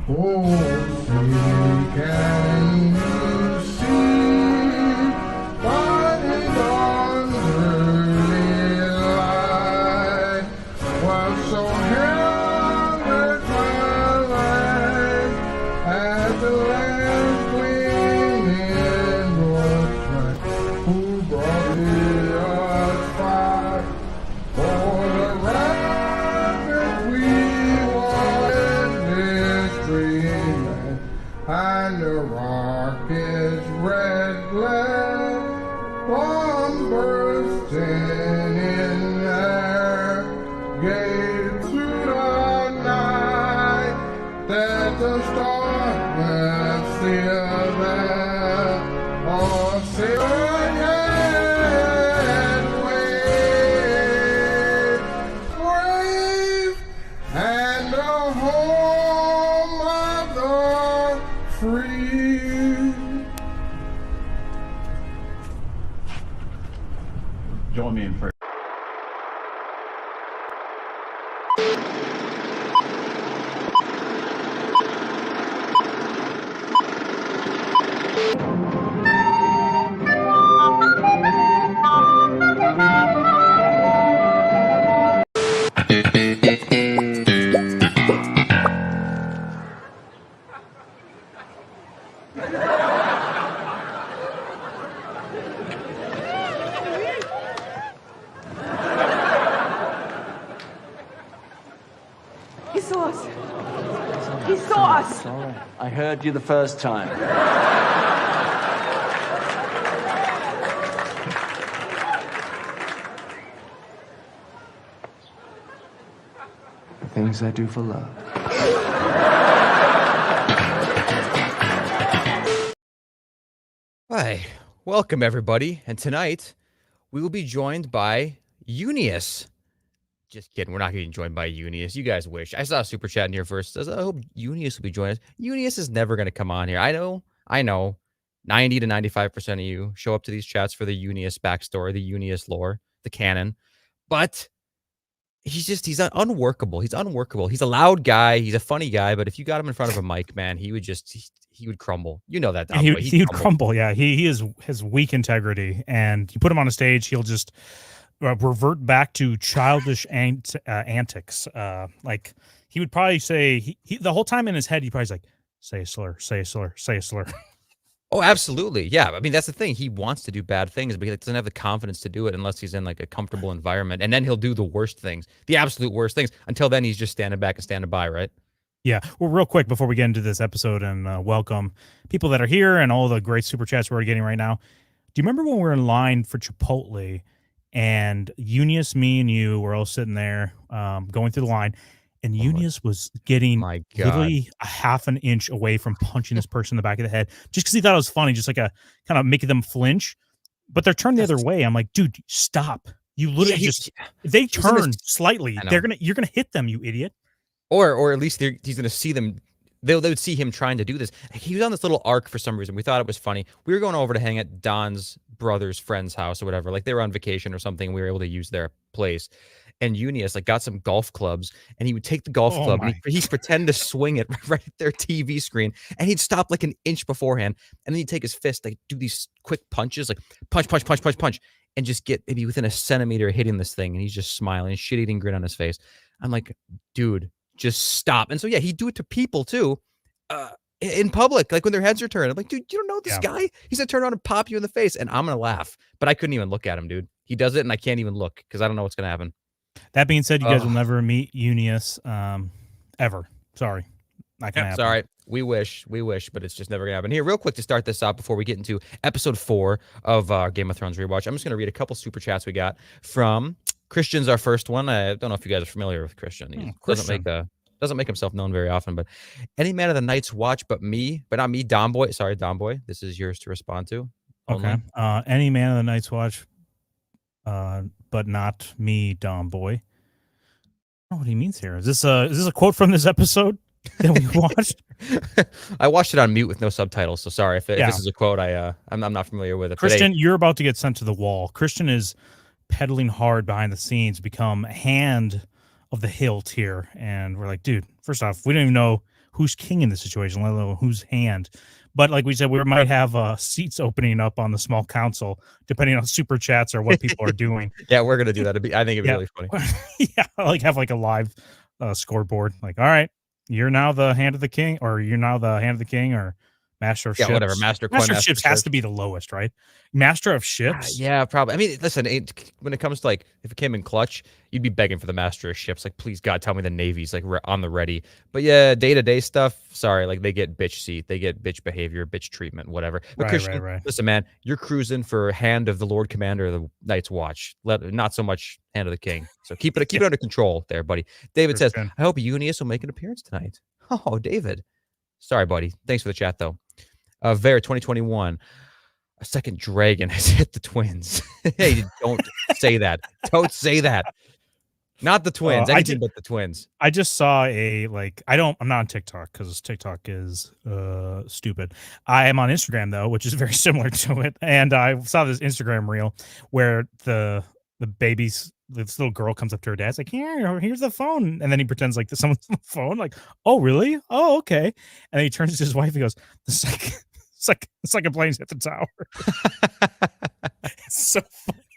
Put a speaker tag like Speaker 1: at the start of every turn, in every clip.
Speaker 1: Oh, see, can you see what is underneath light? Was so held twilight at the last gleaming was bright. Who brought me us fire for the rapid we were in this dreamland, and the rocket's red glare from bursting in air gave to the night that the stars were still there. Oh, silver yet wave, brave and the home of the free.
Speaker 2: Join me in prayer.
Speaker 3: He saw us. He saw us.
Speaker 4: It's all right. I heard you the first time. Things I do for love.
Speaker 5: Hi, welcome everybody, and tonight we will be joined by Unius. Just kidding, we're not getting joined by Unius. You guys wish. I saw a super chat in here first. I hope Unius will be joining us. Unius is never going to come on here. I know. 90 to 95% of you show up to these chats for the Unius backstory, the Unius lore, the canon, but he's unworkable. He's unworkable. He's a loud guy. He's a funny guy, but if you got him in front of a mic, man, he would crumble. You know that.
Speaker 6: He would crumble. Yeah, he has weak integrity, and you put him on a stage, he'll just revert back to childish antics. Like he would probably say he the whole time in his head, he probably's like, say a slur, say a slur, say a slur.
Speaker 5: Oh, absolutely. Yeah. I mean, that's the thing. He wants to do bad things, but he doesn't have the confidence to do it unless he's in like a comfortable environment. And then he'll do the worst things, the absolute worst things. Until then, he's just standing back and standing by, right?
Speaker 6: Yeah. Well, real quick before we get into this episode and welcome people that are here and all the great super chats we're getting right now. Do you remember when we were in line for Chipotle and Unius, me and you were all sitting there going through the line, and Unius was getting literally a half an inch away from punching this person in the back of the head just because he thought it was funny, just like a kind of making them flinch. But they're turned the other way. I'm like, dude, stop. You literally if they turn slightly, you're gonna hit them, you idiot.
Speaker 5: Or at least he's gonna see them. They would see him trying to do this. He was on this little arc for some reason. We thought it was funny. We were going over to hang at Don's brother's friend's house or whatever. Like they were on vacation or something. And we were able to use their place. And Unius like got some golf clubs, and he would take the golf club and he'd pretend to swing it right at their TV screen, and he'd stop like an inch beforehand, and then he'd take his fist, like do these quick punches, like punch, punch, punch, punch, punch, and just get maybe within a centimeter of hitting this thing, and he's just smiling, shit-eating grin on his face. I'm like, dude, just stop. And so yeah, he'd do it to people too, in public, like when their heads are turned. I'm like, dude, you don't know this guy? He's gonna turn around and pop you in the face, and I'm gonna laugh, but I couldn't even look at him, dude. He does it, and I can't even look because I don't know what's gonna happen.
Speaker 6: That being said, you guys will never meet Unius ever. Sorry. Not gonna happen.
Speaker 5: Sorry. We wish, but it's just never gonna happen. Here, real quick to start this out before we get into episode 4 of our Game of Thrones rewatch, I'm just gonna read a couple super chats we got from Christian's our first one. I don't know if you guys are familiar with Christian. He doesn't make himself known very often, but any man of the Night's Watch but not me, Don Boy. Sorry, Don Boy. This is yours to respond to.
Speaker 6: Okay. Any man of the Night's Watch but not me, Don Boy. I don't know what he means here. Is this a quote from this episode that we watched?
Speaker 5: I watched it on mute with no subtitles, so sorry if this is a quote. I'm not familiar with it.
Speaker 6: Christian, you're about to get sent to the wall. Christian is pedaling hard behind the scenes, become hand of the hilt here, and we're like, dude. First off, we don't even know who's king in the situation, let alone whose hand. But like we said, we might have seats opening up on the small council, depending on super chats or what people are doing.
Speaker 5: Yeah, we're gonna do that. I think it'd be really funny.
Speaker 6: Yeah, like have like a live scoreboard. Like, all right, you're now the hand of the king, or you're now the hand of the king, or master of ships.
Speaker 5: Whatever. Master
Speaker 6: of ships has to be the lowest, right? Master of ships.
Speaker 5: Yeah, probably. I mean, listen, when it comes to like, if it came in clutch, you'd be begging for the master of ships. Like, please, God, tell me the Navy's like on the ready. But yeah, day-to-day stuff, sorry, like they get bitch seat, they get bitch behavior, bitch treatment, whatever. But Christian, listen, man, you're cruising for hand of the Lord Commander of the Night's Watch. Not so much hand of the king. So keep it under control there, buddy. David says, I hope Unius will make an appearance tonight. Oh, David. Sorry, buddy. Thanks for the chat, though. Ver 2021. A second dragon has hit the twins. Hey, don't say that. Don't say that. Not the twins. Anything but the twins.
Speaker 6: I just saw I'm not on TikTok because TikTok is stupid. I am on Instagram though, which is very similar to it. And I saw this Instagram reel where this little girl comes up to her dad's like, here's the phone. And then he pretends like someone's on the phone, like, oh, really? Oh, okay. And then he turns to his wife and goes, the second plane's hit the tower. It's so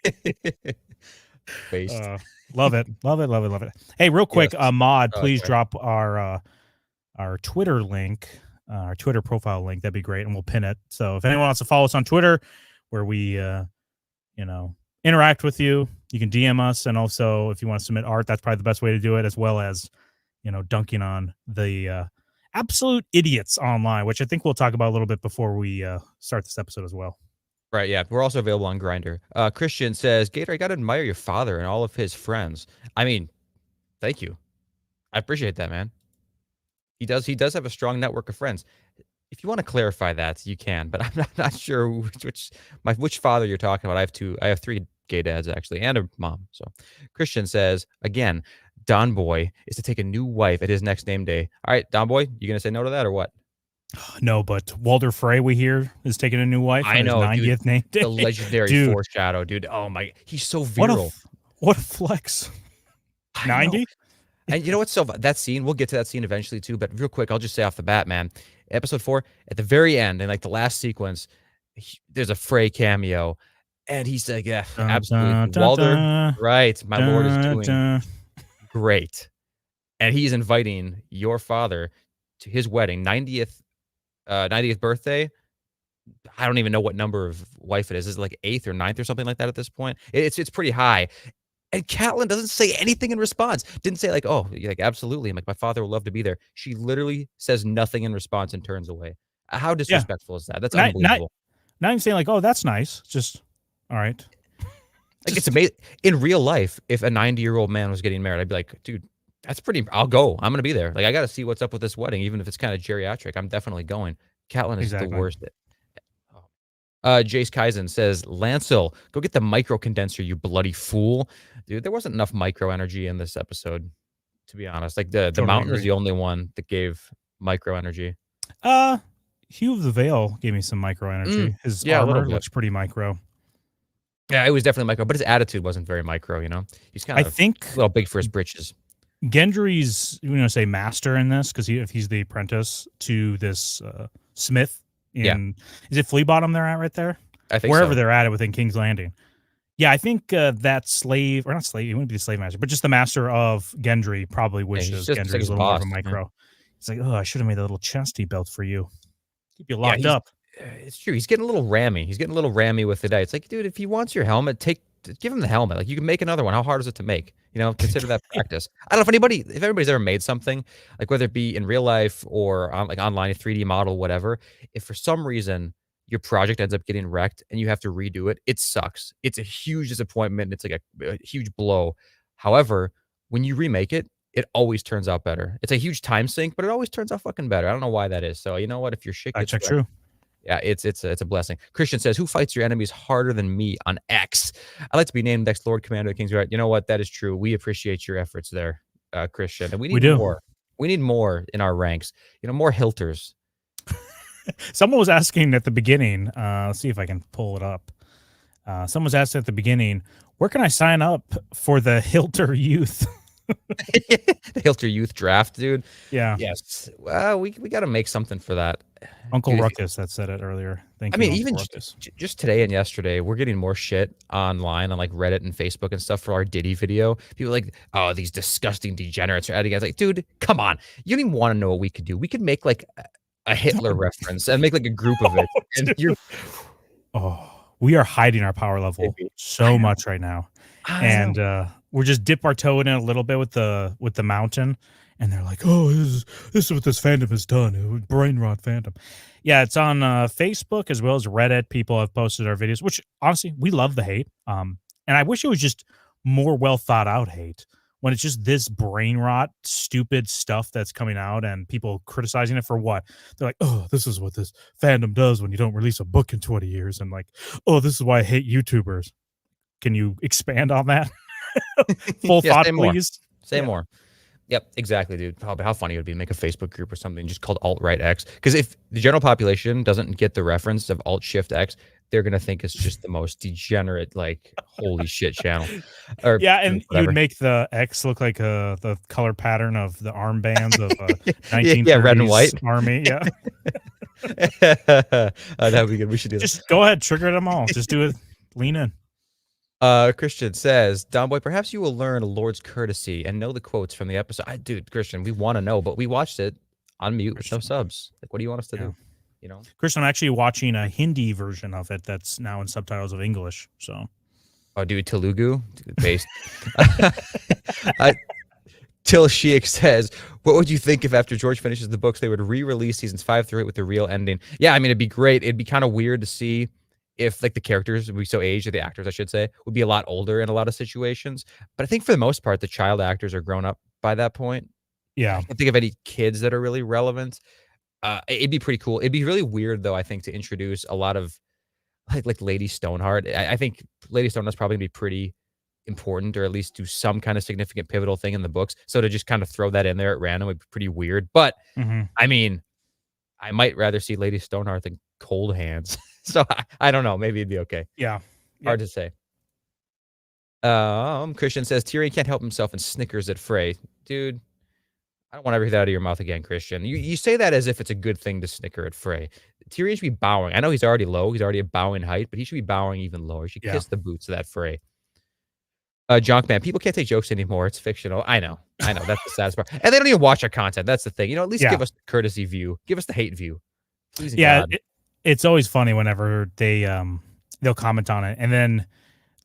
Speaker 6: funny. Love it. Hey, real quick, Mod, please drop our Twitter link, our Twitter profile link. That'd be great, and we'll pin it. So if anyone wants to follow us on Twitter, where we interact with you, you can DM us, and also if you want to submit art, that's probably the best way to do it, as well as dunking on the absolute idiots online, which I think we'll talk about a little bit before we start this episode as well.
Speaker 5: Right, yeah. We're also available on Grindr. Christian says, Gator, I got to admire your father and all of his friends. I mean, thank you. I appreciate that, man. He does have a strong network of friends. If you want to clarify that, you can, but I'm not sure which father you're talking about. I have three gay dads, actually, and a mom. So Christian says, again, Don Boy is to take a new wife at his next name day. All right, Don Boy, you going to say no to that or what?
Speaker 6: No, but Walter Frey, we hear, is taking a new wife.
Speaker 5: I know,
Speaker 6: his 90th name day.
Speaker 5: The legendary foreshadow, dude. Oh my, he's so virile.
Speaker 6: What a flex. 90?
Speaker 5: And you know what's that scene? We'll get to that scene eventually too. But real quick, I'll just say off the bat, man. Episode 4, at the very end, in like the last sequence, there's a Frey cameo, and he's like, "Yeah, absolutely, Walter, right? My lord is doing great," and he's inviting your father to his wedding, 90th birthday. I don't even know what number of wife it is. Is it like 8th or 9th or something like that at this point? It's pretty high. And Catelyn doesn't say anything in response. Didn't say like, oh, like absolutely. I'm like, my father would love to be there. She literally says nothing in response and turns away. How disrespectful is that? That's unbelievable.
Speaker 6: Not even saying like, oh, that's nice. Just all right.
Speaker 5: Like it's amazing. In real life, if a 90-year-old man was getting married, I'd be like, dude, that's pretty. I'll go. I'm gonna be there. Like I got to see what's up with this wedding, even if it's kind of geriatric. I'm definitely going. Catelyn is the worst. Jace Kaizen says, Lancel, go get the micro condenser, you bloody fool. Dude, there wasn't enough micro energy in this episode, to be honest. Like the mountain was the only one that gave micro energy.
Speaker 6: Hugh of the Vale gave me some micro energy. His armor looks pretty micro.
Speaker 5: Yeah, it was definitely micro, but his attitude wasn't very micro, He's kind of a little big for his britches.
Speaker 6: Gendry's, say master in this, because if he's the apprentice to this smith. Is it Flea Bottom they're at right there?
Speaker 5: I think
Speaker 6: wherever
Speaker 5: so.
Speaker 6: they're at it within King's Landing. Yeah, I think that slave, or not slave, he wouldn't be the slave master, but just the master of Gendry probably wishes Gendry was a little more of a micro. Yeah. He's like, oh, I should have made a little chesty belt for you. Keep you locked up.
Speaker 5: It's true. He's getting a little rammy. With the day. It's like, dude, if he wants your helmet, give him the helmet. Like you can make another one. How hard is it to make? Consider that practice. I don't know if anybody's ever made something, like whether it be in real life or on like online, a 3D model, whatever. If for some reason your project ends up getting wrecked and you have to redo it, it sucks. It's a huge disappointment. It's like a huge blow. However, when you remake it, it always turns out better. It's a huge time sink, but it always turns out fucking better. I don't know why that is. So you know what? If your shit gets wrecked,
Speaker 6: true.
Speaker 5: Yeah, it's a blessing. Christian says, who fights your enemies harder than me on X? I'd like to be named next Lord Commander of the King's Guard. You know what? That is true. We appreciate your efforts there, Christian. And we need more. We need more in our ranks. More Hilters.
Speaker 6: Someone was asking at the beginning, let's see if I can pull it up. Someone was asked at the beginning, where can I sign up for the Hilter Youth?
Speaker 5: The Hilter Youth Draft, dude.
Speaker 6: Yeah.
Speaker 5: Yes. Well, we got to make something for that.
Speaker 6: Uncle
Speaker 5: Dude,
Speaker 6: Ruckus that said it earlier. Thank
Speaker 5: I
Speaker 6: you,
Speaker 5: mean,
Speaker 6: Uncle
Speaker 5: even
Speaker 6: Ruckus.
Speaker 5: just today and yesterday, we're getting more shit online on like Reddit and Facebook and stuff for our Diddy video. People are like, oh, these disgusting degenerates are adding. I was like, dude, come on. You don't even want to know what we could do. We could make like a Hitler reference and make like a group of it. And you're
Speaker 6: Oh, we are hiding our power level
Speaker 5: I
Speaker 6: so
Speaker 5: know.
Speaker 6: much right now.
Speaker 5: I know.
Speaker 6: And we're just dip our toe in it a little bit with the mountain, and they're like, "Oh, this is what this fandom has done. Brain rot fandom." Yeah, it's on Facebook as well as Reddit. People have posted our videos, which honestly we love the hate. And I wish it was just more well thought out hate. When it's just this brain rot, stupid stuff that's coming out, and people criticizing it for what they're like, "Oh, this is what this fandom does when you don't release a book in 20 years," and like, "Oh, this is why I hate YouTubers." Can you expand on that? Full
Speaker 5: Yeah,
Speaker 6: thought,
Speaker 5: say more.
Speaker 6: please.
Speaker 5: Say
Speaker 6: Yeah.
Speaker 5: more. Yep, exactly, dude. How funny it would be to make a Facebook group or something just called Alt Right X. Because if the general population doesn't get the reference of Alt Shift X, they're gonna think it's just the most degenerate, like holy shit channel, or
Speaker 6: Yeah, and you would
Speaker 5: whatever.
Speaker 6: make the X look like the color pattern of the armbands of a
Speaker 5: Yeah, red and
Speaker 6: 1930s
Speaker 5: white.
Speaker 6: army. Yeah.
Speaker 5: That would be good. We should do that.
Speaker 6: Just go ahead, trigger them all. Just do it. Lean in.
Speaker 5: Christian says, Don Boy, perhaps you will learn a Lord's courtesy and know the quotes from the episode. Dude, Christian, we want to know, but we watched it on mute with no subs. Like, what do you want us to
Speaker 6: Yeah.
Speaker 5: do? You know?
Speaker 6: Chris, I'm actually watching a Hindi version of it that's now in subtitles of English. So
Speaker 5: Oh, dude, Telugu based. Till Sheik says, what would you think if after George finishes the books, they would re-release seasons 5 through 8 with the real ending? Yeah, I mean, it'd be great. It'd be kind of weird to see if like the characters would be so aged, or the actors, I should say, would be a lot older in a lot of situations. But I think for the most part, the child actors are grown up by that point.
Speaker 6: yeah.
Speaker 5: I can't think of any kids that are really relevant. It'd be pretty cool. It'd be really weird though, I think, to introduce a lot of like Lady Stoneheart. I think Lady Stoneheart's probably gonna be pretty important, or at least do some kind of significant pivotal thing in the books. So to just kind of throw that in there at random would be pretty weird. But
Speaker 6: Hmm.
Speaker 5: I mean, I might rather see Lady Stoneheart than Cold Hands. So I don't know. Maybe it'd be okay.
Speaker 6: Yeah.
Speaker 5: Hard to say. Christian says Tyrion can't help himself and snickers at Frey. Dude, I don't want to ever hear that out of your mouth again, Christian. You say that as if it's a good thing to snicker at Frey. Tyrion should be bowing. I know he's already low. He's already a bowing height, but he should be bowing even lower. He should
Speaker 6: Yeah.
Speaker 5: kiss the boots of that Frey. Junk Man, people can't take jokes anymore. It's fictional. I know. That's the saddest part. And they don't even watch our content. That's the thing. At least
Speaker 6: Yeah.
Speaker 5: give us the courtesy view. Give us the hate view. Please and
Speaker 6: Yeah.
Speaker 5: God.
Speaker 6: It's always funny whenever they'll comment on it, and then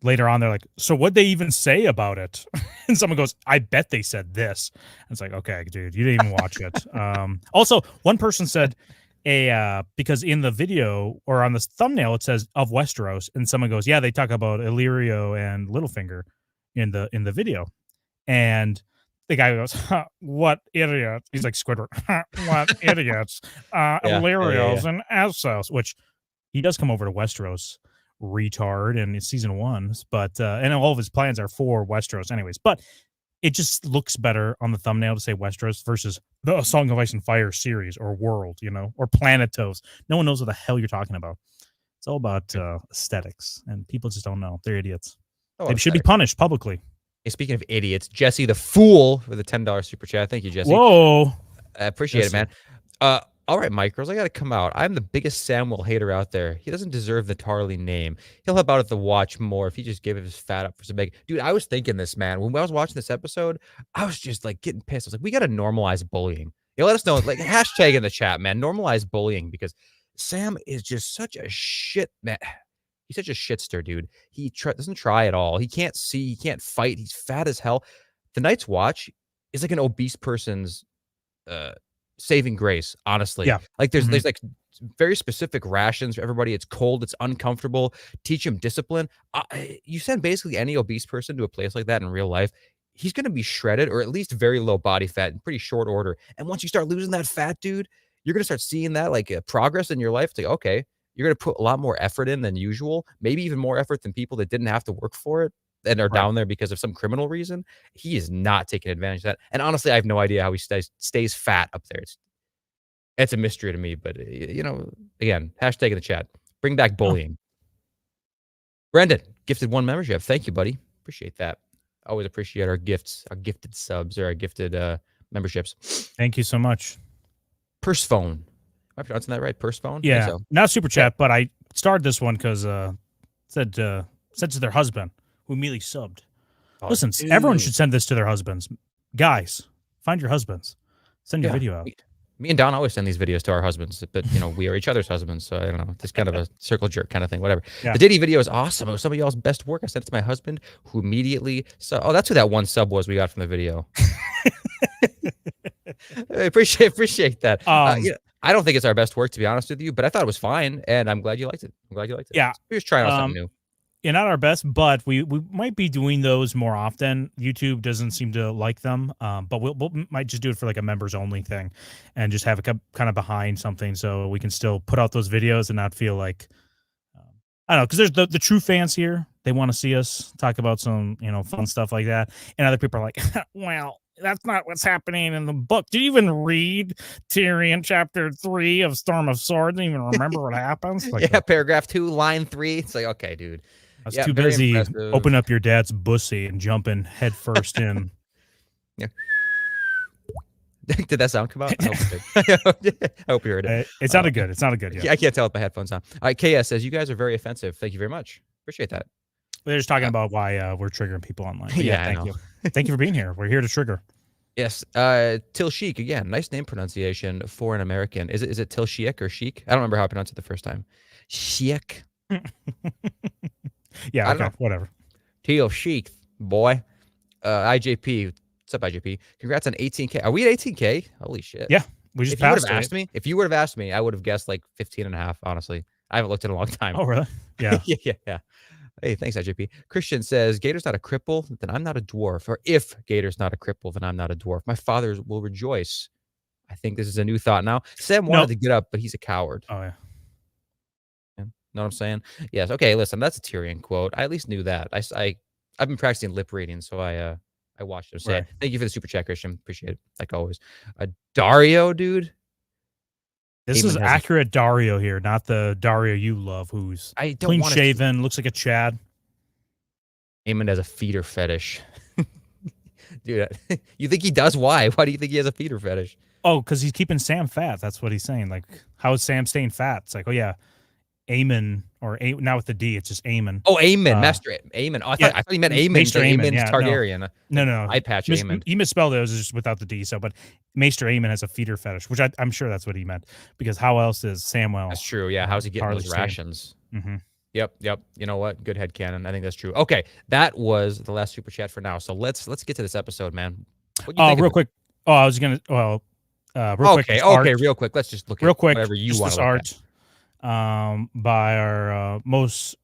Speaker 6: later on they're like, "So what'd they even say about it?" And someone goes, "I bet they said this." And it's like, okay, dude, you didn't even watch it. Also, one person said because in the video or on the thumbnail it says of Westeros, and someone goes, "Yeah, they talk about Illyrio and Littlefinger in the video," and the guy goes, huh, "What idiot?" He's like Squidward. "Huh, what idiots? Illyrios and Essos," which he does come over to Westeros, retard, in season 1, but and all of his plans are for Westeros anyways, but it just looks better on the thumbnail to say Westeros versus the Song of Ice and Fire series or world, or Planetos. No one knows what the hell you're talking about. It's all about aesthetics, and people just don't know. They're idiots. They should be punished publicly.
Speaker 5: Hey, speaking of idiots, Jesse the Fool with a $10 super chat. Thank you, Jesse.
Speaker 6: Whoa.
Speaker 5: I appreciate it, man. All right, Micros, I got to come out. I'm the biggest Samuel hater out there. He doesn't deserve the Tarly name. He'll help out at the watch more if he just gave his fat up for some big. Dude, I was thinking this, man. When I was watching this episode, I was just like getting pissed. I was like, we got to normalize bullying. Let us know, like hashtag in the chat, man. Normalize bullying, because Sam is just such a shit, man. He's such a shitster, dude. He doesn't try at all. He can't see. He can't fight. He's fat as hell. The Night's Watch is like an obese person's saving grace, honestly.
Speaker 6: Yeah.
Speaker 5: Like there's like very specific rations for everybody. It's cold. It's uncomfortable. Teach him discipline. You send basically any obese person to a place like that in real life, he's going to be shredded, or at least very low body fat in pretty short order. And once you start losing that fat, dude, you're going to start seeing that like progress in your life. It's like, okay, you're going to put a lot more effort in than usual, maybe even more effort than people that didn't have to work for it and are down there because of some criminal reason. He is not taking advantage of that. And honestly, I have no idea how he stays fat up there. It's a mystery to me, but again, hashtag in the chat. Bring back bullying. Brendan, gifted 1 membership. Thank you, buddy. Appreciate that. Always appreciate our gifts, our gifted subs, or our gifted memberships.
Speaker 6: Thank you so much.
Speaker 5: Purse phone. Am I pronouncing that right? Purse phone? I think
Speaker 6: Yeah,
Speaker 5: so.
Speaker 6: not super
Speaker 5: Yeah.
Speaker 6: chat, but I started this one because said to their husband who immediately subbed.
Speaker 5: Oh,
Speaker 6: Listen, everyone
Speaker 5: dude.
Speaker 6: should send this to their husbands. Guys, find your husbands. Send your video out.
Speaker 5: Me and Don always send these videos to our husbands, but we are each other's husbands, so I don't know. It's kind of a circle jerk kind of thing. Whatever.
Speaker 6: Yeah.
Speaker 5: The Diddy video is awesome. It was some of y'all's best work. I sent it to my husband, who immediately oh, that's who that one sub was we got from the video. I appreciate that. I don't think it's our best work, to be honest with you, but I thought it was fine, and I'm glad you liked it.
Speaker 6: Yeah.
Speaker 5: We're just trying out something new.
Speaker 6: Yeah, not our best, but we might be doing those more often. YouTube doesn't seem to like them, but we might just do it for like a members only thing, and just have it kind of behind something so we can still put out those videos and not feel like I don't know, because there's the true fans here. They want to see us talk about some fun stuff like that, and other people are like, well, that's not what's happening in the book. Did you even read Tyrion chapter 3 of Storm of Swords? Didn't even remember what happens. Like,
Speaker 5: yeah, paragraph 2, line 3. It's like, okay, dude.
Speaker 6: I was too busy open up your dad's bussy and jumping head first in.
Speaker 5: Yeah. Did that sound come out? I hope you heard it.
Speaker 6: It's not a good. It's not a good. Yeah.
Speaker 5: I can't tell with my headphones on. All right, KS says, you guys are very offensive. Thank you very much. Appreciate that.
Speaker 6: They're just talking about why we're triggering people online. But
Speaker 5: yeah,
Speaker 6: thank you. Thank you for being here. We're here to trigger.
Speaker 5: Yes. Till Sheik, again, nice name pronunciation for an American. Is it Till Sheik or Sheik? I don't remember how I pronounced it the first time. Sheik.
Speaker 6: Yeah, okay, whatever.
Speaker 5: Till Sheik, boy. IJP. What's up, IJP? Congrats on 18K. Are we at 18K? Holy shit.
Speaker 6: Yeah, we just passed it.
Speaker 5: If you would have asked me, I would have guessed like 15 and a half, honestly. I haven't looked in a long time.
Speaker 6: Oh, really? Yeah.
Speaker 5: yeah. Hey, thanks, IJP. Christian says, Gator's not a cripple, then I'm not a dwarf. Or if Gator's not a cripple, then I'm not a dwarf. My father will rejoice. I think this is a new thought now. Sam wanted to get up, but he's a coward.
Speaker 6: Oh, yeah.
Speaker 5: Know what I'm saying? Yes. Okay, listen, that's a Tyrion quote. I at least knew that. I've been practicing lip reading, so I watched him say it. Thank you for the super chat, Christian. Appreciate it, like always. Dario, dude.
Speaker 6: This is accurate Dario here, not the Dario you love, who's clean shaven, looks like a Chad.
Speaker 5: Aemon has a feeder fetish. Dude, you think he does? Why? Why do you think he has a feeder fetish?
Speaker 6: Oh, because he's keeping Sam fat. That's what he's saying. Like, how is Sam staying fat? It's like, oh yeah, Aemon, or now with the D, it's just Aemon.
Speaker 5: Oh, Aemon, Master Aemon. Oh, I thought he meant Aemon.
Speaker 6: Maester Aemon,
Speaker 5: yeah, Targaryen.
Speaker 6: No.
Speaker 5: Eye patch Aemon.
Speaker 6: He misspelled it. It was just without the D. So, but Maester Aemon has a feeder fetish, which I'm sure that's what he meant. Because how else is Samwell?
Speaker 5: That's true. Yeah. How's he getting those rations?
Speaker 6: Mm-hmm.
Speaker 5: Yep. You know what? Good headcanon. I think that's true. Okay, that was the last super chat for now. So let's get to this episode, man.
Speaker 6: Real quick. Oh, I was gonna. Well, real quick.
Speaker 5: Okay, real quick. Let's just look at whatever you want.
Speaker 6: This art, by our most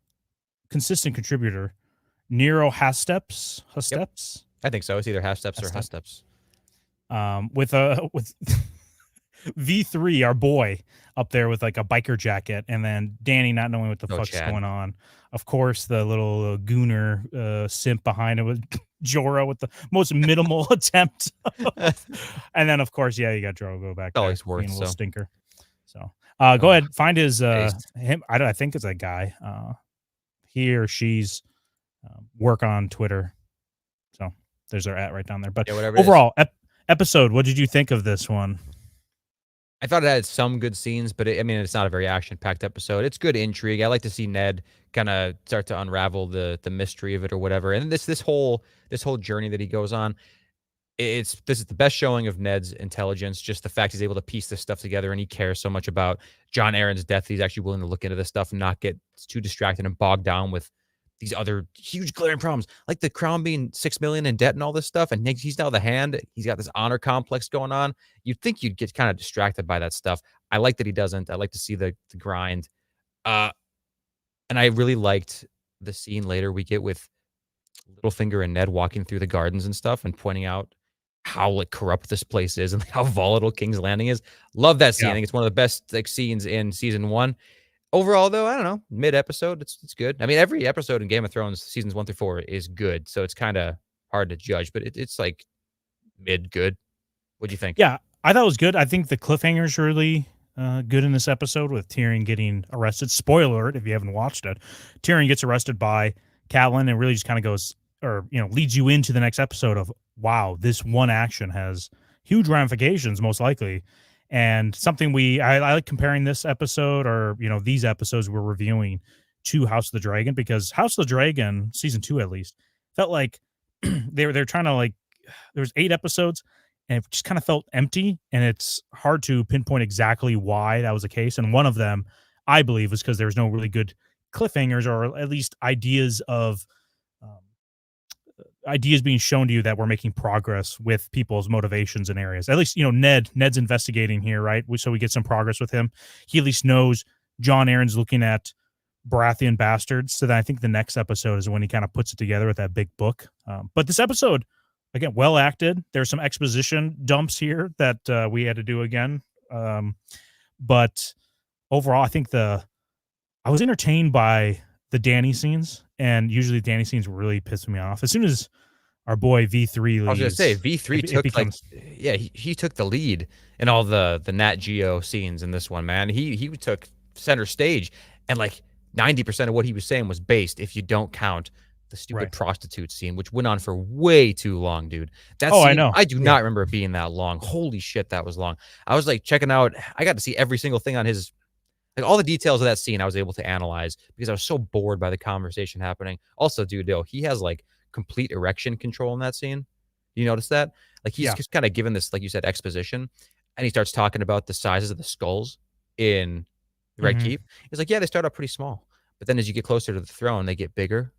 Speaker 6: consistent contributor, Nero Hasteps.
Speaker 5: Yep. I think so. It's either Hasteps or Hasteps.
Speaker 6: With V3, our boy, up there with like a biker jacket, and then Danny not knowing what the fuck's going on. Of course, the little gooner simp behind it with Jorah with the most minimal attempt. And then, of course, you got Drogo back there being a little stinker. So go ahead, find his him. I think it's a guy. He or she's work on Twitter. So there's our @ right down there. But overall, episode, what did you think of this one?
Speaker 5: I thought it had some good scenes, but it's not a very action-packed episode. It's good intrigue. I like to see Ned kind of start to unravel the mystery of it or whatever. And this whole journey that he goes on, this is the best showing of Ned's intelligence. Just the fact he's able to piece this stuff together, and he cares so much about Jon Arryn's death. He's actually willing to look into this stuff and not get too distracted and bogged down with these other huge glaring problems, like the crown being $6 million in debt and all this stuff. And he's now the hand. He's got this honor complex going on. You'd think you'd get kind of distracted by that stuff. I like that he doesn't. I like to see the grind. And I really liked the scene later we get with Littlefinger and Ned walking through the gardens and stuff and pointing out how corrupt this place is and how volatile King's Landing is. Love that scene. I think it's one of the best scenes in season 1. Overall, though, I don't know. Mid-episode, it's good. Every episode in Game of Thrones, seasons 1 through 4, is good. So it's kind of hard to judge, but it's like mid-good. What'd you think?
Speaker 6: Yeah, I thought it was good. I think the cliffhanger's really good in this episode with Tyrion getting arrested. Spoiler alert, if you haven't watched it. Tyrion gets arrested by Catelyn and really just kind of goes, or leads you into the next episode of, wow, this one action has huge ramifications, most likely. And something I like comparing this episode, or these episodes we're reviewing, to House of the Dragon, because House of the Dragon season 2 at least felt like they're trying to, like, there was 8 episodes and it just kind of felt empty, and it's hard to pinpoint exactly why that was the case. And one of them, I believe, was because there was no really good cliffhangers, or at least um, ideas being shown to you that we're making progress with people's motivations and areas. At least, Ned's investigating here, right? So we get some progress with him. He at least knows John Aaron's looking at Baratheon bastards. So then I think the next episode is when he kind of puts it together with that big book. But this episode, again, well acted. There's some exposition dumps here that we had to do again. But overall, I think I was entertained by the Danny scenes, and usually Danny scenes really piss me off. As soon as our boy V3 leaves,
Speaker 5: I was gonna say V3 took he took the lead in all the Nat Geo scenes in this one, man. He took center stage, and like 90% of what he was saying was based, if you don't count the stupid prostitute scene, which went on for way too long, dude. That scene,
Speaker 6: I know.
Speaker 5: I do not remember it being that long. Holy shit, that was long. I was like checking out. I got to see every single thing on his, like, all the details of that scene I was able to analyze because I was so bored by the conversation happening. Also, dude, he has like complete erection control in that scene. You notice that? Like, he's just kind of given this, like you said, exposition, and he starts talking about the sizes of the skulls in the Red Keep. He's like, yeah, they start out pretty small, but then as you get closer to the throne, they get bigger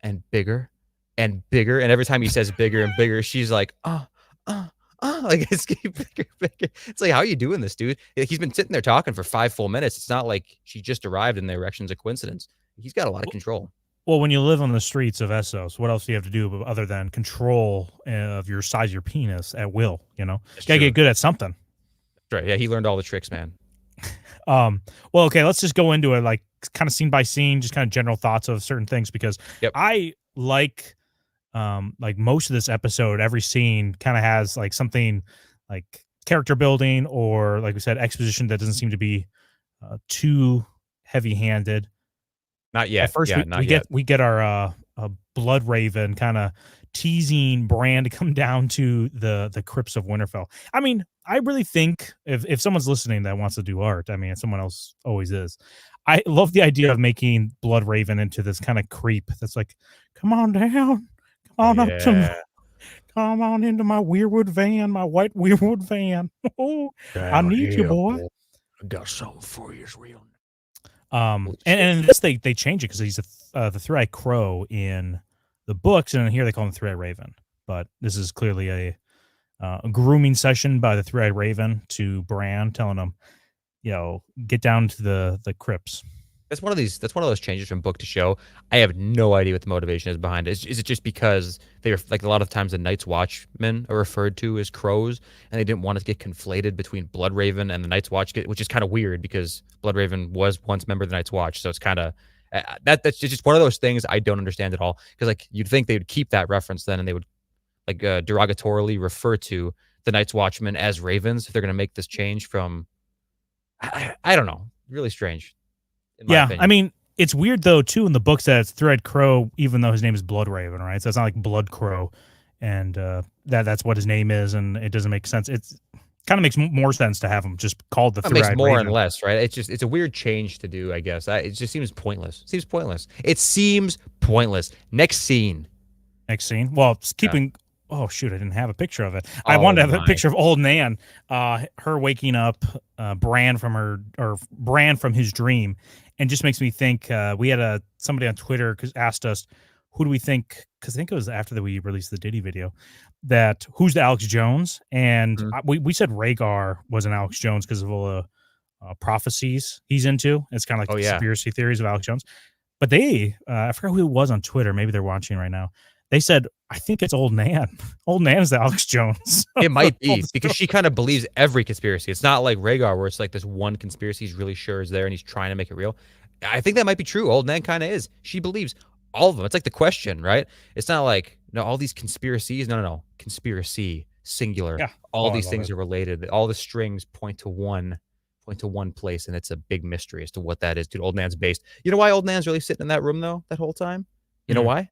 Speaker 5: and bigger and bigger. And every time he says bigger and bigger, she's like, like, it's getting bigger, bigger. It's like, how are you doing this, dude? He's been sitting there talking for 5 full minutes. It's not like she just arrived and the erection's a coincidence. He's got a lot of control.
Speaker 6: Well, when you live on the streets of Essos, what else do you have to do other than control of your size, your penis at will? You gotta get good at something.
Speaker 5: That's right. Yeah, he learned all the tricks, man.
Speaker 6: Well, okay, let's just go into it, like, kind of scene by scene, just kind of general thoughts of certain things, because I like most of this episode, every scene kind of has like something like character building, or, like we said, exposition that doesn't seem to be too heavy-handed.
Speaker 5: Not yet.
Speaker 6: At first, we get our Blood Raven kind of teasing Bran to come down to the crypts of Winterfell. I mean, I really think if someone's listening that wants to do art, I mean, someone else always is. I love the idea of making Blood Raven into this kind of creep that's like, come on down, come on into my Weirwood van, my white Weirwood van. Oh, I need you, boy.
Speaker 5: I got something for you, real.
Speaker 6: And in this they change it because he's the Three-Eyed Crow in the books, and here they call him the Three-Eyed Raven. But this is clearly a grooming session by the Three-Eyed Raven to Bran, telling him, get down to the crypts.
Speaker 5: That's one of those changes from book to show. I have no idea what the motivation is behind it. Is it just because they're, like, a lot of times the Night's Watchmen are referred to as crows, and they didn't want it to get conflated between Bloodraven and the Night's Watch, which is kind of weird because Bloodraven was once a member of the Night's Watch, so it's kind of that's just one of those things I don't understand at all. Because, like, you'd think they would keep that reference then, and they would, like, derogatorily refer to the Night's Watchmen as ravens if they're going to make this change from. I don't know, really strange.
Speaker 6: Yeah, I mean, it's weird though too in the books that it's Three-Eyed Crow, even though his name is Bloodraven, right? So it's not like Blood Crow, and that's what his name is, and it doesn't make sense. It's kind of makes more sense to have him just called the Three-Eyed Raven.
Speaker 5: Makes more and less, right? It's a weird change to do, I guess. It just seems pointless. It seems pointless. Next scene.
Speaker 6: Well, it's keeping. Yeah. Oh shoot! I didn't have a picture of it. I wanted to have a picture of old Nan, her waking up, Bran from his dream, and just makes me think. We had somebody on Twitter asked us, who do we think? Because I think it was after that we released the Diddy video. That who's the Alex Jones? And we said Rhaegar was an Alex Jones because of all the prophecies he's into. It's kind of like conspiracy theories of Alex Jones. But I forgot who it was on Twitter. Maybe they're watching right now. They said, I think it's old Nan. Old Nan is the Alex Jones.
Speaker 5: It might be because she kind of believes every conspiracy. It's not like Rhaegar where it's like this one conspiracy he's really sure is there and he's trying to make it real. I think that might be true. Old Nan kind of is. She believes all of them. It's like the question, right? It's not like, no, all these conspiracies. No. Conspiracy, singular. Yeah. All these things are related. All the strings point to one place, and it's a big mystery as to what that is. Dude, Old Nan's based. You know why Old Nan's really sitting in that room, though, that whole time? You know why?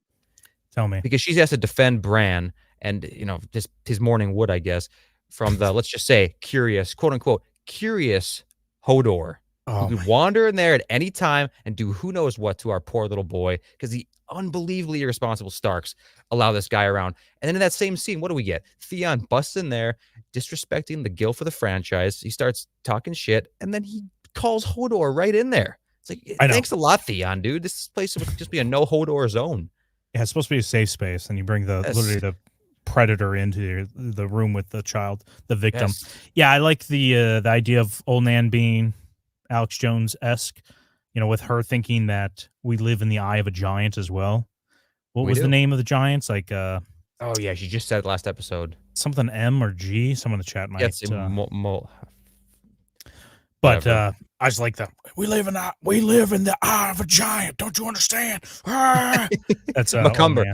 Speaker 6: Tell me.
Speaker 5: because she has to defend Bran and his morning wood, I guess, from the let's just say curious, quote unquote, curious Hodor, who
Speaker 6: Oh
Speaker 5: could
Speaker 6: my.
Speaker 5: wander in there at any time and do who knows what to our poor little boy because the unbelievably irresponsible Starks allow this guy around. And then in that same scene, what do we get? Theon busts in there, disrespecting the guild for the franchise. He starts talking shit, and then he calls Hodor right in there. It's like,
Speaker 6: I know.
Speaker 5: thanks a lot, Theon, dude. This place would just be a no Hodor zone.
Speaker 6: Yeah, it's supposed to be a safe space, and you bring literally the predator into the room with the child, the victim.
Speaker 5: Yes.
Speaker 6: Yeah, I like the idea of old Nan being Alex Jones-esque, with her thinking that we live in the eye of a giant as well. What was the name of the giants? Like,
Speaker 5: oh yeah, she just said it last episode.
Speaker 6: Something M or G. Someone in the chat might.
Speaker 5: Yes,
Speaker 6: but I just like the we live in the eye of a giant. Don't you understand? Ah! That's
Speaker 5: Macumber.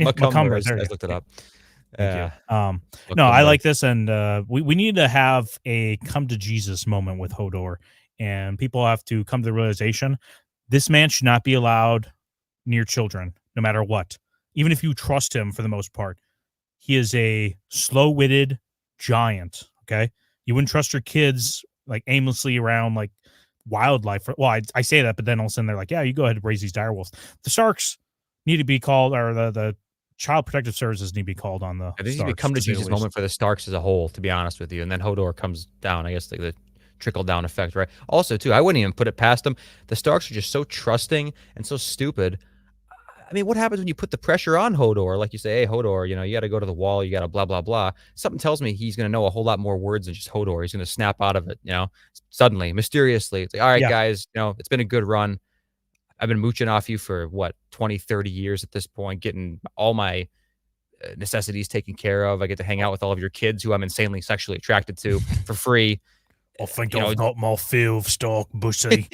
Speaker 6: Macumber.
Speaker 5: I looked it up.
Speaker 6: Thank you. No, I like this, and we need to have a come to Jesus moment with Hodor, and people have to come to the realization this man should not be allowed near children, no matter what. Even if you trust him for the most part, he is a slow-witted giant. Okay, you wouldn't trust your kids like aimlessly around like wildlife. Well, I say that, but then all of a sudden they're like, yeah, you go ahead and raise these direwolves. The Starks need to be called, or the Child Protective Services need to be called on the.
Speaker 5: This needs to be come to Jesus moment for the Starks as a whole, to be honest with you, and then Hodor comes down. I guess like the trickle down effect, right? Also, too, I wouldn't even put it past them. The Starks are just so trusting and so stupid. I mean, what happens when you put the pressure on Hodor? Like you say, hey, Hodor, you got to go to the wall. You got to blah, blah, blah. Something tells me he's going to know a whole lot more words than just Hodor. He's going to snap out of it, suddenly, mysteriously. It's like, all right, guys, it's been a good run. I've been mooching off you for, 20, 30 years at this point, getting all my necessities taken care of. I get to hang out with all of your kids who I'm insanely sexually attracted to for free.
Speaker 6: I think I've got my fill of stock, bussy.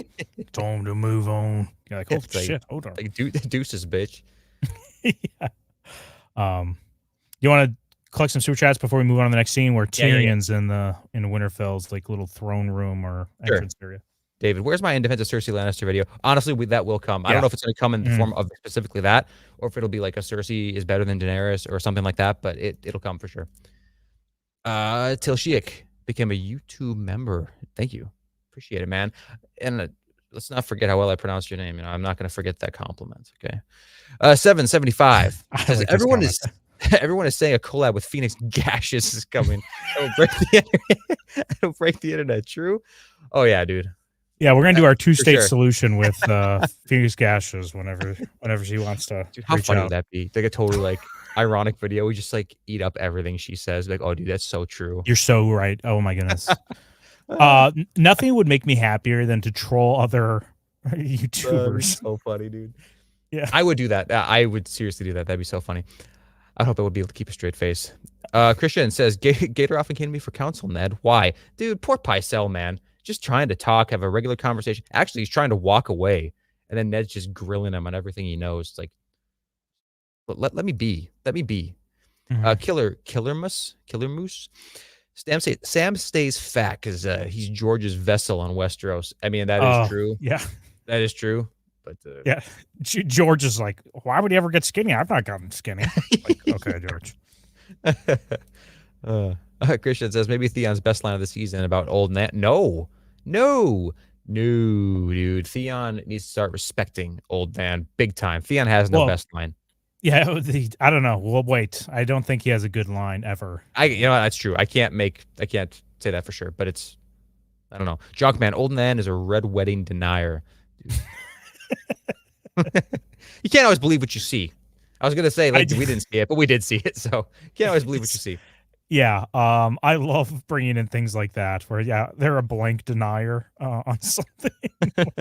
Speaker 6: Time to move on. You're like, oh shit, hold on.
Speaker 5: Like, deuces, bitch.
Speaker 6: Yeah. You want to collect some super chats before we move on to the next scene where Tyrion's in Winterfell's like little throne room or entrance area?
Speaker 5: David, where's my In Defense of Cersei Lannister video? Honestly, that will come. I don't know if it's going to come in the form of specifically that, or if it'll be like a Cersei is better than Daenerys or something like that, but it'll come for sure. Tilshiak became a YouTube member. Thank you. Appreciate it, man. And let's not forget how well I pronounced your name. I'm not going to forget that compliment, okay? 775 says everyone is saying a collab with Phoenix Gashes is coming. It'll break the internet. True? Oh, yeah, dude.
Speaker 6: Yeah, we're gonna do our two-state solution with Phoenix Gashes whenever she wants to.
Speaker 5: Dude, how funny would that be? Like a totally like ironic video. We just like eat up everything she says. Like, oh, dude, that's so true.
Speaker 6: You're so right. Oh my goodness. Nothing would make me happier than to troll other YouTubers.
Speaker 5: So funny, dude.
Speaker 6: Yeah,
Speaker 5: I would do that. I would seriously do that. That'd be so funny. I hope I would be able to keep a straight face. Christian says, Gator often came to me for counsel, Ned. Why? Dude, poor Pycelle, man. Just trying to talk, have a regular conversation. Actually, he's trying to walk away. And then Ned's just grilling him on everything he knows. It's like, let me be. Let me be. Killer Moose. Sam stays fat because he's George's vessel on Westeros. I mean, that is true.
Speaker 6: Yeah.
Speaker 5: That is true. But
Speaker 6: yeah, George is like, why would he ever get skinny? I've not gotten skinny. Like, okay, George.
Speaker 5: Christian says maybe Theon's best line of the season about old Nat. No, dude. Theon needs to start respecting old man big time. Theon has no best line.
Speaker 6: Yeah, I don't know. Well, wait. I don't think he has a good line ever.
Speaker 5: That's true. I can't say that for sure, but I don't know. Jockman, old man is a red wedding denier. You can't always believe what you see. I was gonna say we didn't see it, but we did see it, so you can't always believe what you see.
Speaker 6: Yeah, I love bringing in things like that where they're a blank denier on something.
Speaker 5: A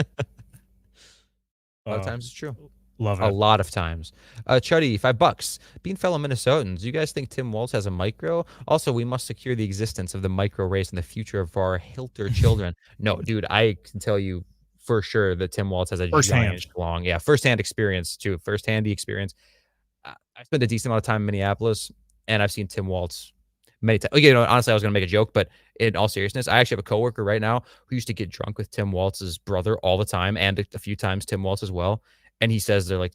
Speaker 5: lot of times it's true.
Speaker 6: Love it.
Speaker 5: A lot of times. Chuddy, $5. Being fellow Minnesotans, do you guys think Tim Walz has a micro? Also, we must secure the existence of the micro race in the future of our Hilter children. No, dude, I can tell you for sure that Tim Walz has a giant schlong. Yeah, firsthand experience too. First-hand experience. I spent a decent amount of time in Minneapolis, and I've seen Tim Walz many times. Honestly, I was going to make a joke, but in all seriousness, I actually have a coworker right now who used to get drunk with Tim Walz's brother all the time, and a few times Tim Walz as well. And he says they're like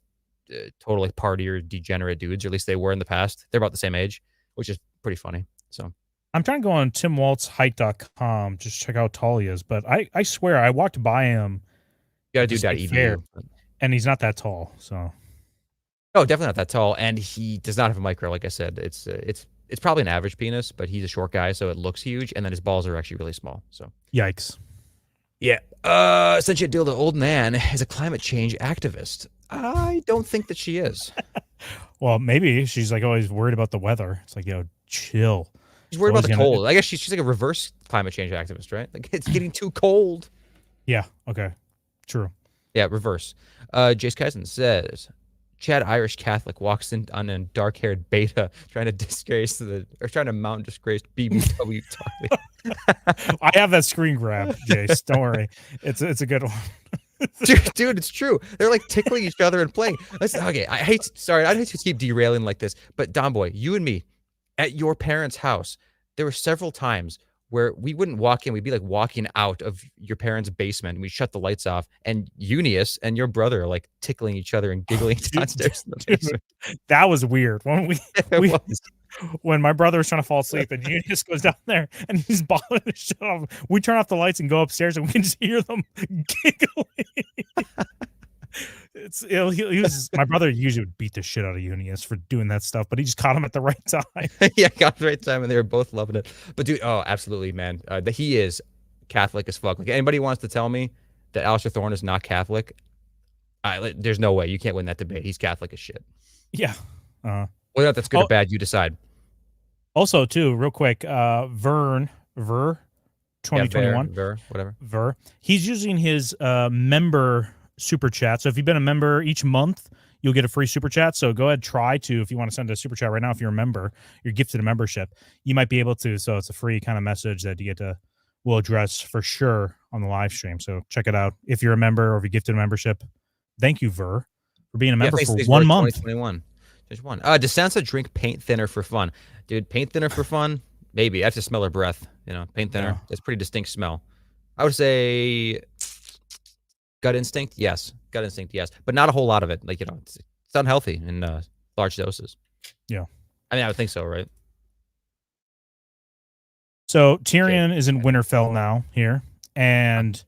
Speaker 5: totally partier degenerate dudes, or at least they were in the past. They're about the same age, which is pretty funny. So
Speaker 6: I'm trying to go on timwaltzheight.com, just check how tall he is. But I swear I walked by him
Speaker 5: you got to
Speaker 6: at
Speaker 5: do
Speaker 6: the
Speaker 5: that
Speaker 6: state fair,
Speaker 5: edu.
Speaker 6: and he's not that tall. So
Speaker 5: No, definitely not that tall, and he does not have a micro. Like I said, it's probably an average penis, but he's a short guy, so it looks huge, and then his balls are actually really small. So
Speaker 6: yikes.
Speaker 5: yeah. Since you deal the old man is a climate change activist, I don't think that she is.
Speaker 6: Well, maybe she's like always worried about the weather. It's like, yo, chill.
Speaker 5: She's worried about the
Speaker 6: Always gonna-
Speaker 5: cold. I guess she's like a reverse climate change activist, right? Like it's getting too cold.
Speaker 6: Yeah. Okay. True.
Speaker 5: Yeah, reverse. Jace Kyson says, Chad Irish Catholic walks in on a dark-haired beta trying to mount disgraced BBW Charlie.
Speaker 6: I have that screen grab, Jace. Don't worry. It's a good one.
Speaker 5: Dude, it's true. They're like tickling each other and playing. Okay, I hate to keep derailing like this, but Don Boy, you and me at your parents' house, there were several times where we wouldn't walk in, we'd be like walking out of your parents' basement, and we shut the lights off, and Eunice and your brother are like tickling each other and giggling downstairs in the basement.
Speaker 6: That was weird. When
Speaker 5: It was.
Speaker 6: when my brother was trying to fall asleep and Eunice goes down there and he's bothering the shit off him, we turn off the lights and go upstairs and we can just hear them giggling. He was my brother usually would beat the shit out of Eunice for doing that stuff, but he just caught him at the right time.
Speaker 5: Yeah, got the right time, and they were both loving it. But dude, oh, absolutely, man. He is Catholic as fuck. Like anybody wants to tell me that Alistair Thorne is not Catholic, there's no way. You can't win that debate. He's Catholic as shit.
Speaker 6: Yeah.
Speaker 5: Whether or not that's good or bad, you decide.
Speaker 6: Also, too, real quick, Ver 2021.
Speaker 5: Yeah, whatever.
Speaker 6: Ver. He's using his member super chat. So if you've been a member each month, you'll get a free super chat. So go ahead, if you want to send a super chat right now, if you're a member, you're gifted a membership, you might be able to. So it's a free kind of message that we'll address for sure on the live stream. So check it out. If you're a member or if you gifted a membership, thank you, Ver, for being a member for 1 month.
Speaker 5: 2021. Just one. DeSansa drink paint thinner for fun. Dude, paint thinner for fun? Maybe. I have to smell her breath. Paint thinner.
Speaker 6: Yeah.
Speaker 5: It's a pretty distinct smell. I would say gut instinct, yes. Gut instinct, yes. But not a whole lot of it. Like, it's unhealthy in large doses.
Speaker 6: Yeah.
Speaker 5: I mean, I would think so, right?
Speaker 6: So Tyrion is in Winterfell now here. And,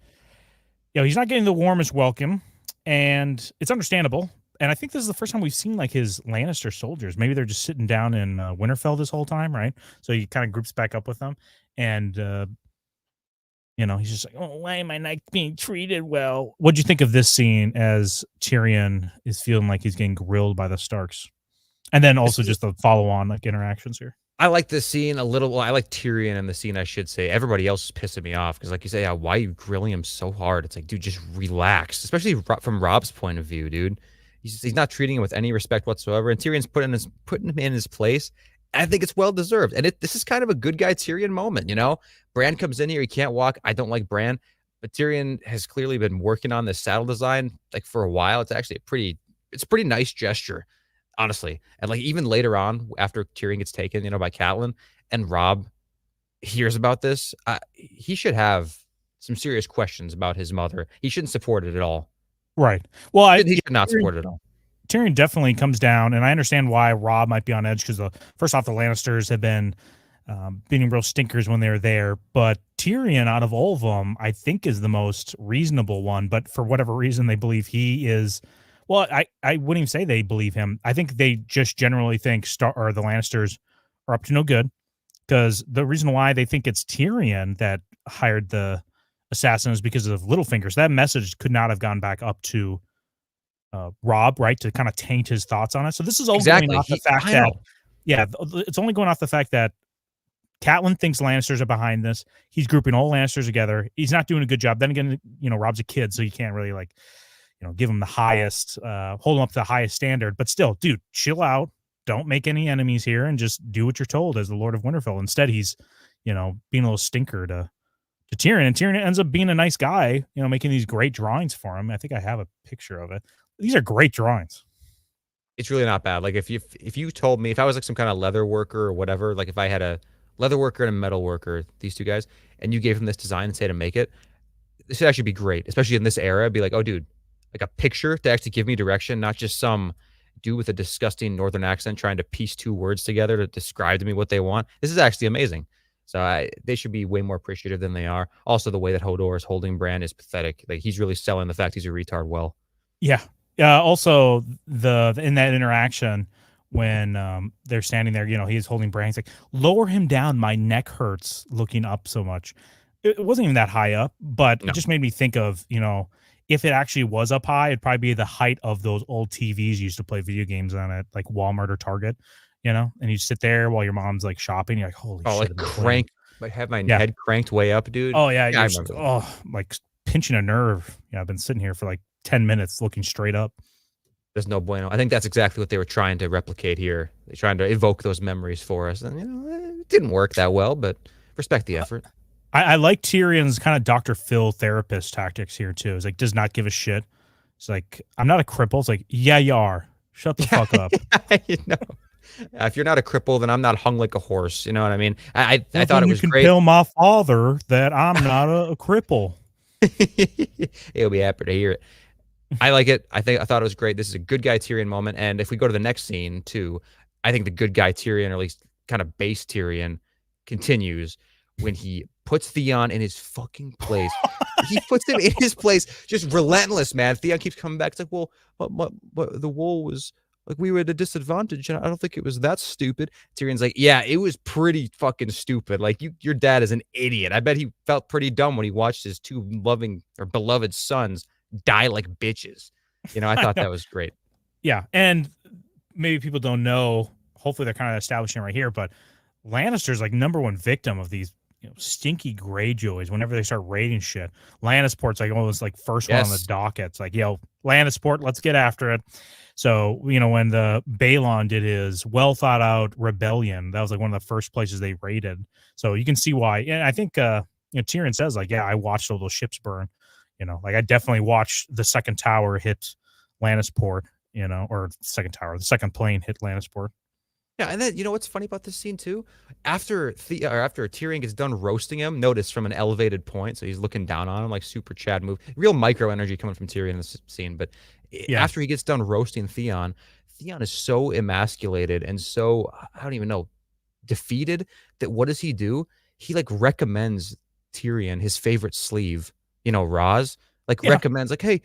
Speaker 6: he's not getting the warmest welcome. And it's understandable. And I think this is the first time we've seen like his Lannister soldiers. Maybe they're just sitting down in Winterfell this whole time, right? So he kind of groups back up with them. And, he's just like, oh, why am I not being treated well? What'd you think of this scene as Tyrion is feeling like he's getting grilled by the Starks? And then also just the follow-on like interactions here.
Speaker 5: I like this scene a little. Well, I like Tyrion in the scene, I should say. Everybody else is pissing me off because, like you say, why are you grilling him so hard? It's like, dude, just relax. Especially from Rob's point of view, dude. He's not treating him with any respect whatsoever. And Tyrion's putting him in his place. I think it's well deserved. And this is kind of a good guy Tyrion moment, Bran comes in here, he can't walk. I don't like Bran, but Tyrion has clearly been working on this saddle design like for a while. It's actually a pretty nice gesture, honestly. And like even later on, after Tyrion gets taken, by Catelyn, and Robb hears about this, he should have some serious questions about his mother. He shouldn't support it at all.
Speaker 6: Right. Well,
Speaker 5: he should not support it at all.
Speaker 6: Tyrion definitely comes down, and I understand why Robb might be on edge because first off, the Lannisters have been being real stinkers when they were there, but Tyrion, out of all of them, I think is the most reasonable one. But for whatever reason, they believe he is. Well, I wouldn't even say they believe him. I think they just generally think the Lannisters are up to no good because the reason why they think it's Tyrion that hired the assassin is because of Littlefinger. So that message could not have gone back up to Robb, right, to kind of taint his thoughts on it. So this is only going off the fact that, it's only going off the fact that Catelyn thinks Lannisters are behind this. He's grouping all Lannisters together. He's not doing a good job. Then again, Robb's a kid, so you can't really give him the highest, hold him up to the highest standard. But still, dude, chill out. Don't make any enemies here, and just do what you're told as the Lord of Winterfell. Instead, he's, being a little stinker to Tyrion, and Tyrion ends up being a nice guy, making these great drawings for him. I think I have a picture of it. These are great drawings.
Speaker 5: It's really not bad. Like if you told me, if I was like some kind of leather worker or whatever, like if I had a leather worker and a metal worker, these two guys, and you gave him this design and say to make it, this would actually be great, especially in this era. It'd be like, oh, dude, like a picture to actually give me direction, not just some dude with a disgusting northern accent trying to piece two words together to describe to me what they want. This is actually amazing. So they should be way more appreciative than they are. Also, the way that Hodor is holding Bran is pathetic. Like he's really selling the fact he's a retard well.
Speaker 6: Yeah. Also, the in that interaction when they're standing there, he's holding Bran. He's like, "Lower him down. My neck hurts looking up so much." It wasn't even that high up, but
Speaker 5: No.
Speaker 6: it just made me think of, if it actually was up high, it'd probably be the height of those old TVs you used to play video games on at like Walmart or Target, and you sit there while your mom's like shopping. You're like, holy
Speaker 5: Oh,
Speaker 6: shit.
Speaker 5: like
Speaker 6: I'm playing.
Speaker 5: crank. Like have my
Speaker 6: Yeah.
Speaker 5: head cranked way up, dude.
Speaker 6: Oh, yeah.
Speaker 5: I
Speaker 6: You're
Speaker 5: remember that.
Speaker 6: like pinching a nerve. Yeah. I've been sitting here for like 10 minutes looking straight up.
Speaker 5: There's no bueno. I think that's exactly what they were trying to replicate here. They're trying to evoke those memories for us. And, it didn't work that well, but respect the effort.
Speaker 6: I like Tyrion's kind of Dr. Phil therapist tactics here too. It's like, does not give a shit. It's like, I'm not a cripple. It's like, yeah, you are. Shut the fuck up.
Speaker 5: If you're not a cripple, then I'm not hung like a horse. You know what I mean? I thought it was
Speaker 6: you can
Speaker 5: great.
Speaker 6: tell my father that I'm not a cripple.
Speaker 5: He'll be happy to hear it. I like it. I thought it was great. This is a good guy Tyrion moment. And if we go to the next scene too, I think the good guy Tyrion, or at least kind of base Tyrion, continues when he puts Theon in his fucking place. He puts him in his place, just relentless, man. Theon keeps coming back. It's like, well, but the wall was like we were at a disadvantage, and I don't think it was that stupid. Tyrion's like, yeah, it was pretty fucking stupid. Like your dad is an idiot. I bet he felt pretty dumb when he watched his two loving or beloved sons die like bitches. I thought that was great.
Speaker 6: Yeah, and maybe people don't know. Hopefully, they're kind of establishing right here, but Lannister's like number one victim of these stinky Greyjoys. Whenever they start raiding shit, Lannisport's like almost like first one on the docket. It's like, Lannisport, let's get after it. So when the Balon did his well thought out rebellion, that was like one of the first places they raided. So you can see why. And I think Tyrion says like, yeah, I watched all those ships burn. Like I definitely watched the second tower hit Lannisport. Or the second plane hit Lannisport.
Speaker 5: Yeah, and then what's funny about this scene too? After Tyrion gets done roasting him, notice from an elevated point, so he's looking down on him like super Chad move. Real micro energy coming from Tyrion in this scene, but after he gets done roasting Theon is so emasculated and so I don't even know defeated that what does he do? He like recommends Tyrion his favorite sleeve, Roz. Recommends like, hey,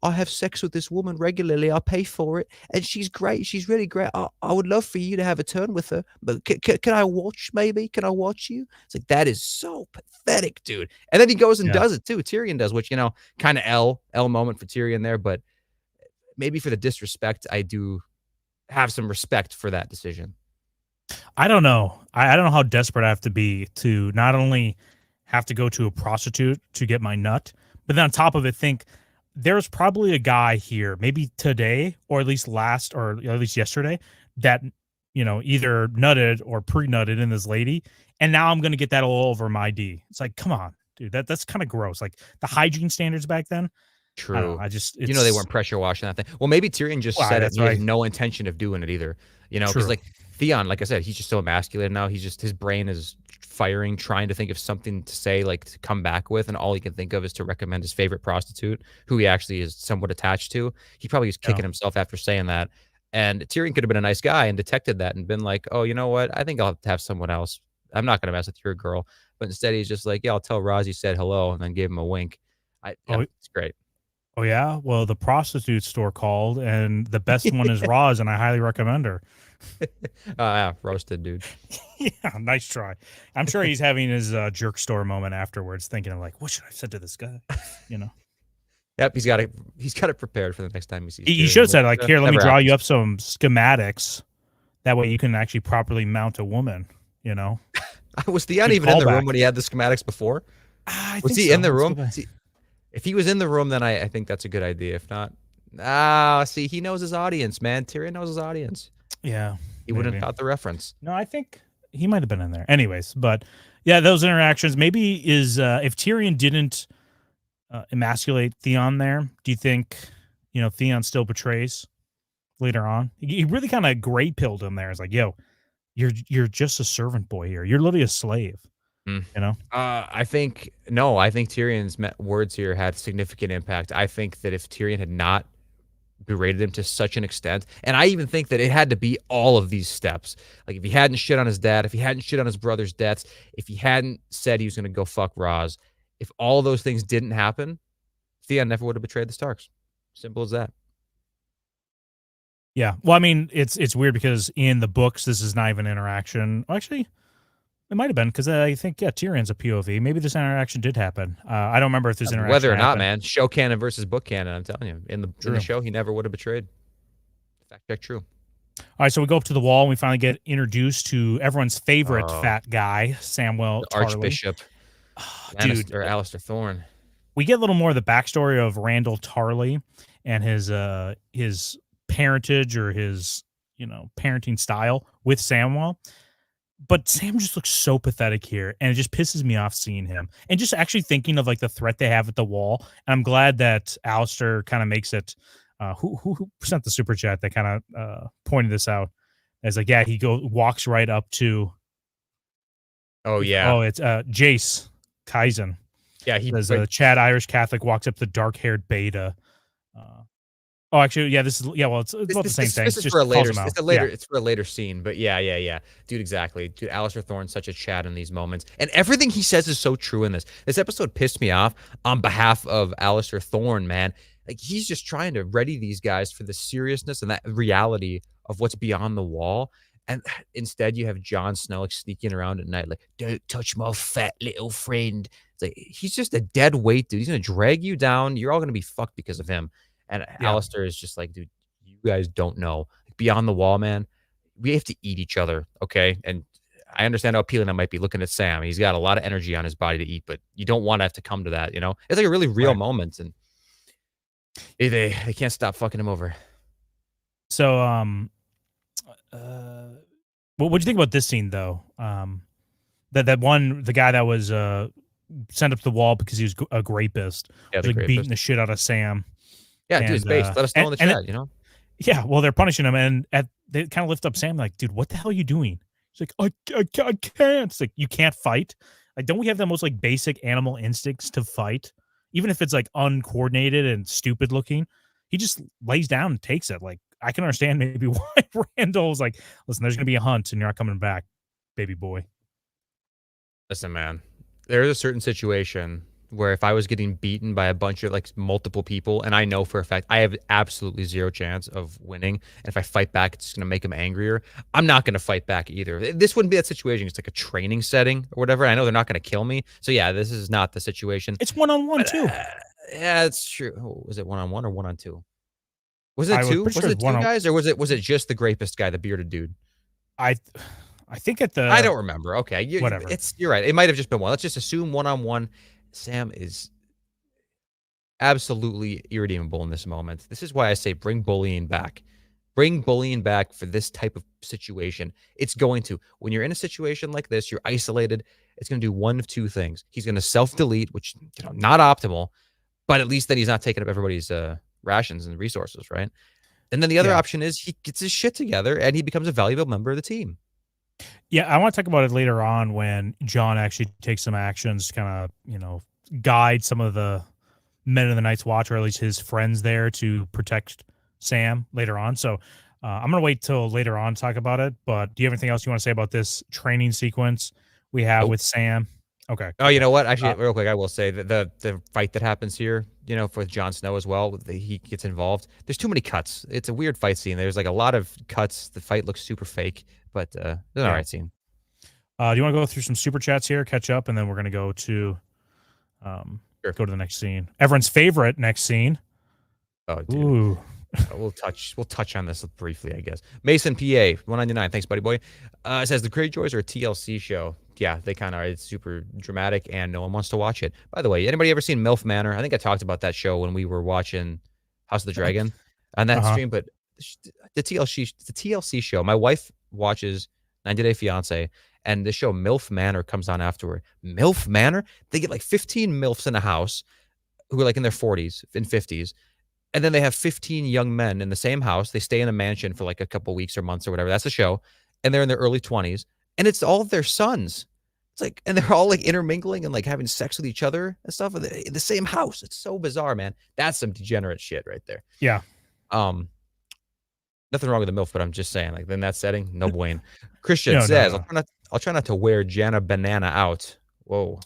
Speaker 5: I have sex with this woman regularly. I pay for it, and she's great. She's really great. I would love for you to have a turn with her, but can I watch? Maybe can I watch you? It's like that is so pathetic, dude. And then he goes and does it too. Tyrion does, which kind of L moment for Tyrion there, but maybe for the disrespect, I do have some respect for that decision.
Speaker 6: I don't know. I don't know how desperate I have to be to not only have to go to a prostitute to get my nut, but then on top of it, think there's probably a guy here, maybe today, or at least yesterday, that, either nutted or pre-nutted in this lady. And now I'm going to get that all over my D. It's like, come on, dude, that's kind of gross. Like the hygiene standards back then.
Speaker 5: True.
Speaker 6: They
Speaker 5: weren't pressure washing that thing. Well, maybe Tyrion just said it. He has no intention of doing it either. Because like Theon, like I said, he's just so emasculated now. His brain is firing, trying to think of something to say, like to come back with, and all he can think of is to recommend his favorite prostitute, who he actually is somewhat attached to. He probably is kicking himself after saying that. And Tyrion could have been a nice guy and detected that and been like, oh, you know what? I think I'll have someone else. I'm not going to mess with your girl. But instead, he's just like, yeah, I'll tell Roz you said hello, and then gave him a wink. It's great.
Speaker 6: Oh, yeah? Well, the prostitute store called, and the best one is Roz, and I highly recommend her.
Speaker 5: Roasted, dude.
Speaker 6: Yeah, nice try. I'm sure he's having his jerk store moment afterwards, thinking of like, what should I have said to this guy?
Speaker 5: Yep, he's got it prepared for the next time he sees.
Speaker 6: You should have said like, here, let me draw you up some schematics. That way you can actually properly mount a woman.
Speaker 5: Was Theon even in the room when he had the schematics before? Was he in the room? If he was in the room, then I think that's a good idea. If not, see, he knows his audience, man. Tyrion knows his audience.
Speaker 6: Yeah.
Speaker 5: He wouldn't have caught the reference.
Speaker 6: No, I think he might have been in there. Anyways, but yeah, those interactions maybe is if Tyrion didn't emasculate Theon there, do you think, Theon still betrays later on? He really kind of gray pilled him there. It's like, yo, you're just a servant boy here. You're literally a slave.
Speaker 5: I think Tyrion's words here had significant impact. I think that if Tyrion had not berated him to such an extent. And I even think that it had to be all of these steps. Like if he hadn't shit on his dad, if he hadn't shit on his brother's deaths, if he hadn't said he was going to go fuck Roz, if all of those things didn't happen, Theon never would have betrayed the Starks. Simple as that.
Speaker 6: Yeah. Well, I mean, it's weird because in the books, this is not even interaction. Actually, it might have been because I think, Tyrion's a POV. Maybe this interaction did happen. I don't remember if this interaction
Speaker 5: Whether or not,
Speaker 6: happened.
Speaker 5: man, show canon versus book canon, I'm telling you. In the show, he never would have betrayed. Fact check true.
Speaker 6: All right, so we go up to the wall and we finally get introduced to everyone's favorite fat guy, Samwell Tarly.
Speaker 5: Archbishop.
Speaker 6: Dude.
Speaker 5: Or Alistair Thorne.
Speaker 6: We get a little more of the backstory of Randall Tarly and his parentage or his, parenting style with Samwell. But Sam just looks so pathetic here, and it just pisses me off seeing him. And just actually thinking of like the threat they have at the wall. And I'm glad that Alistair kind of makes it. Who sent the super chat that kind of pointed this out? As like, he walks right up to.
Speaker 5: Oh yeah.
Speaker 6: Oh, it's Jace Kaizen.
Speaker 5: Yeah, he
Speaker 6: says Chad Irish Catholic walks up to dark-haired Beta. Oh, actually, yeah, this is well, it's about the same thing.
Speaker 5: This is for a later. It's for a later scene, but yeah, dude, exactly, dude. Alistair Thorne's such a Chad in these moments, and everything he says is so true in this. This episode pissed me off on behalf of Alistair Thorne, man. Like he's just trying to ready these guys for the seriousness and that reality of what's beyond the wall. And instead, you have Jon Snow like sneaking around at night, like, don't touch my fat little friend. It's like he's just a dead weight, dude. He's gonna drag you down. You're all gonna be fucked because of him. And Alistair is just like, dude, you guys don't know. Beyond the wall, man, we have to eat each other, okay? And I understand how appealing that might be looking at Sam. He's got a lot of energy on his body to eat, but you don't want to have to come to that, It's like a really real moment, and they can't stop fucking him over.
Speaker 6: So, what do you think about this scene though? The guy that was sent up to the wall because he was a rapist, was like beating the shit out of Sam.
Speaker 5: Yeah, dude, it's based. Let us know in the chat,
Speaker 6: Yeah, well, they're punishing him, and they kind of lift up Sam, like, dude, what the hell are you doing? He's like, I can't. It's like, you can't fight? Like, don't we have the most, like, basic animal instincts to fight? Even if it's, like, uncoordinated and stupid looking, he just lays down and takes it. Like, I can understand maybe why Randall's like, listen, there's going to be a hunt, and you're not coming back, baby boy.
Speaker 5: Listen, man, there's a certain situation where if I was getting beaten by a bunch of like multiple people, and I know for a fact I have absolutely zero chance of winning, and if I fight back, it's just gonna make them angrier. I'm not gonna fight back either. This wouldn't be that situation. It's like a training setting or whatever. I know they're not gonna kill me, so yeah, this is not the situation.
Speaker 6: It's 1-on-1 too.
Speaker 5: Yeah, it's true. Was it 1-on-1 or 1-on-2? Was it two? Was it two guys, or was it just the grapist guy, the bearded dude?
Speaker 6: I think at the
Speaker 5: I don't remember. Okay,
Speaker 6: whatever.
Speaker 5: You're right. It might have just been one. Let's just assume 1-on-1. Sam is absolutely irredeemable in this moment. This is why I say bring bullying back. Bring bullying back for this type of situation. It's going to. When you're in a situation like this, you're isolated, it's going to do one of two things. He's going to self-delete, which, not optimal, but at least then he's not taking up everybody's rations and resources, right? And then the other option is he gets his shit together and he becomes a valuable member of the team.
Speaker 6: Yeah, I want to talk about it later on when Jon actually takes some actions to kind of, guide some of the men of the Night's Watch, or at least his friends there, to protect Sam later on. So I'm going to wait till later on to talk about it. But do you have anything else you want to say about this training sequence we have with Sam? Okay.
Speaker 5: Oh, you know what? Actually, real quick, I will say that the fight that happens here, for Jon Snow as well, he gets involved. There's too many cuts. It's a weird fight scene. There's like a lot of cuts. The fight looks super fake, but it's an all right scene.
Speaker 6: Do you want to go through some super chats here, catch up, and then we're going to go to go to the next scene. Everyone's favorite next scene.
Speaker 5: Oh, dude.
Speaker 6: Ooh.
Speaker 5: We'll touch on this briefly, I guess. Mason PA 199. Thanks, buddy boy. It says the Greyjoys are a TLC show. Yeah, they kind of are. It's super dramatic, and no one wants to watch it. By the way, anybody ever seen MILF Manor? I think I talked about that show when we were watching House of the Dragon on that stream. But the TLC show, my wife watches 90 Day Fiance, and the show MILF Manor comes on afterward. MILF Manor? They get like 15 MILFs in a house who are like in their 40s and 50s. And then they have 15 young men in the same house. They stay in a mansion for like a couple weeks or months or whatever. That's the show. And they're in their early 20s. And it's all of their sons. It's like, and they're all like intermingling and like having sex with each other and stuff in the same house. It's so bizarre, man. That's some degenerate shit right there.
Speaker 6: Yeah.
Speaker 5: Nothing wrong with the MILF, but I'm just saying, like, in that setting, no bueno. Christian
Speaker 6: No,
Speaker 5: says,
Speaker 6: no.
Speaker 5: I'll try not to wear Jana Banana out. Whoa.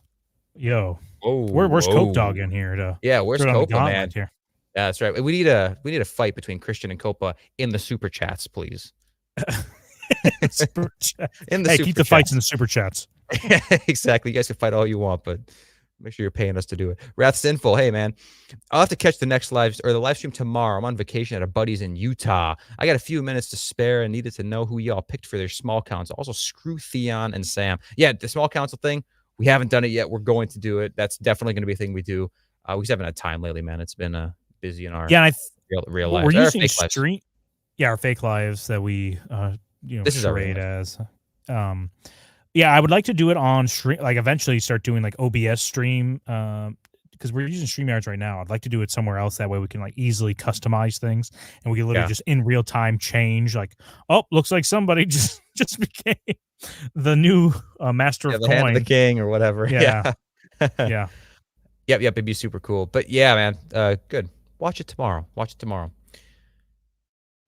Speaker 6: Yo,
Speaker 5: Whoa,
Speaker 6: where's Coke Dog
Speaker 5: whoa.
Speaker 6: in here to
Speaker 5: Yeah, where's
Speaker 6: throw down the
Speaker 5: Copa, man?
Speaker 6: gauntlet here?
Speaker 5: Yeah, that's right. We need a fight between Christian and Copa in the super chats, please.
Speaker 6: Super chat.
Speaker 5: In the
Speaker 6: Hey,
Speaker 5: super
Speaker 6: keep the
Speaker 5: chats.
Speaker 6: fights in the super chats.
Speaker 5: Exactly. You guys can fight all you want, but make sure you're paying us to do it. Wrath Sinful. Hey, man. I'll have to catch the next the live stream tomorrow. I'm on vacation at a buddy's in Utah. I got a few minutes to spare and needed to know who y'all picked for their small council. Also, screw Theon and Sam. Yeah, the small council thing, we haven't done it yet. We're going to do it. That's definitely going to be a thing we do. We just haven't had time lately, man. It's been busy in our real lives.
Speaker 6: We're using
Speaker 5: fake lives.
Speaker 6: stream. Yeah, our fake lives that we
Speaker 5: This is our real
Speaker 6: charade
Speaker 5: life.
Speaker 6: as. Yeah, I would like to do it on stream, like eventually start doing like OBS stream, because we're using StreamYards right now. I'd like to do it somewhere else. That way we can like easily customize things, and we can literally just in real time change. Like, oh, looks like somebody just became the new master of
Speaker 5: the
Speaker 6: coin,
Speaker 5: hand of the king or whatever.
Speaker 6: Yeah, yeah.
Speaker 5: Yep, it'd be super cool. But yeah, man, good. Watch it tomorrow. And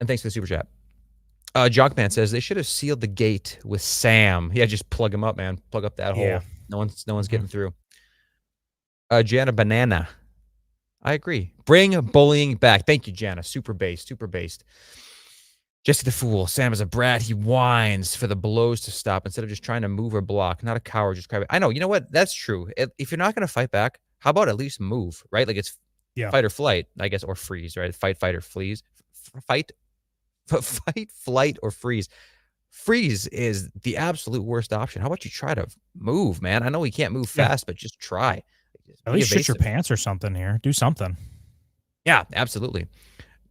Speaker 5: thanks for the super chat. Jockman says they should have sealed the gate with Sam. Yeah, just plug him up, man. Plug up that hole. No one's getting through. Jana Banana. I agree. Bring bullying back. Thank you, Jana. Super based. Jesse the Fool. Sam is a brat. He whines for the blows to stop instead of just trying to move or block. Not a coward, just cry. I know. You know what? That's true. If you're not going to fight back, how about at least move, right? Like it's fight or flight, I guess, or freeze, right? Fight, or freeze. Fight, flight, or freeze. Freeze is the absolute worst option. How about you try to move, man? I know you can't move fast, but just try.
Speaker 6: At least shit your pants or something here. Do something.
Speaker 5: Yeah, absolutely.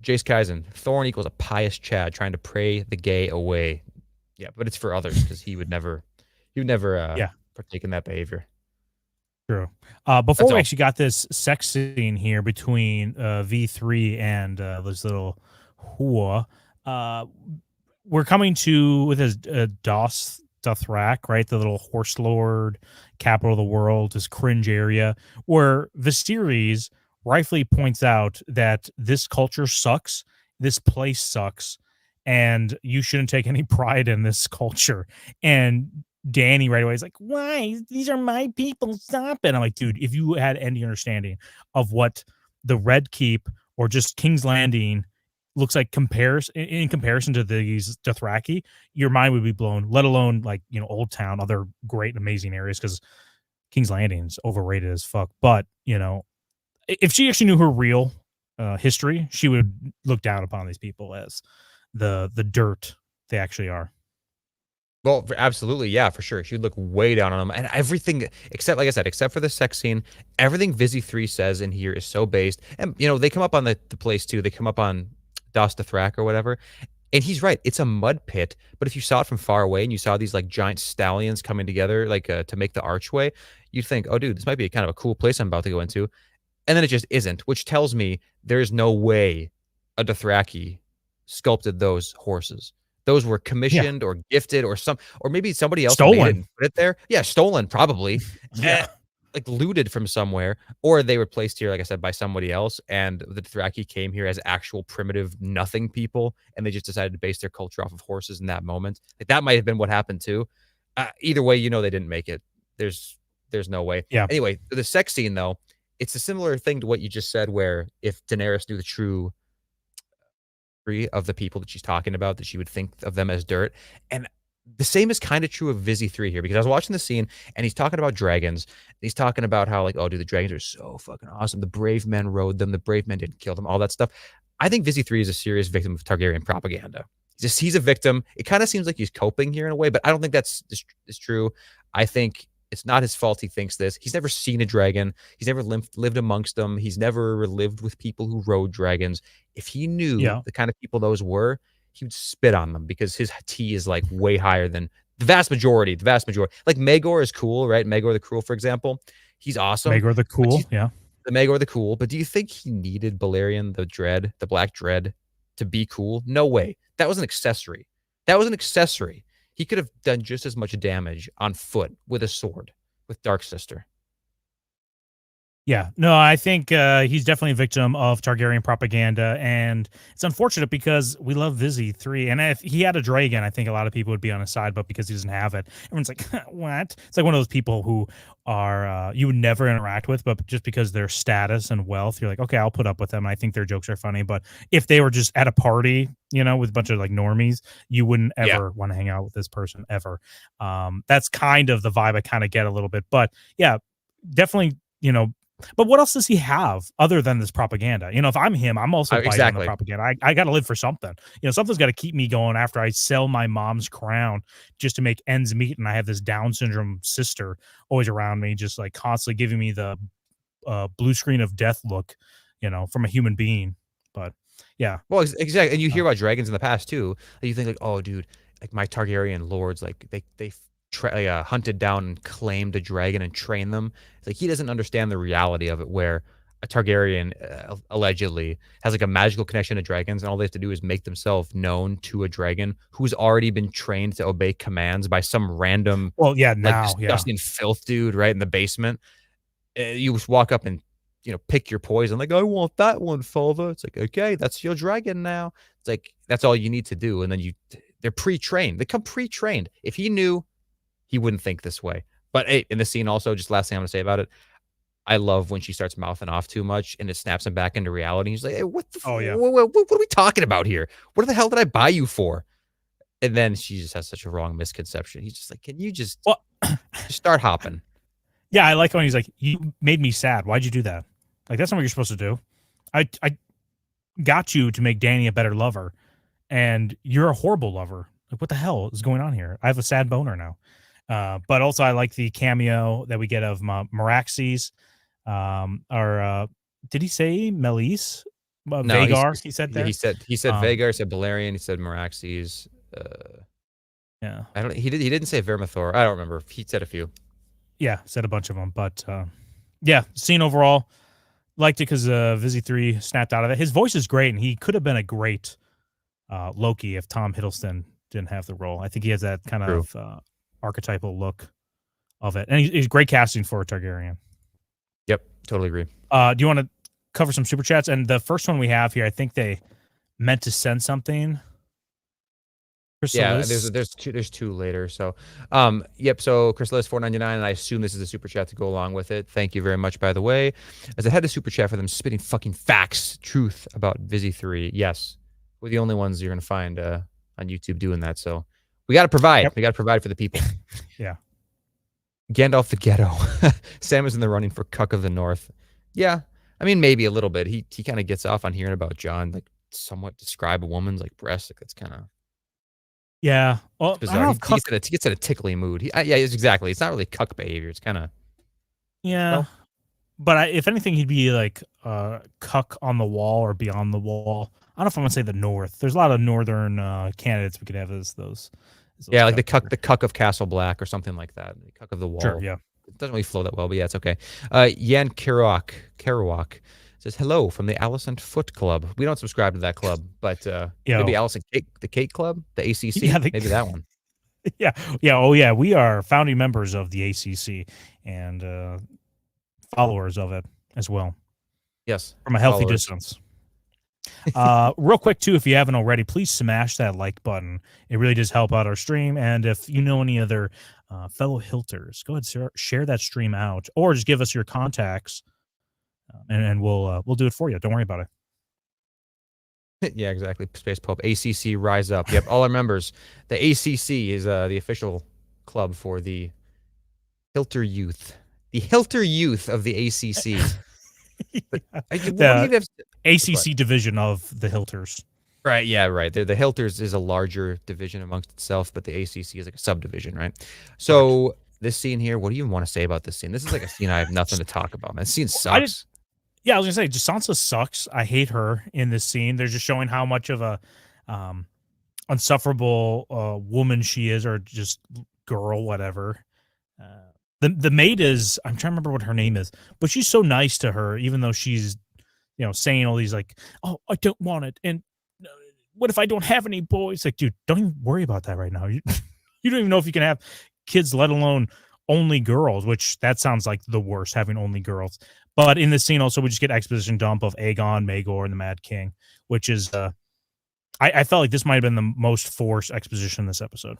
Speaker 5: Jace Kaizen, Thorn equals a pious Chad trying to pray the gay away. Yeah, but it's for others because he would never partake in that behavior.
Speaker 6: True. Before we actually got this sex scene here between V3 and this little whore, we're coming to with his Dothrak, right? The little horse lord, capital of the world, this cringe area where Viserys rightfully points out that this culture sucks, this place sucks, and you shouldn't take any pride in this culture. And Danny right away is like, why? These are my people. Stop it. I'm like, dude, if you had any understanding of what the Red Keep or just King's Landing looks like in comparison to these Dothraki, your mind would be blown, let alone like, Old Town, other great and amazing areas, because King's Landing is overrated as fuck. But, if she actually knew her real history, she would look down upon these people as the dirt they actually are.
Speaker 5: Well, absolutely, yeah, for sure. She'd look way down on them, and everything except, like I said, except for the sex scene, everything Vizzy 3 says in here is so based. And they come up on the place too. They come up on Dothrak or whatever, and he's right. It's a mud pit, but if you saw it from far away and you saw these like giant stallions coming together, like to make the archway, you'd think, oh, dude, this might be kind of a cool place I'm about to go into. And then it just isn't, which tells me there's no way a Dothraki sculpted those horses. Those were commissioned or gifted or maybe somebody else made it and put it there. Yeah, stolen probably. Like looted from somewhere, or they were placed here, like I said, by somebody else. And the Dothraki came here as actual primitive nothing people, and they just decided to base their culture off of horses in that moment. Like that might have been what happened too. Either way, they didn't make it. There's no way.
Speaker 6: Yeah.
Speaker 5: Anyway, the sex scene though, it's a similar thing to what you just said, where if Daenerys knew the true of the people that she's talking about, that she would think of them as dirt. And the same is kind of true of Vizzy 3 here, because I was watching the scene and he's talking about dragons. He's talking about how like, oh, dude, the dragons are so fucking awesome. The brave men rode them. The brave men didn't kill them, all that stuff. I think Vizzy 3 is a serious victim of Targaryen propaganda. He's a victim. It kind of seems like he's coping here in a way, but I don't think that's true. I think it's not his fault he thinks this. He's never seen a dragon. He's never lived amongst them. He's never lived with people who rode dragons. If he knew the kind of people those were, he would spit on them, because his T is like way higher than the vast majority. Like Maegor is cool, right? Maegor the Cruel, for example. He's awesome.
Speaker 6: Maegor the Cool,
Speaker 5: The Maegor the Cool. But do you think he needed Balerion the Black Dread, to be cool? No way. That was an accessory. He could have done just as much damage on foot with a sword with Dark Sister.
Speaker 6: Yeah, no, I think he's definitely a victim of Targaryen propaganda, and it's unfortunate because we love Vizzy 3, and if he had a dragon, I think a lot of people would be on his side, but because he doesn't have it, everyone's like, what? It's like one of those people who are you would never interact with, but just because their status and wealth, you're like, okay, I'll put up with them. I think their jokes are funny, but if they were just at a party, with a bunch of like normies, you wouldn't
Speaker 5: Yeah.
Speaker 6: ever want to hang out with this person ever. That's kind of the vibe I kind of get a little bit, but yeah, definitely, but what else does he have other than this propaganda? If I'm him, I'm also biting on the
Speaker 5: Exactly.
Speaker 6: propaganda. I got to live for something. Something's got to keep me going after I sell my mom's crown just to make ends meet. And I have this Down syndrome sister always around me, just like constantly giving me the blue screen of death look, from a human being. But yeah,
Speaker 5: Well, exactly, and you hear about dragons in the past too. You think like, oh, dude, like my Targaryen lords, like they hunted down and claimed a dragon and trained them. It's like he doesn't understand the reality of it, where a Targaryen allegedly has like a magical connection to dragons, and all they have to do is make themselves known to a dragon who's already been trained to obey commands by some random,
Speaker 6: well, yeah,
Speaker 5: like
Speaker 6: now, yeah,
Speaker 5: disgusting filth dude right in the basement. You just walk up and pick your poison. Like, I want that one, father. It's like, okay, that's your dragon now. It's like that's all you need to do, and then they're pre-trained. They come pre-trained. If he knew, he wouldn't think this way. But hey, in the scene also, just last thing I'm gonna say about it, I love when she starts mouthing off too much and it snaps him back into reality. He's like, hey, what the?
Speaker 6: oh yeah,
Speaker 5: What are we talking about here? What the hell did I buy you for? And then she just has such a wrong misconception. He's just like, can you just
Speaker 6: well,
Speaker 5: start hopping?
Speaker 6: yeah. I like when he's like, you made me sad. Why'd you do that? Like that's not what you're supposed to do. I got you to make Dany a better lover, and you're a horrible lover. Like, what the hell is going on here? I have a sad boner now. But also, I like the cameo that we get of Meraxes. Or did he say Melis?
Speaker 5: No,
Speaker 6: Vagar, he said there.
Speaker 5: He said Vagar, he said Balerion, he said Meraxes.
Speaker 6: Yeah,
Speaker 5: I don't. He didn't say Vermithor. I don't remember. He said a few.
Speaker 6: yeah, said a bunch of them. But yeah, scene overall, liked it because Vizzy 3 snapped out of it. His voice is great, and he could have been a great Loki if Tom Hiddleston didn't have the role. I think he has that kind of archetypal look of it, and he's great casting for a Targaryen.
Speaker 5: Yep, totally agree.
Speaker 6: Do you want to cover some super chats? And the first one we have here, I think they meant to send something.
Speaker 5: Yeah, there's two later. So, yep. So Chrysalis 4.99, and I assume this is a super chat to go along with it. Thank you very much, by the way. As I had a super chat for them spitting fucking facts, truth about Vizzy 3. Yes, we're the only ones you're gonna find on YouTube doing that. So we got to provide.
Speaker 6: Yep.
Speaker 5: We got to provide for the people.
Speaker 6: Yeah.
Speaker 5: Gandalf the Ghetto. Sam is in the running for Cuck of the North. Yeah, I mean maybe a little bit. He kind of gets off on hearing about Jon like somewhat describe a woman's like breast. Like that's kind of.
Speaker 6: Yeah. Well,
Speaker 5: It's bizarre.
Speaker 6: I don't know if
Speaker 5: He gets in a tickly mood. Yeah, it's exactly. It's not really cuck behavior. It's kind of.
Speaker 6: yeah.
Speaker 5: Well,
Speaker 6: But if anything, he'd be like cuck on the wall or beyond the wall. I don't know if I'm gonna say the North. There's a lot of northern candidates we could have as those.
Speaker 5: Yeah, like the cuck of Castle Black or something like that. The cuck of the wall.
Speaker 6: Sure, yeah.
Speaker 5: It doesn't really flow that well, but yeah, it's okay. Yan Kerouac says hello from the Allison Foot Club. We don't subscribe to that club, but maybe Allison the Cake Club, the ACC.
Speaker 6: Yeah,
Speaker 5: maybe that one.
Speaker 6: Yeah. Oh yeah, we are founding members of the ACC and followers of it as well.
Speaker 5: Yes,
Speaker 6: from a healthy distance. Real quick too, if you haven't already, please smash that like button. It really does help out our stream. And if you know any other fellow Hilters, go ahead, share that stream out, or just give us your contacts, and we'll do it for you. Don't worry about
Speaker 5: it. Yeah, exactly. Space Pope, ACC, rise up. Yep, all our members. The ACC is the official club for the Hilter youth. The Hilter youth of the ACC.
Speaker 6: The ACC division of the Hilters.
Speaker 5: Right, yeah, right. The Hilters is a larger division amongst itself, but the ACC is like a subdivision, right? So this scene here, what do you even want to say about this scene? This is like a scene I have nothing to talk about, man. This scene sucks.
Speaker 6: Yeah, I was gonna say, Sansa sucks. I hate her in this scene. They're just showing how much of a unsufferable woman she is, or just girl, whatever. The maid is, I'm trying to remember what her name is, but she's so nice to her, even though she's, saying all these like, oh, I don't want it. And what if I don't have any boys? Like, dude, don't even worry about that right now. You don't even know if you can have kids, let alone only girls, which that sounds like the worst, having only girls. But in this scene, also, we just get exposition dump of Aegon, Maegor, and the Mad King, which is, I felt like this might have been the most forced exposition in this episode.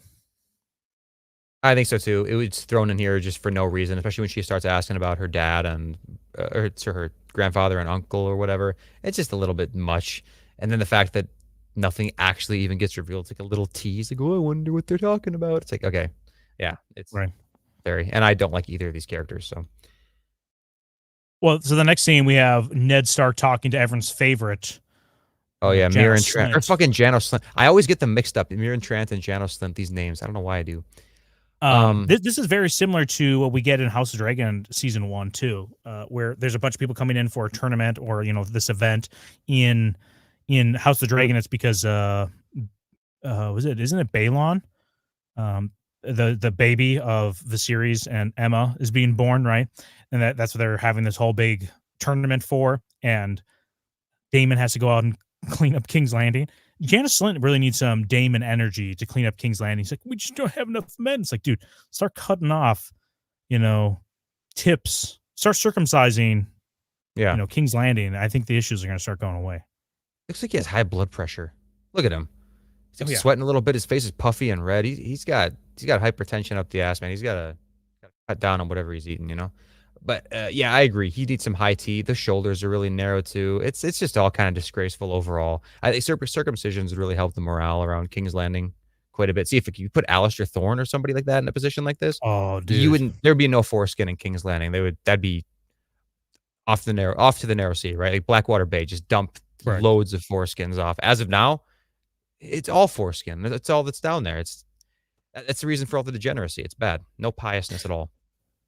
Speaker 5: I think so too. It was thrown in here just for no reason, especially when she starts asking about her dad and her grandfather and uncle or whatever. It's just a little bit much. And then the fact that nothing actually even gets revealed. It's like a little tease. Like, oh, I wonder what they're talking about. It's like, okay, yeah, it's
Speaker 6: right.
Speaker 5: Very. And I don't like either of these characters. So,
Speaker 6: well, so the next scene we have Ned Stark talking to everyone's favorite.
Speaker 5: Oh yeah,
Speaker 6: Janos
Speaker 5: Mirren Trant or fucking Janos Slint. I always get them mixed up. Mirren Trant and Janos Slint. These names. I don't know why I do.
Speaker 6: This is very similar to what we get in House of Dragon season 1 too, where there's a bunch of people coming in for a tournament or this event in House of Dragon. It's because isn't it Balon, the baby of the series, and Emma is being born, right? And that's what they're having this whole big tournament for, and Daemon has to go out and clean up King's Landing. Janos Slint really needs some Daemon energy to clean up King's Landing. He's like, we just don't have enough men. It's like, dude, start cutting off, tips. Start circumcising, King's Landing. I think the issues are going to start going away.
Speaker 5: Looks like he has high blood pressure. Look at him. He's sweating a little bit. His face is puffy and red. He's got hypertension up the ass, man. He's got to cut down on whatever he's eating, But yeah, I agree. He needs some high tea. The shoulders are really narrow too. It's just all kind of disgraceful overall. I think circumcisions really help the morale around King's Landing quite a bit. See, if you put Alistair Thorne or somebody like that in a position like this,
Speaker 6: oh dude,
Speaker 5: there'd be no foreskin in King's Landing. That'd be off to the narrow sea, right? Like Blackwater Bay, just dump loads of foreskins off. As of now, it's all foreskin. That's all that's down there. That's the reason for all the degeneracy. It's bad. No piousness at all.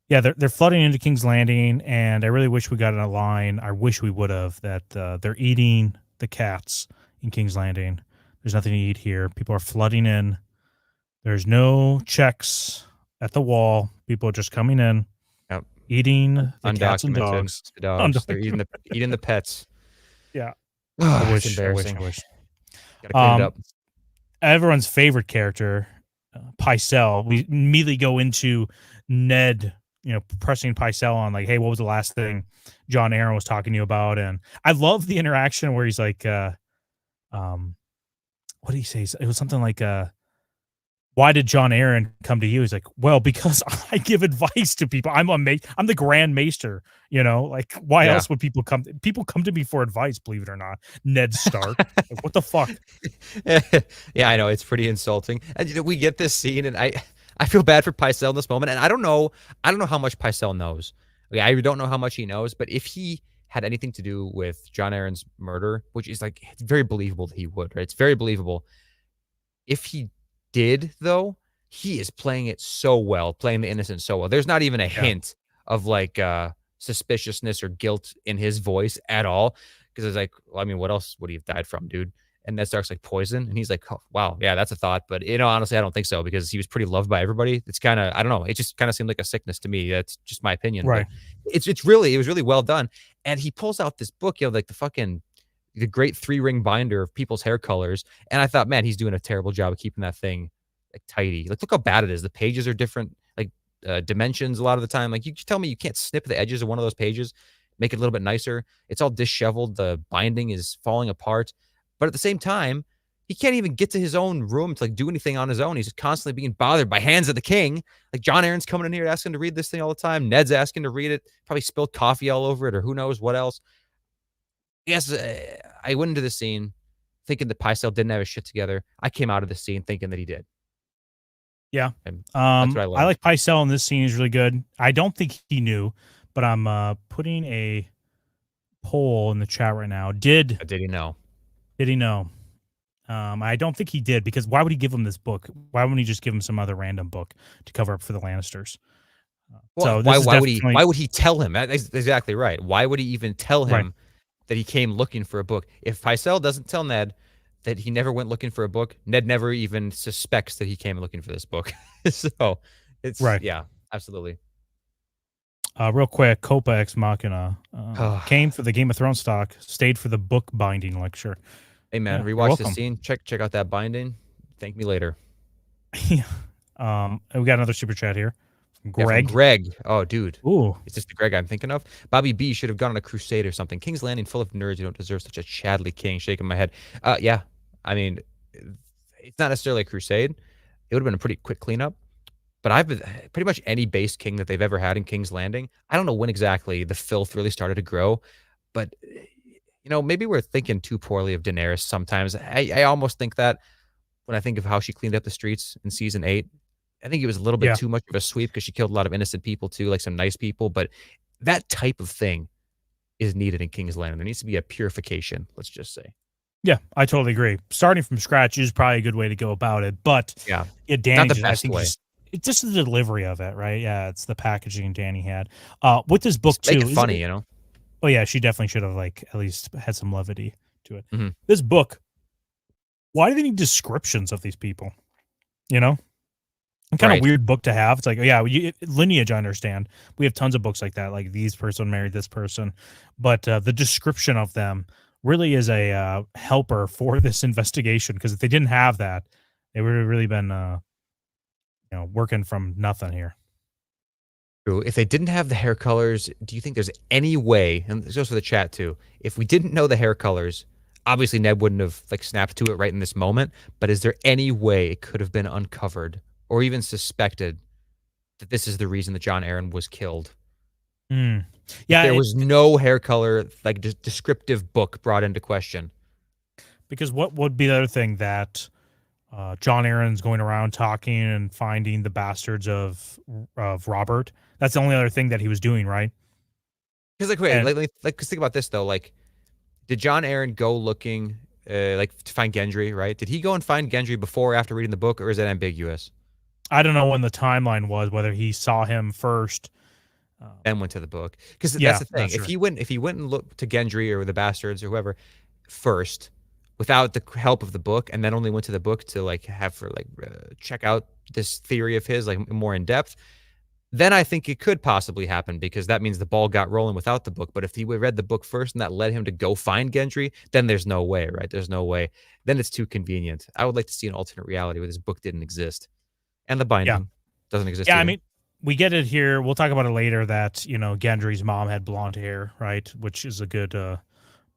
Speaker 6: Yeah, they're flooding into King's Landing, and I really wish we got in a line. I wish we would have that they're eating the cats in King's Landing. There's nothing to eat here. People are flooding in. There's no checks at the wall. People are just coming in, eating the cats and dogs.
Speaker 5: They're eating the pets.
Speaker 6: Yeah,
Speaker 5: I wish. Embarrassing.
Speaker 6: I wish.
Speaker 5: Gotta clean it up.
Speaker 6: Everyone's favorite character, Pycelle. We immediately go into Ned, pressing Pycelle on like, hey, what was the last thing John Aaron was talking to you about? And I love the interaction where he's like, what did he say? It was something like, why did John Aaron come to you? He's like, well, because I give advice to people. I'm the Grand Maester, like why else would people come? People come to me for advice, believe it or not. Ned Stark. Like, what the fuck?
Speaker 5: Yeah, I know. It's pretty insulting. And we get this scene and I feel bad for Pycelle in this moment. And I don't know how much Pycelle knows. Okay, I don't know how much he knows, but if he had anything to do with John Aaron's murder, which is like, it's very believable that he would, right? It's very believable. If he did, though, he is playing it so well, playing the innocent so well. There's not even a hint of like suspiciousness or guilt in his voice at all. Because it's like, well, I mean, what else would he have died from, dude? And Ned Stark's like, poison. And he's like, oh, wow, yeah, that's a thought. But, honestly, I don't think so because he was pretty loved by everybody. It's kind of, I don't know. It just kind of seemed like a sickness to me. That's just my opinion.
Speaker 6: Right.
Speaker 5: But it was really well done. And he pulls out this book, like the great 3-ring binder of people's hair colors. And I thought, man, he's doing a terrible job of keeping that thing like tidy. Like, look how bad it is. The pages are different, like dimensions a lot of the time. Like, you tell me you can't snip the edges of one of those pages, make it a little bit nicer. It's all disheveled. The binding is falling apart. But at the same time, he can't even get to his own room to like do anything on his own. He's constantly being bothered by hands of the king. Like John Aaron's coming in here asking to read this thing all the time. Ned's asking to read it. Probably spilled coffee all over it or who knows what else. Yes, I went into the scene thinking that Pycelle didn't have his shit together. I came out of the scene thinking that he did.
Speaker 6: Yeah.
Speaker 5: And that's what
Speaker 6: I like Pycelle in this scene. Is really good. I don't think he knew, but I'm putting a poll in the chat right now. Did
Speaker 5: he know?
Speaker 6: Did he know? I don't think he did, because why would he give him this book? Why wouldn't he just give him some other random book to cover up for the Lannisters?
Speaker 5: Well, why would he tell him? That's exactly right. Why would he even tell him that he came looking for a book? If Pycelle doesn't tell Ned that he never went looking for a book, Ned never even suspects that he came looking for this book. So it's yeah, absolutely.
Speaker 6: Real quick, Copa Ex Machina came for the Game of Thrones stock, stayed for the book binding lecture.
Speaker 5: Hey man, rewatch the scene. Check out that binding. Thank me later.
Speaker 6: Yeah. We got another super chat here
Speaker 5: Yeah, from
Speaker 6: Greg.
Speaker 5: Greg. Oh, dude.
Speaker 6: Ooh.
Speaker 5: Is this the Greg I'm thinking of? Bobby B should have gone on a crusade or something. King's Landing full of nerds. You don't deserve such a Chadley king. Shaking my head. Yeah. I mean, it's not necessarily a crusade. It would have been a pretty quick cleanup. But I've been pretty much any base king that they've ever had in King's Landing. I don't know when exactly the filth really started to grow, but maybe we're thinking too poorly of Daenerys sometimes. I almost think that when I think of how she cleaned up the streets in season 8. I think it was a little bit
Speaker 6: Yeah.
Speaker 5: too much of a sweep because she killed a lot of innocent people too, like some nice people. But that type of thing is needed in King's Landing. There needs to be a purification, let's just say.
Speaker 6: Yeah, I totally agree. Starting from scratch is probably a good way to go about it. But
Speaker 5: Yeah,
Speaker 6: Danny,
Speaker 5: not the
Speaker 6: I
Speaker 5: best
Speaker 6: think
Speaker 5: way.
Speaker 6: it's just the delivery of it, right? Yeah, it's the packaging Danny had. With this book
Speaker 5: Just make
Speaker 6: too,
Speaker 5: it funny, you know.
Speaker 6: Oh yeah, she definitely should have like at least had some levity to it.
Speaker 5: Mhm.
Speaker 6: This book, why do they need descriptions of these people? You know, kind of
Speaker 5: Right.
Speaker 6: weird book to have. It's like, oh, yeah, lineage. I understand. We have tons of books like that. Like these person married this person, but the description of them really is a helper for this investigation. Because if they didn't have that, they would have really been, working from nothing here.
Speaker 5: True. If they didn't have the hair colors, do you think there's any way, and this goes for the chat too, if we didn't know the hair colors, obviously Ned wouldn't have like snapped to it right in this moment, but is there any way it could have been uncovered or even suspected that this is the reason that John Aaron was killed?
Speaker 6: Yeah,
Speaker 5: There was no hair color, like descriptive book brought into question.
Speaker 6: because what would be the other thing that John Aaron's going around talking and finding the bastards of Robert? That's the only other thing that he was doing, right?
Speaker 5: Because like, wait,
Speaker 6: And
Speaker 5: cause think about this though. Like, did John Aaron go looking, like to find Gendry? Right? Did he go and find Gendry before or after reading the book, or is it ambiguous?
Speaker 6: I don't know when the timeline was, whether he saw him first.
Speaker 5: Then went to the book. Because
Speaker 6: Yeah,
Speaker 5: that's the thing.
Speaker 6: that's
Speaker 5: If
Speaker 6: true.
Speaker 5: he went and looked to Gendry or the bastards or whoever first, without the help of the book, and then only went to the book to like have for like check out this theory of his like more in depth, then I think it could possibly happen because that means the ball got rolling without the book. But if he read the book first and that led him to go find Gendry, then there's no way, right? There's no way. Then it's too convenient. I would like to see an alternate reality where this book didn't exist. And the
Speaker 6: Yeah.
Speaker 5: binding doesn't exist
Speaker 6: Yeah,
Speaker 5: either.
Speaker 6: I mean, we get it here. We'll talk about it later that, Gendry's mom had blonde hair, right? Which is a good,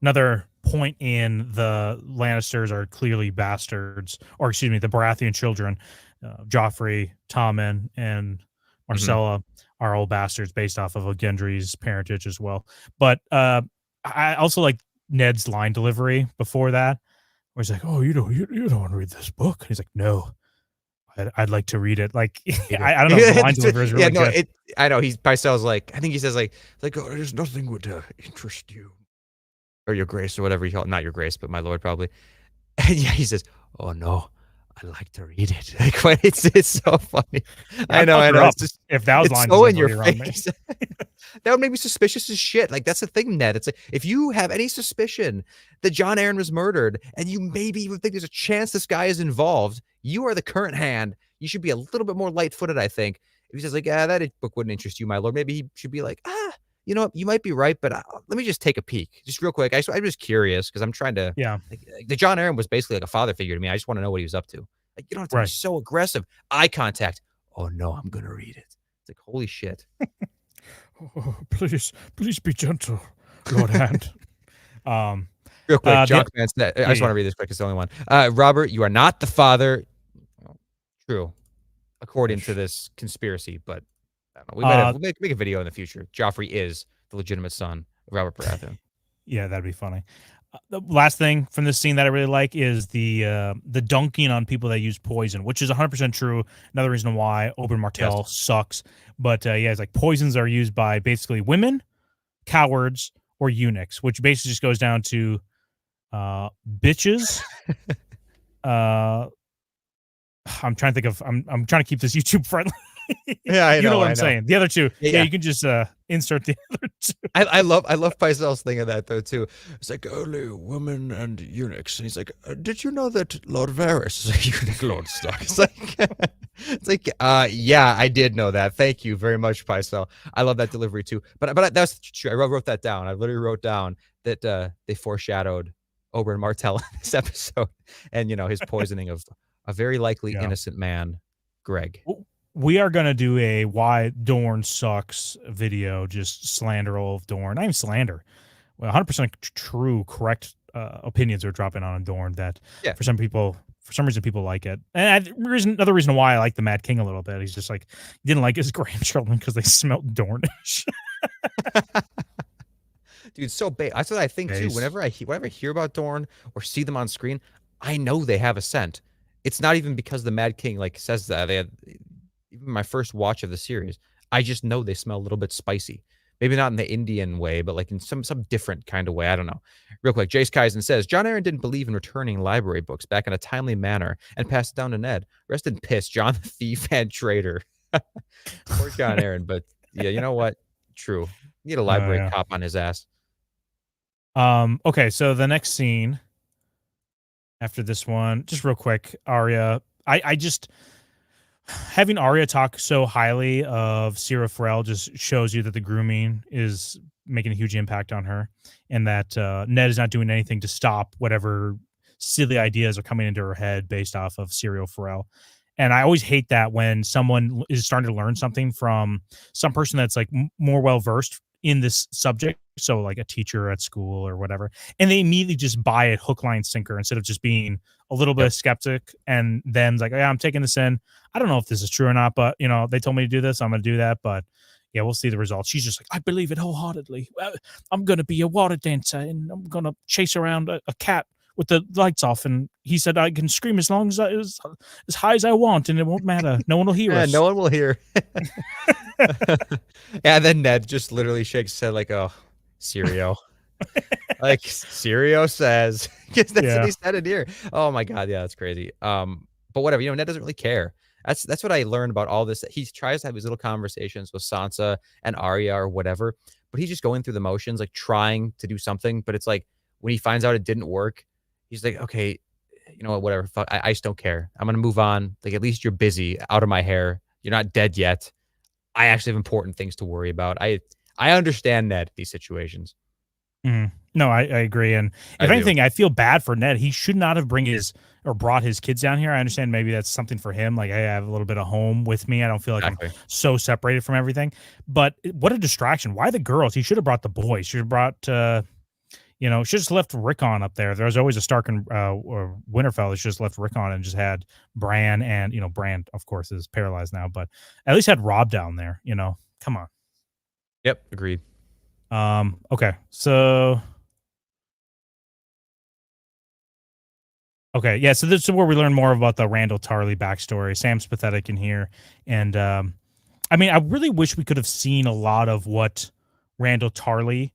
Speaker 6: another point in the Lannisters are clearly bastards, or excuse me, the Baratheon children, Joffrey, Tommen, and Marcella are all bastards based off of Gendry's parentage as well. But I also like Ned's line delivery before that, where he's like, "Oh, you don't want to read this book?" And he's like, "No, I'd like to read it." Like, I don't know. The line delivery is really good.
Speaker 5: I know. Pycelle's like, I think he says like, oh, there's nothing would interest you. Or your grace, or whatever you call it. Not your grace, but my lord, probably. And yeah, he says, oh no, I like to read it. Like, when it's so funny. I know. It's just,
Speaker 6: If that was
Speaker 5: it's
Speaker 6: line
Speaker 5: so in your
Speaker 6: delivery around me.
Speaker 5: face. That would make me suspicious as shit. Like, that's the thing, Ned. It's like, if you have any suspicion that John Aaron was murdered, and you maybe even think there's a chance this guy is involved, you are the current hand. You should be a little bit more light-footed, I think. If he says like, that book wouldn't interest you, my lord, maybe he should be like, you know what, you might be right, but let me just take a peek, just real quick. I'm just curious because I'm trying to.
Speaker 6: Yeah.
Speaker 5: Like, the John Aaron was basically like a father figure to me. I just want to know what he was up to. Like, you don't have to be so aggressive. Eye contact. Oh no, I'm gonna read it. It's like, holy shit.
Speaker 6: Oh, please be gentle, Lord Hand.
Speaker 5: Real quick, John Clance, I just want to read this quick. It's the only one. Robert, you are not the father. Well, true, according to this conspiracy, but I don't know. We'll make a video in the future. Joffrey is the legitimate son of Robert Baratheon.
Speaker 6: Yeah, that'd be funny. The last thing from this scene that I really like is the dunking on people that use poison, which is 100% true. Another reason why Oberyn Martell sucks. But yeah, it's like poisons are used by basically women, cowards, or eunuchs, which basically just goes down to bitches. I'm trying to think of. I'm trying to keep this YouTube friendly.
Speaker 5: Yeah, I know.
Speaker 6: You know what I'm saying. The other two,
Speaker 5: yeah,
Speaker 6: you can just insert the other two.
Speaker 5: I love Pycelle's thing of that though too. It's like only women and eunuchs, and he's like, "Did you know that Lord Varys is a eunuch, Lord Stark?" It's like, yeah, I did know that. Thank you very much, Pycelle. I love that delivery too. But that's true. I wrote that down. I literally wrote down that they foreshadowed Oberyn Martell in this episode, and his poisoning of a very likely innocent man, Greg.
Speaker 6: we are going to do a why Dorn sucks video, just slander all of Dorn. Not even slander. Well, 100% true, correct opinions are dropping on Dorn that
Speaker 5: Yeah.
Speaker 6: for some reason, people like it. And another reason why I like the Mad King a little bit. He's just like, he didn't like his grandchildren because they smelled Dornish.
Speaker 5: Dude, so big. That's what I think too.
Speaker 6: Base.
Speaker 5: Whenever I hear about Dorn or see them on screen, I know they have a scent. It's not even because the Mad King like says that. They had even my first watch of the series. I just know they smell a little bit spicy. Maybe not in the Indian way, but like in some different kind of way. I don't know. Real quick, Jace Kaizen says John Aaron didn't believe in returning library books back in a timely manner and passed it down to Ned. Rest in piss, John the thief and traitor. Poor John Aaron, but yeah, you know what? True. Need a library
Speaker 6: Yeah.
Speaker 5: cop on his ass.
Speaker 6: Okay, so the next scene after this one, just real quick, Arya. I just having Arya talk so highly of Sierra Farrell just shows you that the grooming is making a huge impact on her, and that Ned is not doing anything to stop whatever silly ideas are coming into her head based off of Sierra Farrell. And I always hate that when someone is starting to learn something from some person that's like more well versed in this subject, so like a teacher at school or whatever, and they immediately just buy it hook, line, sinker instead of just being a little bit skeptic and then like, yeah, I'm taking this in. I don't know if this is true or not, but you know, they told me to do this, I'm going to do that. But yeah, we'll see the results. She's just like, I believe it wholeheartedly. I'm going to be a water dancer and I'm going to chase around a cat with the lights off, and he said I can scream as long as high as I want, and it won't matter. No one will hear us.
Speaker 5: No one will hear. And then Ned just literally shakes his head like, "Oh, Sirio." Like Sirio says, because that's what he said in here. Oh my god, yeah, that's crazy. But whatever, you know, Ned doesn't really care. That's what I learned about all this. He tries to have his little conversations with Sansa and Arya or whatever, but he's just going through the motions, like trying to do something. But it's like when he finds out it didn't work, he's like, okay, you know what, whatever. Fuck, I just don't care. I'm gonna move on. Like at least you're busy, out of my hair. You're not dead yet. I actually have important things to worry about. I understand Ned these situations.
Speaker 6: No, I agree. And if anything, I feel bad for Ned. He should not have brought his kids down here. I understand maybe that's something for him. Like, hey, I have a little bit of home with me. I don't feel like I'm so separated from everything. But what a distraction. Why the girls? He should have brought the boys. Should have brought, you know, should have just left Rickon up there. There was always a Stark and or Winterfell that should just left Rickon and just had Bran. And, you know, Bran, of course, is paralyzed now. But at least had Rob down there, you know. Come on.
Speaker 5: Yep, agreed.
Speaker 6: Okay, so okay, yeah, so this is where we learn more about the Randall Tarley backstory. Sam's pathetic in here, and I mean, I really wish we could have seen a lot of what Randall Tarley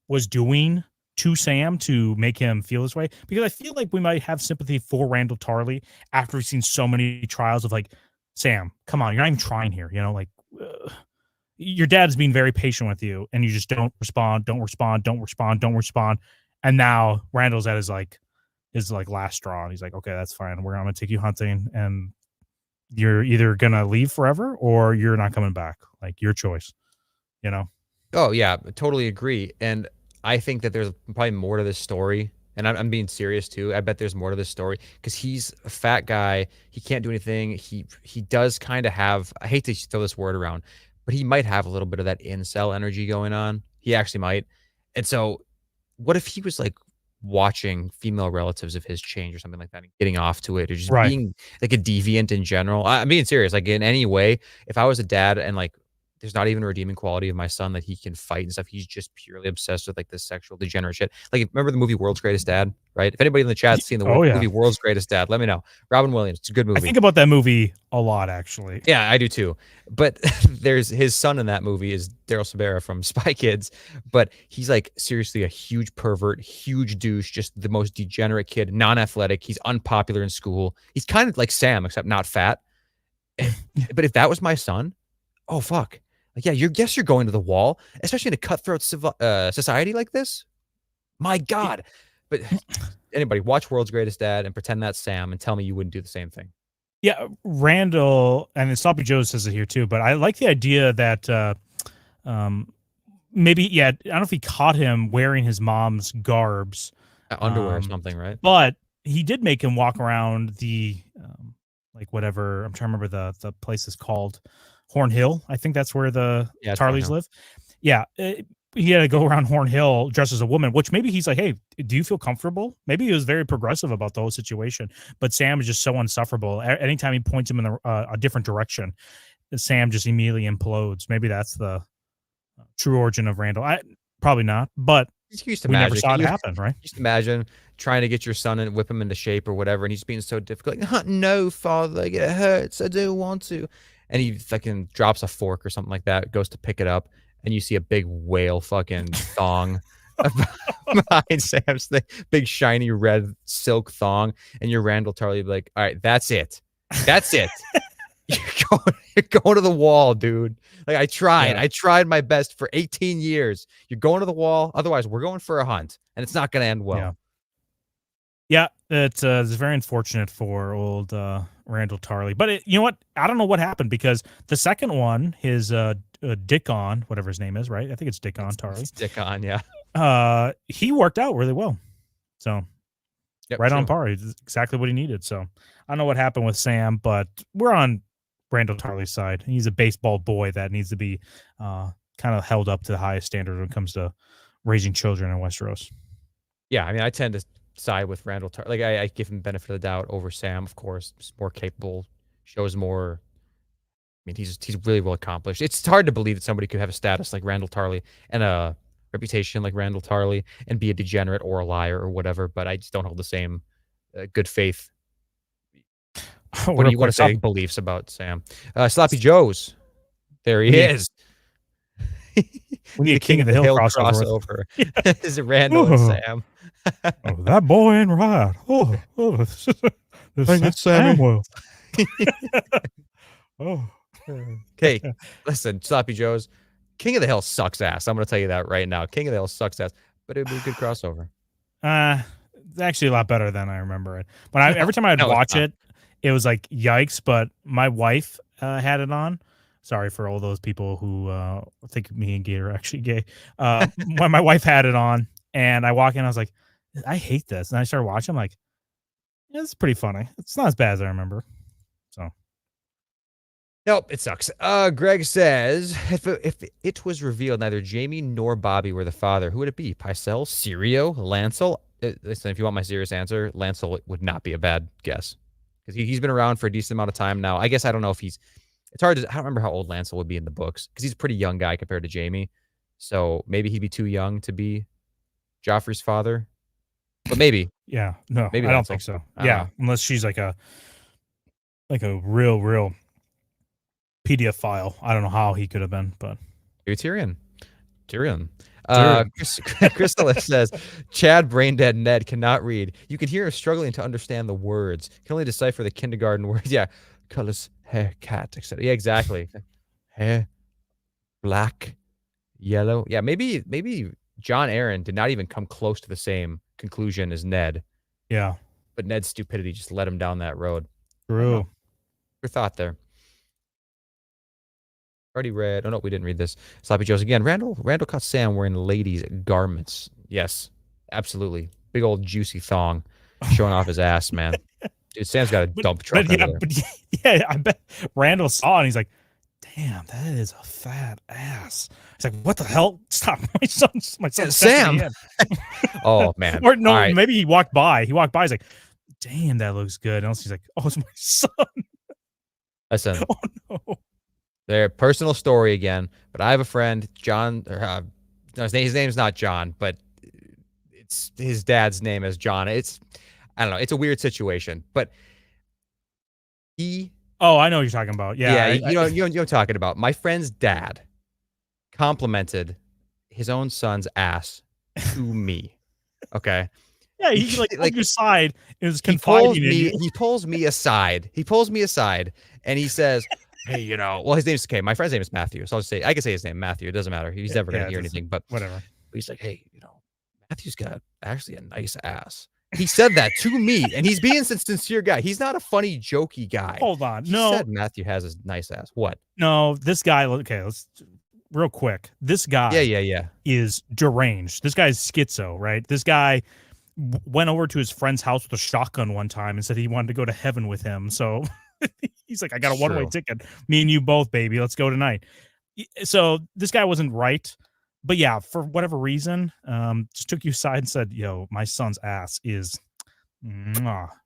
Speaker 6: was doing to Sam to make him feel this way, because I feel like we might have sympathy for Randall Tarley after we've seen so many trials of like, Sam, come on, you're not even trying here, you know, like. Your dad's being very patient with you, and you just don't respond. And now Randall's at his last straw, and he's like, okay, that's fine. I'm gonna take you hunting, and you're either gonna leave forever or you're not coming back. Like, your choice, you know?
Speaker 5: Oh yeah, totally agree. And I think that there's probably more to this story. And I'm being serious too. I bet there's more to this story because he's a fat guy. He can't do anything. He does kind of have, I hate to throw this word around, but he might have a little bit of that incel energy going on. He actually might. And so what if he was like watching female relatives of his change or something like that and getting off to it, or just being like a deviant in general? I'm being serious. Like in any way, if I was a dad and like there's not even a redeeming quality of my son that he can fight and stuff, he's just purely obsessed with like this sexual degenerate shit. Like, remember the movie World's Greatest Dad, right? If anybody in the chat's seen the movie World's Greatest Dad, let me know. Robin Williams, it's a good movie.
Speaker 6: I think about that movie a lot, actually.
Speaker 5: Yeah, I do too. But there's his son in that movie is Daryl Sabera from Spy Kids, but he's like seriously a huge pervert, huge douche, just the most degenerate kid, non-athletic. He's unpopular in school. He's kind of like Sam, except not fat. But if that was my son, oh fuck. Like, yeah, you're going to the wall, especially in a cutthroat society like this. My God. But anybody, watch World's Greatest Dad and pretend that's Sam and tell me you wouldn't do the same thing.
Speaker 6: Yeah, Randall, and then Sloppy Joe says it here too, but I like the idea that maybe, yeah, I don't know if he caught him wearing his mom's garbs.
Speaker 5: Underwear or something, right?
Speaker 6: But he did make him walk around the like whatever. I'm trying to remember the place is called Horn Hill. I think that's where the
Speaker 5: Yeah, it's
Speaker 6: Tarleys
Speaker 5: Hill.
Speaker 6: live. Yeah, he had to go around Horn Hill dressed as a woman, which maybe he's like, hey, do you feel comfortable? Maybe he was very progressive about the whole situation, but Sam is just so insufferable. Anytime he points him in a different direction, Sam just immediately implodes. Maybe that's the true origin of Randall. Probably not, but
Speaker 5: You used to
Speaker 6: we never
Speaker 5: imagine,
Speaker 6: saw it
Speaker 5: you
Speaker 6: happen, right?
Speaker 5: just imagine trying to get your son and whip him into shape or whatever, and he's being so difficult. Like, no, father, it hurts. I don't want to. And he fucking drops a fork or something like that, goes to pick it up, and you see a big whale fucking thong behind Sam's thing, big shiny red silk thong, and your Randall Tarley be like, all right, that's it. That's it. You're going to the wall, dude. Like, I tried.
Speaker 6: Yeah.
Speaker 5: I tried my best for 18 years. You're going to the wall. Otherwise, we're going for a hunt, and it's not going to end well.
Speaker 6: Yeah, it's very unfortunate for old Randall Tarley. But you know what? I don't know what happened because the second one, his Dickon, whatever his name is, right? I think it's Dickon Tarley.
Speaker 5: It's Dickon, yeah.
Speaker 6: He worked out really well. So
Speaker 5: Yep,
Speaker 6: right
Speaker 5: true.
Speaker 6: on par. He's exactly what he needed. So I don't know what happened with Sam, but we're on Randall Tarley's side. He's a baseball boy that needs to be kind of held up to the highest standard when it comes to raising children in Westeros.
Speaker 5: Yeah, I mean, I tend to side with Randall Tarley. Like, I give him benefit of the doubt over Sam, of course. He's more capable, shows more. I mean, he's really well accomplished. It's hard to believe that somebody could have a status like Randall Tarley and a reputation like Randall Tarley and be a degenerate or a liar or whatever, but I just don't hold the same good faith. What do you want to say beliefs about Sam? Sloppy Joe's. There he is.
Speaker 6: We need a King of the Hill crossover.
Speaker 5: Is it Randall and Sam?
Speaker 6: Oh, that boy ain't right. This
Speaker 5: it's Sammy.
Speaker 6: Samuel. Oh.
Speaker 5: Okay, listen, Sloppy Joe's. King of the Hill sucks ass. I'm going to tell you that right now. King of the Hill sucks ass, but it would be a good crossover.
Speaker 6: It's actually a lot better than I remember it. But every time I'd watch it, it was like, yikes. But my wife had it on. Sorry for all those people who think me and Gay are actually gay. When my wife had it on, and I walk in, I was like, I hate this. And I started watching, I'm like, yeah, it's pretty funny. It's not as bad as I remember. So.
Speaker 5: Nope, it sucks. Greg says, if it was revealed neither Jamie nor Bobby were the father, who would it be? Pycelle, Sirio, Lancel? Listen, if you want my serious answer, Lancel would not be a bad guess. Because he's been around for a decent amount of time now. I guess I don't know if it's hard to, I don't remember how old Lancel would be in the books. Because he's a pretty young guy compared to Jamie. So maybe he'd be too young to be Joffrey's father. But maybe.
Speaker 6: Yeah, no,
Speaker 5: maybe
Speaker 6: I don't think so. Yeah, unless she's like a real PDF I don't know how he could have been, but
Speaker 5: maybe Tyrion. Crystal says, Chad Braindead Ned cannot read. You can hear him struggling to understand the words. Can only decipher the kindergarten words. Yeah, colors, hair, cat, etc. Yeah, exactly. Hair, black, yellow. Yeah, maybe John Aaron did not even come close to the same conclusion as Ned.
Speaker 6: Yeah,
Speaker 5: but Ned's stupidity just led him down that road.
Speaker 6: True.
Speaker 5: Your thought there. Already read. Oh no, we didn't read this. Sloppy Joe's again. Randall caught Sam wearing ladies' garments. Yes, absolutely. Big old juicy thong, showing off his ass, man. Dude, Sam's got a dump truck.
Speaker 6: Yeah, I bet Randall saw it and he's like, "Damn, that is a fat ass." He's like, "What the hell? Stop, my son,
Speaker 5: Sam." Oh man.
Speaker 6: Or no, maybe he walked by. He's like, "Damn, that looks good." And he's like, "Oh, it's my son."
Speaker 5: Listen.
Speaker 6: Oh no.
Speaker 5: Their personal story again, but I have a friend, John. No, his name's not John, but it's his dad's name is John. I don't know. It's a weird situation, but he.
Speaker 6: Oh, I know what you're talking about. Yeah,
Speaker 5: you know what I'm talking about. My friend's dad complimented his own son's ass to me. Okay.
Speaker 6: Yeah, he's like on your side. Is confiding in you.
Speaker 5: He pulls me aside. And he says, "Hey, well, his name's my friend's name is Matthew, so I can say his name, Matthew. It doesn't matter. He's never gonna hear anything, but
Speaker 6: whatever."
Speaker 5: But he's like, "Hey, Matthew's got actually a nice ass." He said that to me, and he's being a sincere guy. He's not a funny, jokey guy.
Speaker 6: Hold on,
Speaker 5: he said Matthew has a nice ass. What?
Speaker 6: No, this guy. Okay, let's real quick. This guy,
Speaker 5: yeah,
Speaker 6: is deranged. This guy's schizo, right? This guy went over to his friend's house with a shotgun one time and said he wanted to go to heaven with him. So He's like, I got a
Speaker 5: It's
Speaker 6: one-way
Speaker 5: true.
Speaker 6: ticket. Me and you both, baby. Let's go tonight. So this guy wasn't right. But yeah, for whatever reason, just took you aside and said, yo, my son's ass is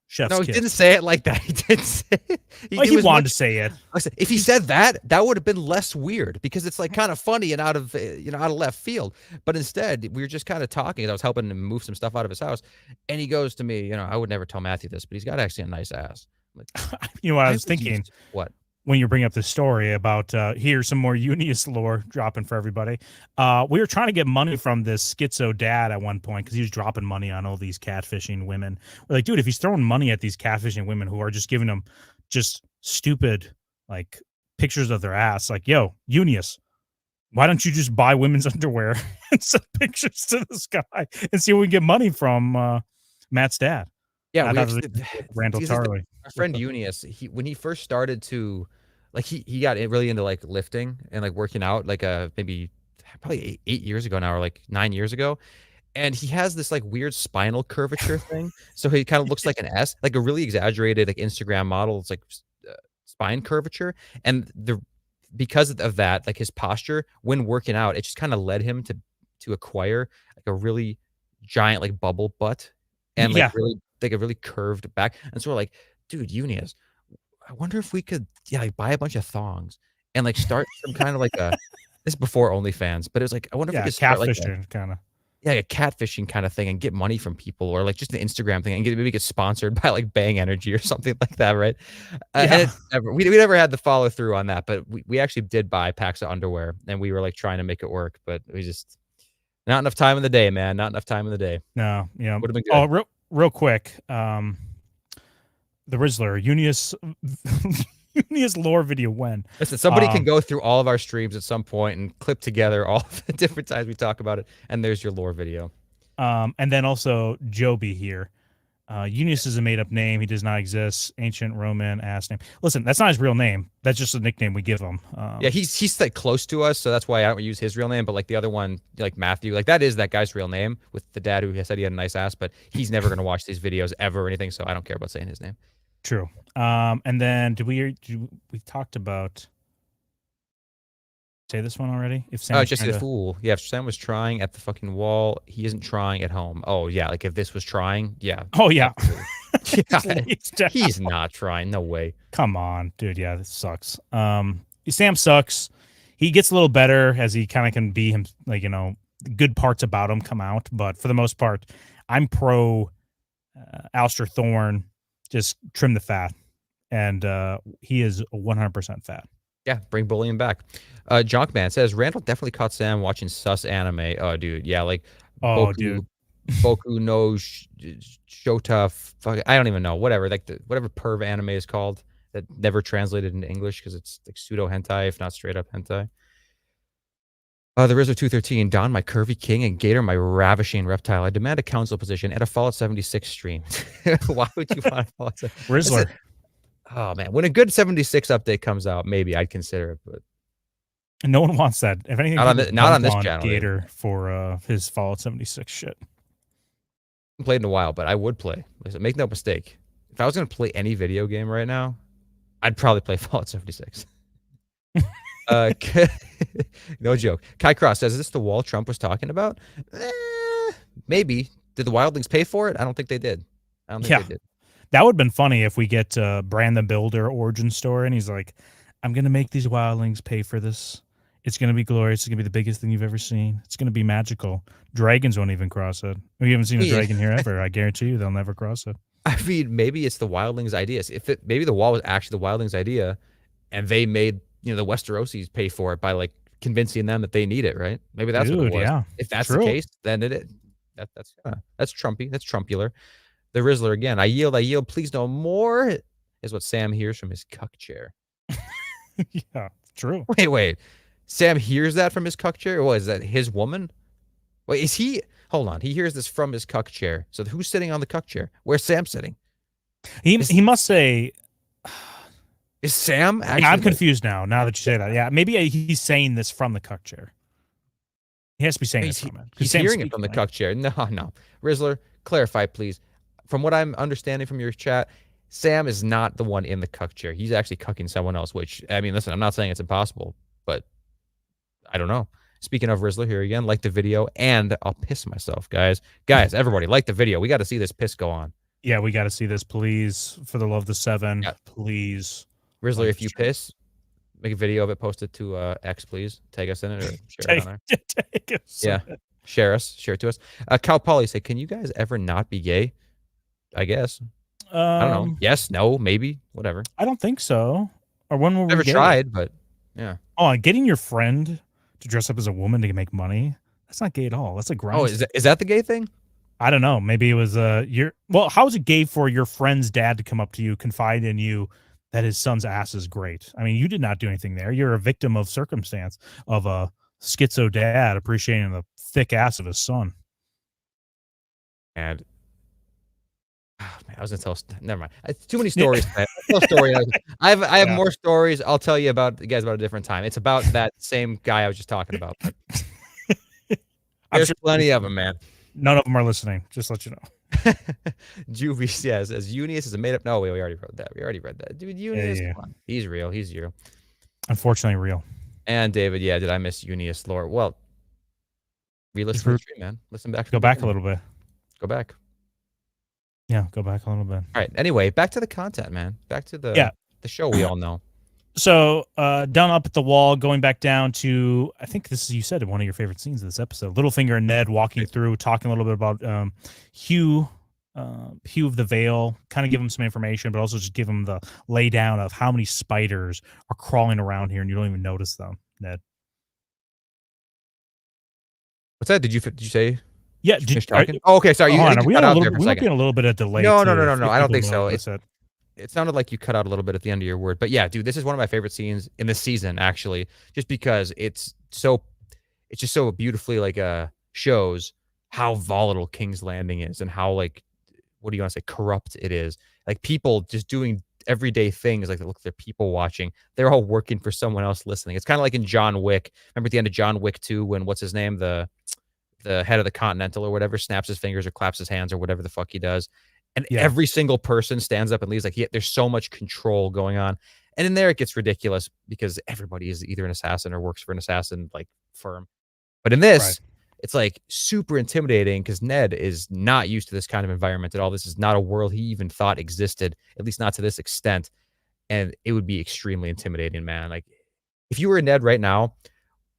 Speaker 6: chef's
Speaker 5: No, he
Speaker 6: kiss.
Speaker 5: didn't say it like that. He didn't say it.
Speaker 6: Well, he
Speaker 5: was
Speaker 6: wanted
Speaker 5: much
Speaker 6: to say it.
Speaker 5: I said, if he said that, that would have been less weird because it's like kind of funny and out of out of left field. But instead, we were just kind of talking. I was helping him move some stuff out of his house, and he goes to me, I would never tell Matthew this, but he's got actually a nice ass. I'm like,
Speaker 6: You know what I
Speaker 5: why
Speaker 6: was
Speaker 5: would you
Speaker 6: thinking?
Speaker 5: What?
Speaker 6: When you bring up this story about here's some more Unius lore dropping for everybody. We were trying to get money from this schizo dad at one point because he was dropping money on all these catfishing women. We're like, dude, if he's throwing money at these catfishing women who are just giving him just stupid like pictures of their ass, like, yo, Unius, why don't you just buy women's underwear and send pictures to this guy and see what we can get money from Matt's dad?
Speaker 5: Yeah,
Speaker 6: I
Speaker 5: we
Speaker 6: thought
Speaker 5: actually,
Speaker 6: it was Randall
Speaker 5: because
Speaker 6: Tarley.
Speaker 5: our friend Eunice, when he first started to, like, he got really into like lifting and like working out, like maybe probably 8 years ago now, or like 9 years ago, and he has this like weird spinal curvature thing, so he kind of looks like an S, like a really exaggerated like Instagram model. It's like spine curvature, and because of that, like his posture when working out, it just kind of led him to acquire like a really giant like bubble butt and like
Speaker 6: Yeah.
Speaker 5: really like a really curved back. And so we're like, dude, Eunice, I wonder if we could like buy a bunch of thongs and like start some kind of like this is before OnlyFans, but it was like I wonder if we
Speaker 6: Yeah,
Speaker 5: could start like
Speaker 6: catfishing kind of.
Speaker 5: a catfishing kind of thing and get money from people, or like just the Instagram thing and maybe get sponsored by like Bang Energy or something like that, right? And we never had the follow through on that, but we actually did buy packs of underwear and we were like trying to make it work, but we just not enough time in the day, man. Not enough time in the day.
Speaker 6: No, yeah.
Speaker 5: Would have been good.
Speaker 6: Oh, real quick. The Rizzler, Unius Unius lore video when?
Speaker 5: Listen, somebody can go through all of our streams at some point and clip together all the different times we talk about it, and there's your lore video.
Speaker 6: And then also Joby here. Unius is a made-up name. He does not exist. Ancient Roman ass name. Listen, that's not his real name. That's just a nickname we give him.
Speaker 5: Yeah, he's like close to us, so that's why I don't use his real name. But like the other one, like Matthew, like that is that guy's real name with the dad who said he had a nice ass, but he's never gonna watch these videos ever or anything, so I don't care about saying his name.
Speaker 6: True. And then we talked about say this one already? If Sam
Speaker 5: Just a fool. Yeah, if Sam was trying at the fucking wall, he isn't trying at home. Oh yeah, like if this was trying, yeah.
Speaker 6: Oh yeah.
Speaker 5: Yeah, he's not trying. No way.
Speaker 6: Come on, dude. Yeah, this sucks. Sam sucks. He gets a little better as he kind of can be him, like, good parts about him come out. But for the most part, I'm pro Alistair Thorne. Just trim the fat. And he is 100% fat.
Speaker 5: Yeah, bring bullying back. Junkman says Randall definitely caught Sam watching sus anime. Oh, dude, yeah, like
Speaker 6: dude,
Speaker 5: Boku no Shota. Fuck, I don't even know. Whatever, like whatever perv anime is called that never translated into English because it's like pseudo hentai, if not straight up hentai. The Rizzo 213, Don, my curvy king, and Gator, my ravishing reptile. I demand a council position at a Fallout 76 stream. Why would you want a Fallout 76?
Speaker 6: Rizzler?
Speaker 5: Oh man, when a good 76 update comes out, maybe I'd consider it, but
Speaker 6: no one wants that. If anything,
Speaker 5: not on this channel.
Speaker 6: Gator for his Fallout 76 shit.
Speaker 5: I haven't played in a while, but I would play. Listen, make no mistake. If I was going to play any video game right now, I'd probably play Fallout 76. No joke. Kai Cross says, is this the wall Trump was talking about? Maybe. Did the Wildlings pay for it? I don't think they did. I don't think they did.
Speaker 6: That would have been funny if we get Brand the Builder origin story, and he's like, I'm going to make these wildlings pay for this. It's going to be glorious. It's going to be the biggest thing you've ever seen. It's going to be magical. Dragons won't even cross it. We haven't seen a dragon here ever. I guarantee you they'll never cross it.
Speaker 5: I mean, maybe it's the wildlings' idea. Maybe the wall was actually the wildlings' idea, and they made the Westerosis pay for it by like convincing them that they need it, right? Maybe that's what it was.
Speaker 6: Yeah.
Speaker 5: If that's the case, then that's Trumpy. That's Trumpular. The Rizzler again. I yield. Please no more. Is what Sam hears from his cuck chair.
Speaker 6: Yeah, true.
Speaker 5: Wait. Sam hears that from his cuck chair? What is that? His woman? Wait, is he? Hold on. He hears this from his cuck chair. So who's sitting on the cuck chair? Where's Sam sitting?
Speaker 6: He must say.
Speaker 5: Is Sam actually?
Speaker 6: I'm confused now. Now that you say that, yeah, maybe he's saying this from the cuck chair. He has to be saying this from it.
Speaker 5: He's hearing it from the cuck chair. No. Rizzler, clarify, please. From what I'm understanding from your chat, Sam is not the one in the cuck chair. He's actually cucking someone else, which, I mean, listen, I'm not saying it's impossible, but I don't know. Speaking of Rizzler, here again, like the video, and I'll piss myself, guys. Guys, everybody, like the video. We got to see this piss go on.
Speaker 6: Yeah, we got to see this, please. For the love of the 7,
Speaker 5: Yeah.
Speaker 6: please.
Speaker 5: Rizzler,
Speaker 6: like
Speaker 5: if you piss, make a video of it, post it to X, please. Tag us in it or share it on there.
Speaker 6: Take us.
Speaker 5: Yeah, share it to us. Cal Polly said, "Can you guys ever not be gay?" I guess. I don't know. Yes, no, maybe, whatever.
Speaker 6: I don't think so. Or when were we
Speaker 5: Never
Speaker 6: gay?
Speaker 5: tried, but yeah.
Speaker 6: Oh, and getting your friend to dress up as a woman to make money, that's not gay at all. That's a grind.
Speaker 5: Oh, is that the gay thing?
Speaker 6: I don't know. Maybe it was well, how is it gay for your friend's dad to come up to you, confide in you that his son's ass is great? I mean, you did not do anything there. You're a victim of circumstance of a schizo dad appreciating the thick ass of his son.
Speaker 5: And man, I was gonna tell. Never mind. It's too many stories. I have more stories. I'll tell you about a different time. It's about that same guy I was just talking about. There's plenty of them, man.
Speaker 6: None of them are listening. Just let you know.
Speaker 5: Juvie says, as Unius is a made up. No, we already wrote that. We already read that. Dude, Unius, come on. He's real. He's you.
Speaker 6: Unfortunately, real.
Speaker 5: And David, yeah, did I miss Unius lore? Well, re-listen to the stream, man. Listen back.
Speaker 6: Go back a little bit.
Speaker 5: Go back.
Speaker 6: Yeah, go back a little bit.
Speaker 5: All right. Anyway, back to the content, man. Back to the show we all know.
Speaker 6: So, down up at the wall, going back down to, I think this is, you said, one of your favorite scenes of this episode. Littlefinger and Ned walking through, talking a little bit about Hugh of the Vale, kind of give him some information, but also just give him the lay down of how many spiders are crawling around here, and you don't even notice them, Ned.
Speaker 5: What's that? Did you say?
Speaker 6: Yeah.
Speaker 5: Oh, okay. Sorry.
Speaker 6: We might be in a little bit of delay.
Speaker 5: No. I don't think so. It sounded like you cut out a little bit at the end of your word, but yeah, dude, this is one of my favorite scenes in this season, actually, just because it's just so beautifully shows how volatile King's Landing is and how what do you want to say, corrupt it is. Like people just doing everyday things, like look, they're people watching. They're all working for someone else listening. It's kind of like in John Wick. Remember at the end of John Wick 2 when what's his name, the head of the Continental or whatever, snaps his fingers or claps his hands or whatever the fuck he does. And every single person stands up and leaves there's so much control going on. And in there, it gets ridiculous because everybody is either an assassin or works for an assassin firm. But in this, it's super intimidating because Ned is not used to this kind of environment at all. This is not a world he even thought existed, at least not to this extent. And it would be extremely intimidating, man. If you were Ned right now,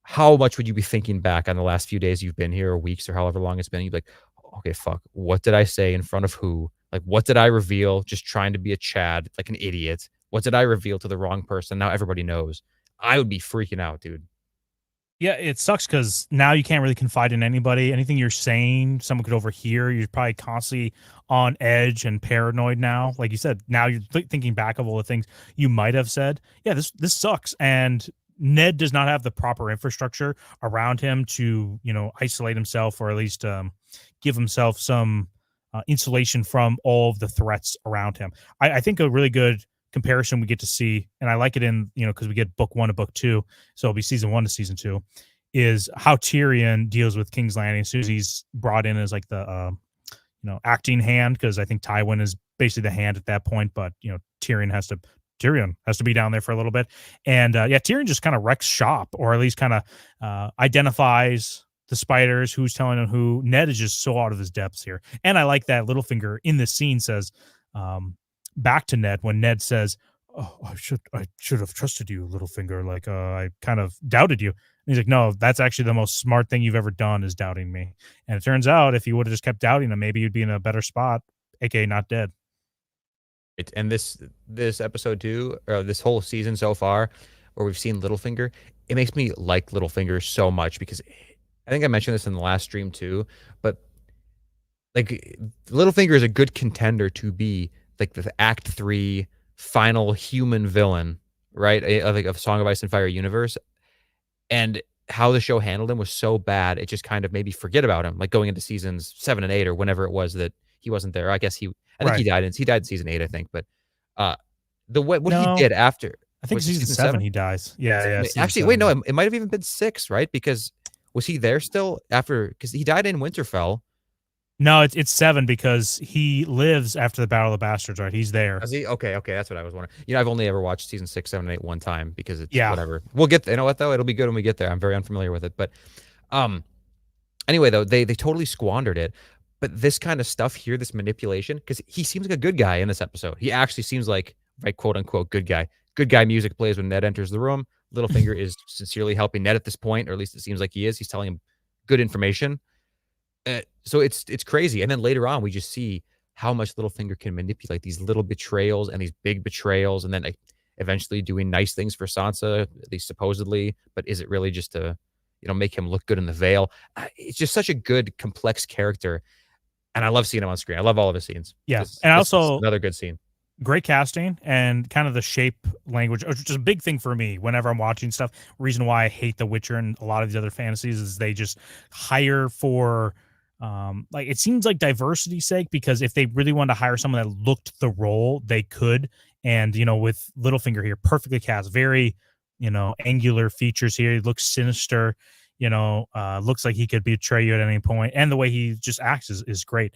Speaker 5: how much would you be thinking back on the last few days you've been here or weeks or however long it's been? You'd be like, okay, fuck, what did I say in front of who? What did I reveal? Just trying to be a Chad, like an idiot. What did I reveal to the wrong person? Now everybody knows. I would be freaking out, dude.
Speaker 6: Yeah, it sucks because now you can't really confide in anybody. Anything you're saying, someone could overhear. You're probably constantly on edge and paranoid now. Like you said, now you're thinking back of all the things you might have said. Yeah, this sucks. And Ned does not have the proper infrastructure around him to, isolate himself or at least give himself some insulation from all of the threats around him. I think a really good comparison we get to see, and I like it in, because we get book 1 to book 2, so it'll be season 1 to season 2, is how Tyrion deals with King's Landing as soon as he's brought in as the acting hand, because I think Tywin is basically the hand at that point, but Tyrion has to be down there for a little bit. And Tyrion just kind of wrecks shop, or at least kind of identifies the spiders, who's telling him who. Ned is just so out of his depths here. And I like that Littlefinger in this scene says back to Ned when Ned says, "Oh, I should have trusted you, Littlefinger. I kind of doubted you." And he's like, "No, that's actually the most smart thing you've ever done is doubting me." And it turns out if you would have just kept doubting him, maybe you'd be in a better spot, aka not dead.
Speaker 5: And this episode 2, or this whole season so far, where we've seen Littlefinger, it makes me like Littlefinger so much because I think I mentioned this in the last stream too, but Littlefinger is a good contender to be the Act 3 final human villain, right? Of Song of Ice and Fire universe. And how the show handled him was so bad, it just kind of made me forget about him, going into seasons 7 and 8 or whenever it was that he wasn't there. I guess he died in season 8, I think. But he did after,
Speaker 6: I think season 7 he dies. Yeah.
Speaker 5: Actually, wait, no, it might have even been 6, right? Because was he there still after? Because he died in Winterfell,
Speaker 6: No, it's 7 because he lives after the Battle of the Bastards, right? He's there.
Speaker 5: Is he? Okay, that's what I was wondering. I've only ever watched season 6, 7, and 8 one time because it's
Speaker 6: Yeah.
Speaker 5: whatever. We'll get you know what though? It'll be good when we get there. I'm very unfamiliar with it. But um anyway though, they totally squandered it. But this kind of stuff here, this manipulation, because he seems like a good guy in this episode. He actually seems like, right, quote unquote, good guy. Good guy music plays when Ned enters the room. Littlefinger is sincerely helping Ned at this point, or at least it seems like he is. He's telling him good information. So it's crazy. And then later on, we just see how much Littlefinger can manipulate these little betrayals and these big betrayals, and then like, eventually doing nice things for Sansa, at least supposedly. But is it really just to, make him look good in the Vale? It's just such a good, complex character, and I love seeing him on screen. I love all of his scenes.
Speaker 6: Yeah.
Speaker 5: This
Speaker 6: And
Speaker 5: is
Speaker 6: also
Speaker 5: another good scene.
Speaker 6: great casting and kind of the shape language, which is a big thing for me whenever I'm watching stuff. Reason why I hate The Witcher and a lot of these other fantasies is they just hire for like, it seems like diversity's sake, because if they really wanted to hire someone that looked the role, they could. And with Littlefinger here, perfectly cast, very angular features here. He looks sinister, looks like he could betray you at any point, and the way he just acts is great.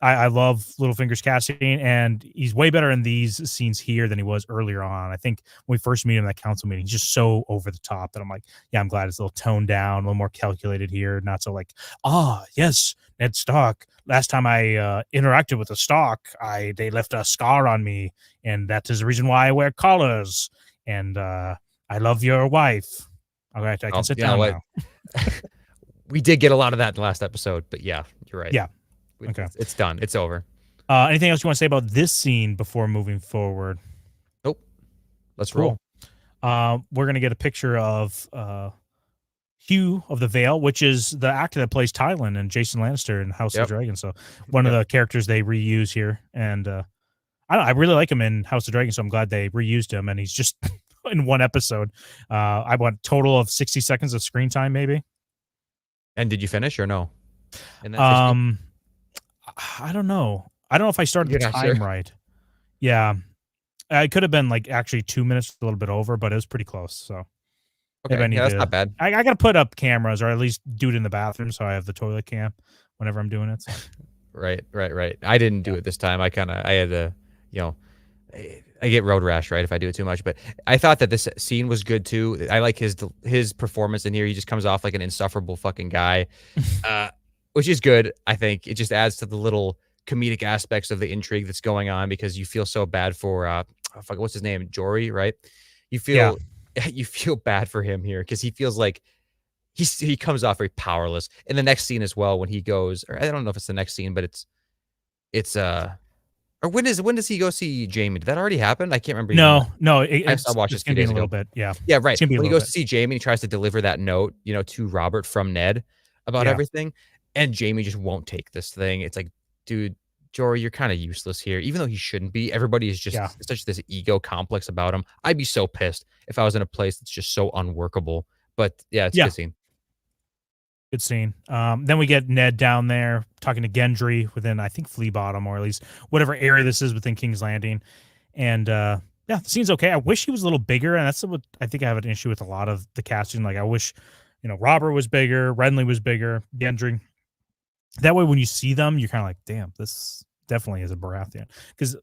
Speaker 6: I love Littlefinger's casting, and he's way better in these scenes here than he was earlier on. I think when we first meet him in that council meeting, he's just so over the top that I'm like, yeah, I'm glad it's a little toned down, a little more calculated here, not so like, yes, Ned Stark. Last time I interacted with a Stark, they left a scar on me, and that is the reason why I wear collars. And I love your wife. All right, I can sit down now.
Speaker 5: We did get a lot of that in the last episode, but yeah, you're right.
Speaker 6: Yeah. Okay.
Speaker 5: It's done. It's over.
Speaker 6: Anything else you want to say about this scene before moving forward?
Speaker 5: Nope. Let's roll.
Speaker 6: We're going to get a picture of Hugh of the Vale, which is the actor that plays Tywin and Jason Lannister in House of the Dragon. So one of the characters they reuse here. And I really like him in House of the Dragon, so I'm glad they reused him. And he's just in one episode. I want total of 60 seconds of screen time, maybe.
Speaker 5: And did you finish or no?
Speaker 6: I don't know. I don't know if I started the time right. Yeah. I could have been like actually 2 minutes, a little bit over, but it was pretty close. So
Speaker 5: okay, that's not bad.
Speaker 6: I got to put up cameras, or at least do it in the bathroom, so I have the toilet cam whenever I'm doing it. So.
Speaker 5: Right. I didn't do it this time. I had to, I get road rash, right, if I do it too much. But I thought that this scene was good too. I like his performance in here. He just comes off like an insufferable fucking guy. Which is good, I think. It just adds to the little comedic aspects of the intrigue that's going on, because you feel so bad for what's his name, Jory, right? You feel bad for him here, because he feels like he comes off very powerless. In the next scene as well, when he goes, or I don't know if it's the next scene, but it's or when does he go see Jamie? Did that already happen? I can't remember.
Speaker 6: No.
Speaker 5: I watched this a few days ago.
Speaker 6: A little bit. Yeah,
Speaker 5: right. When he goes to see Jamie, he tries to deliver that note, to Robert from Ned about everything. And Jamie just won't take this thing. It's like, dude, Jory, you're kind of useless here. Even though he shouldn't be, everybody is just such this ego complex about him. I'd be so pissed if I was in a place that's just so unworkable. But yeah, it's a good scene.
Speaker 6: Good scene. Then we get Ned down there talking to Gendry within, I think, Flea Bottom, or at least whatever area this is within King's Landing. And the scene's okay. I wish he was a little bigger, and that's what I think I have an issue with a lot of the casting. Like, I wish, Robert was bigger, Renly was bigger, Gendry. That way, when you see them, you're kind of like, damn, this definitely is a Baratheon. Because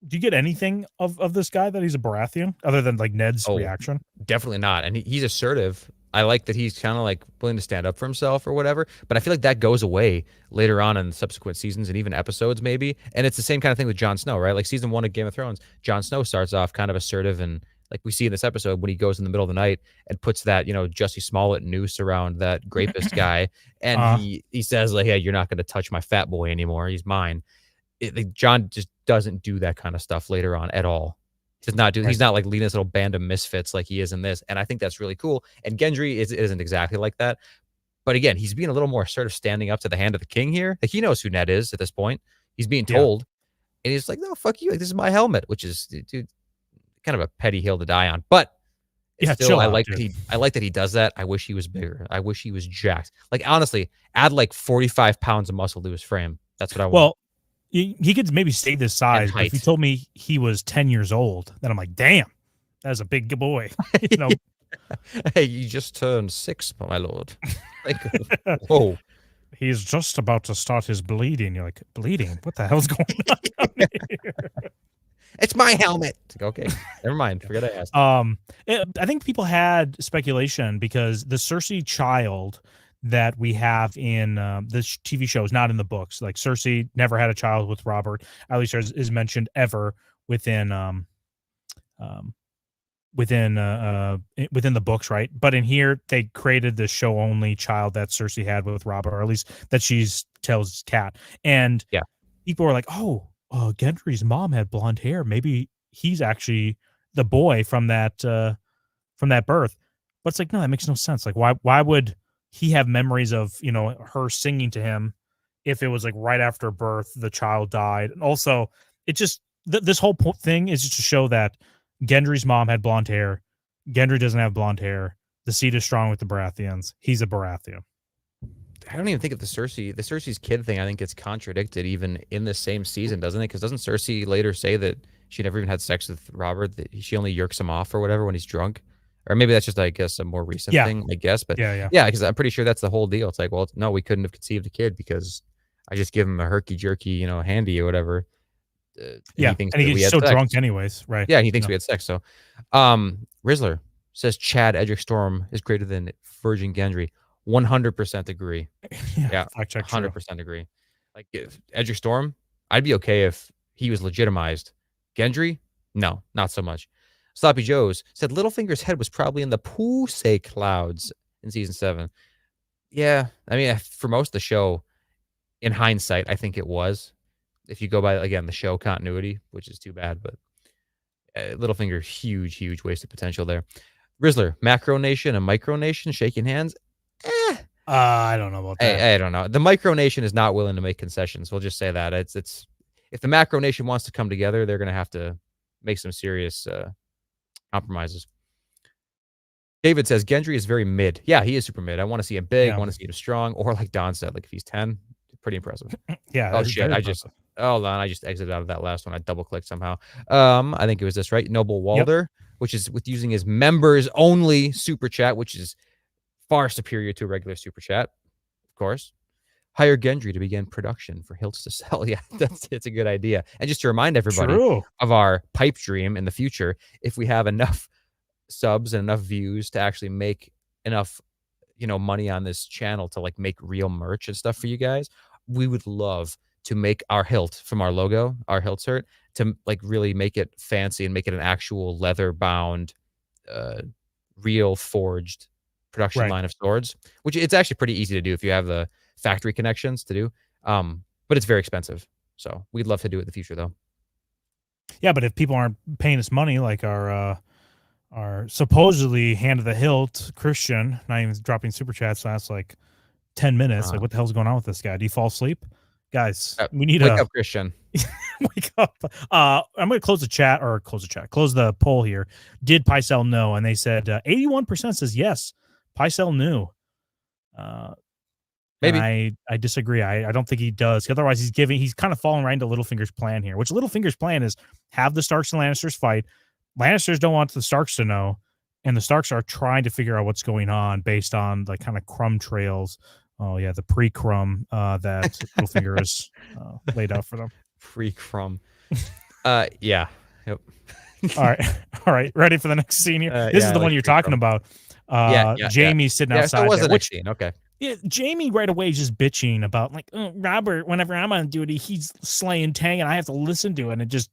Speaker 6: do you get anything of this guy that he's a Baratheon other than like Ned's reaction?
Speaker 5: Definitely not. And he's assertive. I like that he's kind of like willing to stand up for himself or whatever. But I feel like that goes away later on in subsequent seasons and even episodes maybe. And it's the same kind of thing with Jon Snow, right? Like season 1 of Game of Thrones, Jon Snow starts off kind of assertive, and like we see in this episode when he goes in the middle of the night and puts that, Jussie Smollett noose around that grapist guy. And he says like, hey, you're not going to touch my fat boy anymore. He's mine. Jon just doesn't do that kind of stuff later on at all. He's not like leading this little band of misfits like he is in this. And I think that's really cool. And Gendry isn't exactly like that. But again, he's being a little more sort of standing up to the hand of the king here. Like he knows who Ned is at this point. He's being told. And he's like, no, fuck you. Like, this is my helmet, which is, dude, kind of a petty hill to die on. But still, I like that he does that. I wish he was bigger. I wish he was jacked. Like, honestly, add like 45 pounds of muscle to his frame. That's what I want.
Speaker 6: Well, he could maybe stay this size. But if you told me he was 10 years old, then I'm like, damn, that's a big boy.
Speaker 5: Hey, you just turned 6, my lord. Like, whoa.
Speaker 6: he's just about to start his bleeding. You're like, bleeding? What the hell's going on down here?
Speaker 5: It's my helmet. It's like, okay, never mind. Forget I asked.
Speaker 6: I think people had speculation because the Cersei child that we have in this TV show is not in the books. Like Cersei never had a child with Robert. At least is mentioned ever within within the books, right? But in here, they created the show only child that Cersei had with Robert, or at least that she's tells Cat. And
Speaker 5: yeah,
Speaker 6: people were like, "Oh, Gendry's mom had blonde hair. Maybe he's actually the boy from that birth." But it's like, no, that makes no sense. Like, why would he have memories of her singing to him if it was like right after birth the child died? And also, it just this whole thing is just to show that Gendry's mom had blonde hair. Gendry doesn't have blonde hair. The seed is strong with the Baratheons. He's a Baratheon.
Speaker 5: I don't even think of the Cersei's kid thing. I think it's contradicted even in the same season, doesn't it? Because doesn't Cersei later say that she never even had sex with Robert? That she only yerks him off or whatever when he's drunk, or maybe that's just, I guess, a more recent thing. I guess, but yeah, because I'm pretty sure that's the whole deal. It's like, well, no, we couldn't have conceived a kid because I just give him a herky jerky, handy or whatever.
Speaker 6: And he gets so drunk anyways, right?
Speaker 5: Yeah, he thinks we had sex. So, Rizzler says Chad Edric Storm is greater than Virgin Gendry. 100% agree. Yeah, 100% agree. Like if Edric Storm, I'd be okay if he was legitimized. Gendry, no, not so much. Sloppy Joe's said Littlefinger's head was probably in the Pusey clouds in season 7. Yeah, I mean, for most of the show, in hindsight, I think it was. If you go by, again, the show continuity, which is too bad, but Littlefinger, huge wasted potential there. Rizzler, Macro Nation and Micro Nation shaking hands.
Speaker 6: I don't know about that.
Speaker 5: I don't know. The Micro Nation is not willing to make concessions. We'll just say that. It's if the Macro Nation wants to come together, they're going to have to make some serious compromises. David says Gendry is very mid. Yeah, he is super mid. I want to see him big. I want to see him strong. Or like Don said, like if he's 10, pretty impressive.
Speaker 6: Yeah.
Speaker 5: Oh shit! I just exited out of that last one. I double clicked somehow. I think it was this, right? Noble Walder, which is with using his members only super chat, which is far superior to a regular super chat, of course. Hire Gendry to begin production for Hilts to sell. Yeah, it's a good idea. And just to remind everybody of our pipe dream in the future, if we have enough subs and enough views to actually make enough, money on this channel to like make real merch and stuff for you guys, we would love to make our hilt from our logo, our hilt shirt, to like really make it fancy and make it an actual leather bound, real forged production line of swords, which it's actually pretty easy to do if you have the factory connections to do. But it's very expensive. So we'd love to do it in the future though.
Speaker 6: Yeah, but if people aren't paying us money, like our supposedly hand of the hilt Christian, not even dropping super chats last like 10 minutes. Like, what the hell's going on with this guy? Do you fall asleep? Guys, we need
Speaker 5: wake up, Christian.
Speaker 6: Wake up. I'm going to close the poll here. Did Pycelle know? And they said 81% says yes. Pycelle knew.
Speaker 5: Maybe.
Speaker 6: I disagree. I don't think he does. Otherwise, he's kind of falling right into Littlefinger's plan here, which Littlefinger's plan is have the Starks and Lannisters fight. Lannisters don't want the Starks to know, and the Starks are trying to figure out what's going on based on the kind of crumb trails. Oh, yeah, the pre-crumb that Littlefinger has laid out for them.
Speaker 5: Pre-crumb. Yeah. Yep.
Speaker 6: All right. Ready for the next scene here? This is the one you're talking about. Jamie's sitting outside.
Speaker 5: That was the next scene. Okay.
Speaker 6: Yeah, Jamie right away is just bitching about like, Robert, whenever I'm on duty, he's slaying Tang and I have to listen to it. And it just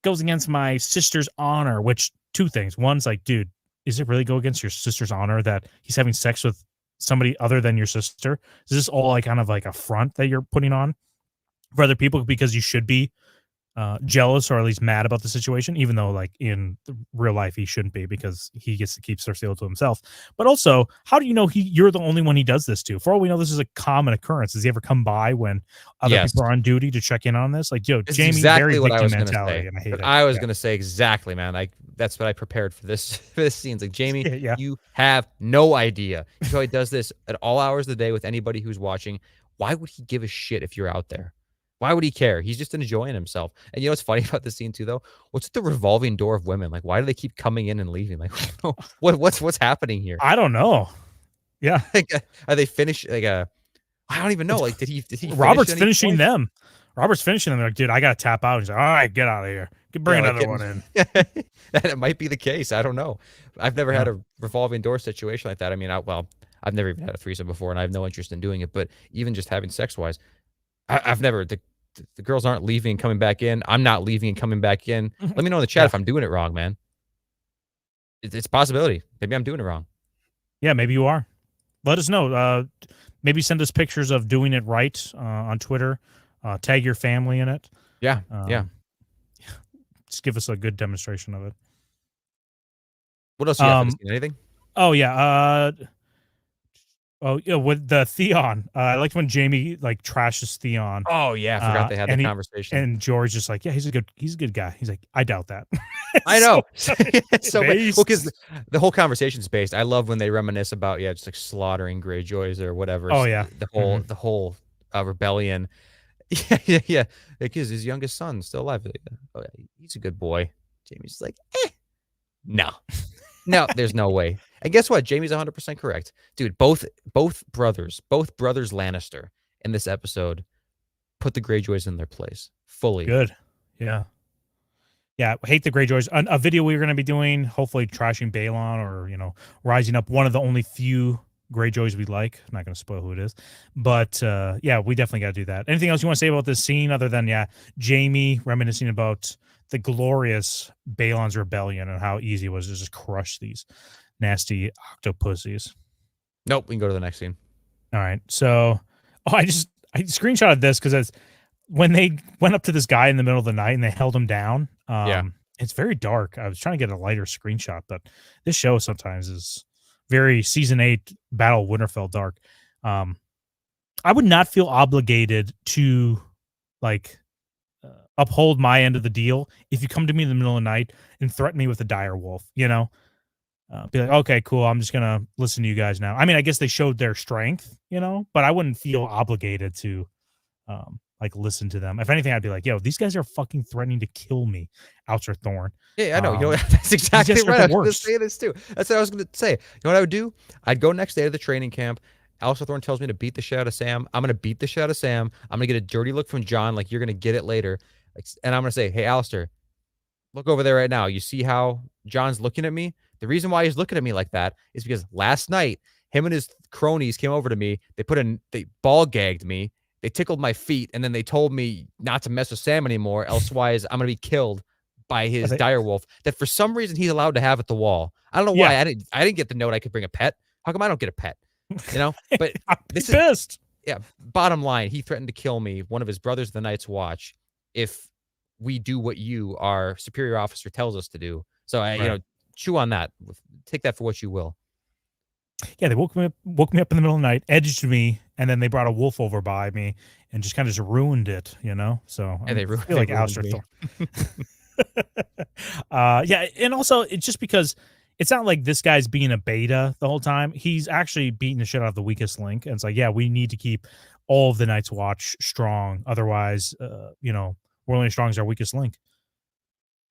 Speaker 6: goes against my sister's honor, which two things. One's like, dude, is it really go against your sister's honor that he's having sex with somebody other than your sister? Is this all like kind of like a front that you're putting on for other people because you should be jealous or at least mad about the situation, even though like in real life he shouldn't be because he gets to keep Cersei to himself. But also, how do you know you're the only one he does this to? For all we know, this is a common occurrence. Does he ever come by when other people are on duty to check in on this? Like, yo,
Speaker 5: it's
Speaker 6: Jamie,
Speaker 5: exactly
Speaker 6: very
Speaker 5: what I was
Speaker 6: victim
Speaker 5: going to
Speaker 6: mentality,
Speaker 5: say.
Speaker 6: and I hate it.
Speaker 5: I was going to say exactly, man. That's what I prepared for this scene. It's like, Jamie, you have no idea. He probably does this at all hours of the day with anybody who's watching. Why would he give a shit if you're out there? Why would he care? He's just enjoying himself. And you know what's funny about this scene too, though? What's with the revolving door of women? Like, why do they keep coming in and leaving? Like, what's happening here?
Speaker 6: I don't know. Yeah.
Speaker 5: Like, are they finished? Like, I don't even know. Like, did he finish
Speaker 6: Robert's
Speaker 5: any
Speaker 6: finishing
Speaker 5: points?
Speaker 6: them. Robert's finishing them. They're like, dude, I got to tap out. He's like, all right, get out of here. Bring
Speaker 5: Yeah, like
Speaker 6: another one in.
Speaker 5: that might be the case. I don't know. I've never had
Speaker 6: Yeah.
Speaker 5: a revolving door situation like that. I mean, I've never even had a threesome before, and I have no interest in doing it. But even just having sex wise, I've never. The girls aren't leaving and coming back in. I'm not leaving and coming back in. Let me know in the chat
Speaker 6: Yeah.
Speaker 5: if I'm doing it wrong, man. It's a possibility. Maybe I'm doing it wrong.
Speaker 6: Yeah, maybe you are. Let us know. Maybe send us pictures of doing it right on Twitter. Tag your family in it.
Speaker 5: Yeah, yeah.
Speaker 6: Just give us a good demonstration of it.
Speaker 5: What else you have for this? Anything?
Speaker 6: Oh yeah. Oh yeah, with the Theon. I liked when Jamie like trashes Theon.
Speaker 5: Oh yeah, I forgot they had that conversation.
Speaker 6: And George just like, yeah, he's a good guy. He's like, I doubt that.
Speaker 5: I know.
Speaker 6: So
Speaker 5: because the whole conversation's based. I love when they reminisce about just like slaughtering Greyjoys or whatever.
Speaker 6: Oh yeah,
Speaker 5: the whole rebellion. Yeah. Because his youngest son still alive. Like, oh yeah, he's a good boy. Jamie's like, no, there's no way. And guess what? Jamie's 100% correct, dude. Both brothers Lannister in this episode put the Greyjoys in their place fully.
Speaker 6: Good. Yeah. Yeah, hate the Greyjoys. A video we were going to be doing, hopefully trashing Balon or, rising up one of the only few Greyjoys we like. I'm not going to spoil who it is. But, yeah, we definitely got to do that. Anything else you want to say about this scene other than, Jamie reminiscing about the glorious Balon's rebellion and how easy it was to just crush these nasty octopussies?
Speaker 5: Nope, we can go to the next scene.
Speaker 6: All right. So, I screenshotted this because when they went up to this guy in the middle of the night and they held him down, it's very dark. I was trying to get a lighter screenshot, but this show sometimes is very season 8 Battle of Winterfell dark. I would not feel obligated to uphold my end of the deal if you come to me in the middle of the night and threaten me with a dire wolf, be like, okay, cool. I'm just going to listen to you guys now. I mean, I guess they showed their strength, but I wouldn't feel obligated to, listen to them. If anything, I'd be like, yo, these guys are fucking threatening to kill me, Alcer Thorne.
Speaker 5: Yeah, I know. That's exactly right. I was going to say this too. That's what I was going to say. You know what I would do? I'd go next day to the training camp. Alcer Thorne tells me to beat the shit out of Sam. I'm going to beat the shit out of Sam. I'm going to get a dirty look from John, like you're going to get it later. And I'm going to say, hey, Alistair, look over there right now. You see how John's looking at me? The reason why he's looking at me like that is because last night, him and his cronies came over to me. They ball gagged me. They tickled my feet, and then they told me not to mess with Sam anymore, elsewise I'm going to be killed by his direwolf that for some reason he's allowed to have at the wall. I don't know why. I didn't get the note I could bring a pet. How come I don't get a pet? But this is
Speaker 6: pissed.
Speaker 5: Yeah, bottom line, he threatened to kill me, one of his brothers of the Night's Watch, if we do what you, our superior officer, tells us to do. So chew on that. Take that for what you will.
Speaker 6: Yeah, they woke me up in the middle of the night, edged me, and then they brought a wolf over by me and just kind of just ruined it, So
Speaker 5: yeah, I
Speaker 6: feel like Alcer Thorne. And also it's just because it's not like this guy's being a beta the whole time. He's actually beating the shit out of the weakest link, and it's like, yeah, we need to keep all of the Night's Watch strong. Otherwise, we're only as strong as our weakest link.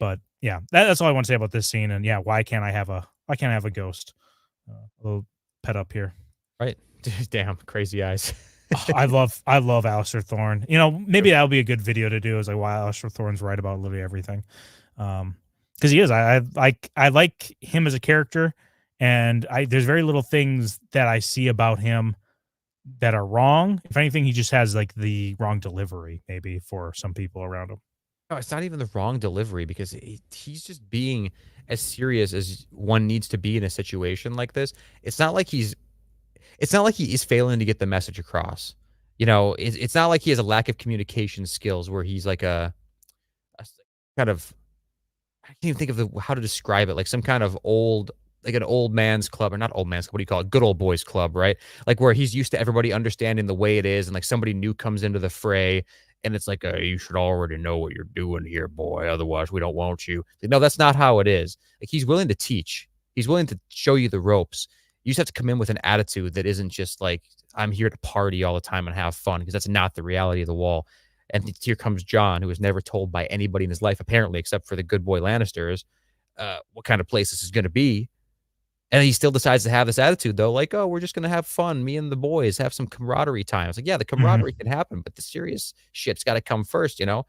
Speaker 6: But yeah, that's all I want to say about this scene. And yeah, why can't I have a ghost? A little pet up here.
Speaker 5: Right. Damn, crazy eyes.
Speaker 6: I love Alcer Thorne. Maybe that'll be a good video to do, is like why Alcer Thorne's right about literally everything. Because he is. I like him as a character, and there's very little things that I see about him that are wrong. If anything, he just has like the wrong delivery, maybe, for some people around him.
Speaker 5: No, it's not even the wrong delivery, because he's just being as serious as one needs to be in a situation like this. It's not like he is failing to get the message across. It's not like he has a lack of communication skills where he's like a kind of, I can't even think of how to describe it, like some kind of an old man's club, or not old man's club, what do you call it? Good old boys club, right? Like where he's used to everybody understanding the way it is, and like somebody new comes into the fray, and it's like, you should already know what you're doing here, boy. Otherwise, we don't want you. No, that's not how it is. Like, he's willing to teach. He's willing to show you the ropes. You just have to come in with an attitude that isn't just like, I'm here to party all the time and have fun, because that's not the reality of the wall. And here comes John, who was never told by anybody in his life, apparently, except for the good boy Lannisters, what kind of place this is going to be. And he still decides to have this attitude, though, like, oh, we're just going to have fun. Me and the boys have some camaraderie time. It's like, yeah, the camaraderie can happen, but the serious shit's got to come first, you know?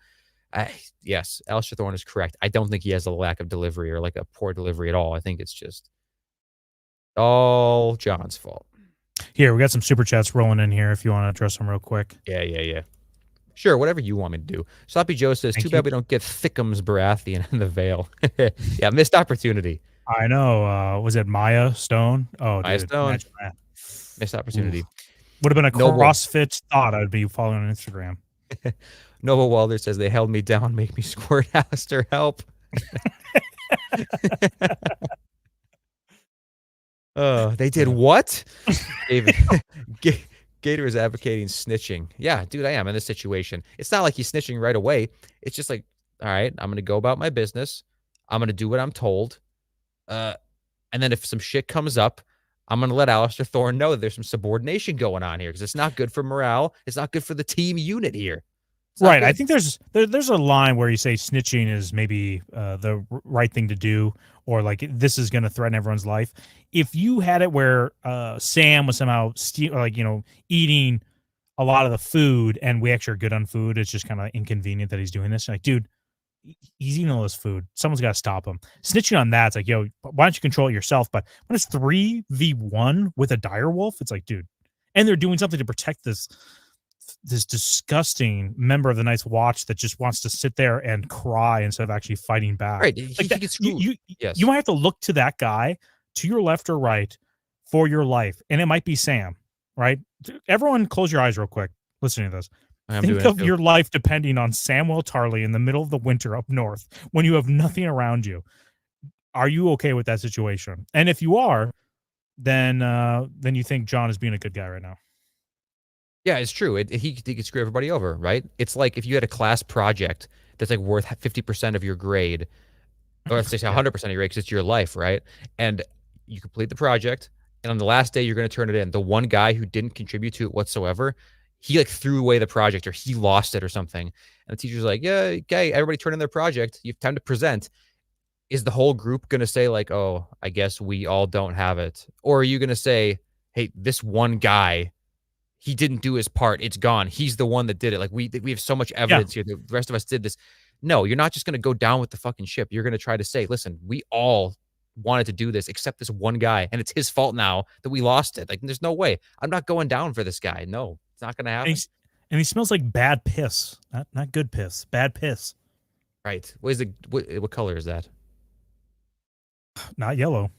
Speaker 5: Yes, Alistair Thorne is correct. I don't think he has a lack of delivery or like a poor delivery at all. I think it's just all John's fault.
Speaker 6: Here, we got some super chats rolling in here if you want to address them real quick.
Speaker 5: Yeah. Sure, whatever you want me to do. Sloppy Joe says, too bad we don't get Thickums Baratheon in the Vale. Yeah, missed opportunity.
Speaker 6: I know. Was it Maya Stone? Oh,
Speaker 5: Maya
Speaker 6: dude,
Speaker 5: Stone.
Speaker 6: imagine that.
Speaker 5: Missed opportunity.
Speaker 6: Would have been a
Speaker 5: Noble.
Speaker 6: CrossFit thought I'd be following on Instagram.
Speaker 5: Noble Walder says, they held me down, make me squirt. Alistair, help. Oh, they did what? David. Gator is advocating snitching. Yeah, dude, I am in this situation. It's not like he's snitching right away. It's just like, all right, I'm going to go about my business. I'm going to do what I'm told. And then if some shit comes up, I'm going to let Alistair Thorne know that there's some subordination going on here because it's not good for morale. It's not good for the team unit here.
Speaker 6: Right. Good. I think there's a line where you say snitching is maybe the right thing to do, or like this is going to threaten everyone's life. If you had it where Sam was somehow eating a lot of the food, and we actually are good on food, it's just kind of inconvenient that he's doing this. Like, dude, he's eating all this food. Someone's got to stop him. Snitching on that, it's like, yo, why don't you control it yourself? But when it's 3v1 with a dire wolf, it's like, dude, and they're doing something to protect this disgusting member of the Night's Watch that just wants to sit there and cry instead of actually fighting back.
Speaker 5: Right.
Speaker 6: You might have to look to that guy to your left or right for your life. And it might be Sam, right? Everyone close your eyes real quick. Listen to this. Think of your life depending on Samwell Tarly in the middle of the winter up north when you have nothing around you. Are you okay with that situation? And if you are, then you think John is being a good guy right now.
Speaker 5: Yeah, it's true. He could screw everybody over, right? It's like if you had a class project that's like worth 50% of your grade, or let's say 100% of your grade because it's your life, right? And you complete the project, and on the last day, you're going to turn it in. The one guy who didn't contribute to it whatsoever, he like threw away the project or he lost it or something. And the teacher's like, yeah, okay, everybody turn in their project. You have time to present. Is the whole group going to say like, oh, I guess we all don't have it? Or are you going to say, hey, this one guy, he didn't do his part. It's gone. He's the one that did it. Like we have so much evidence here. The rest of us did this. No, you're not just going to go down with the fucking ship. You're going to try to say, listen, we all wanted to do this except this one guy. And it's his fault now that we lost it. Like there's no way. I'm not going down for this guy. No, it's not going to happen.
Speaker 6: And he smells like bad piss. Not good piss. Bad piss.
Speaker 5: Right. What color is that?
Speaker 6: Not yellow.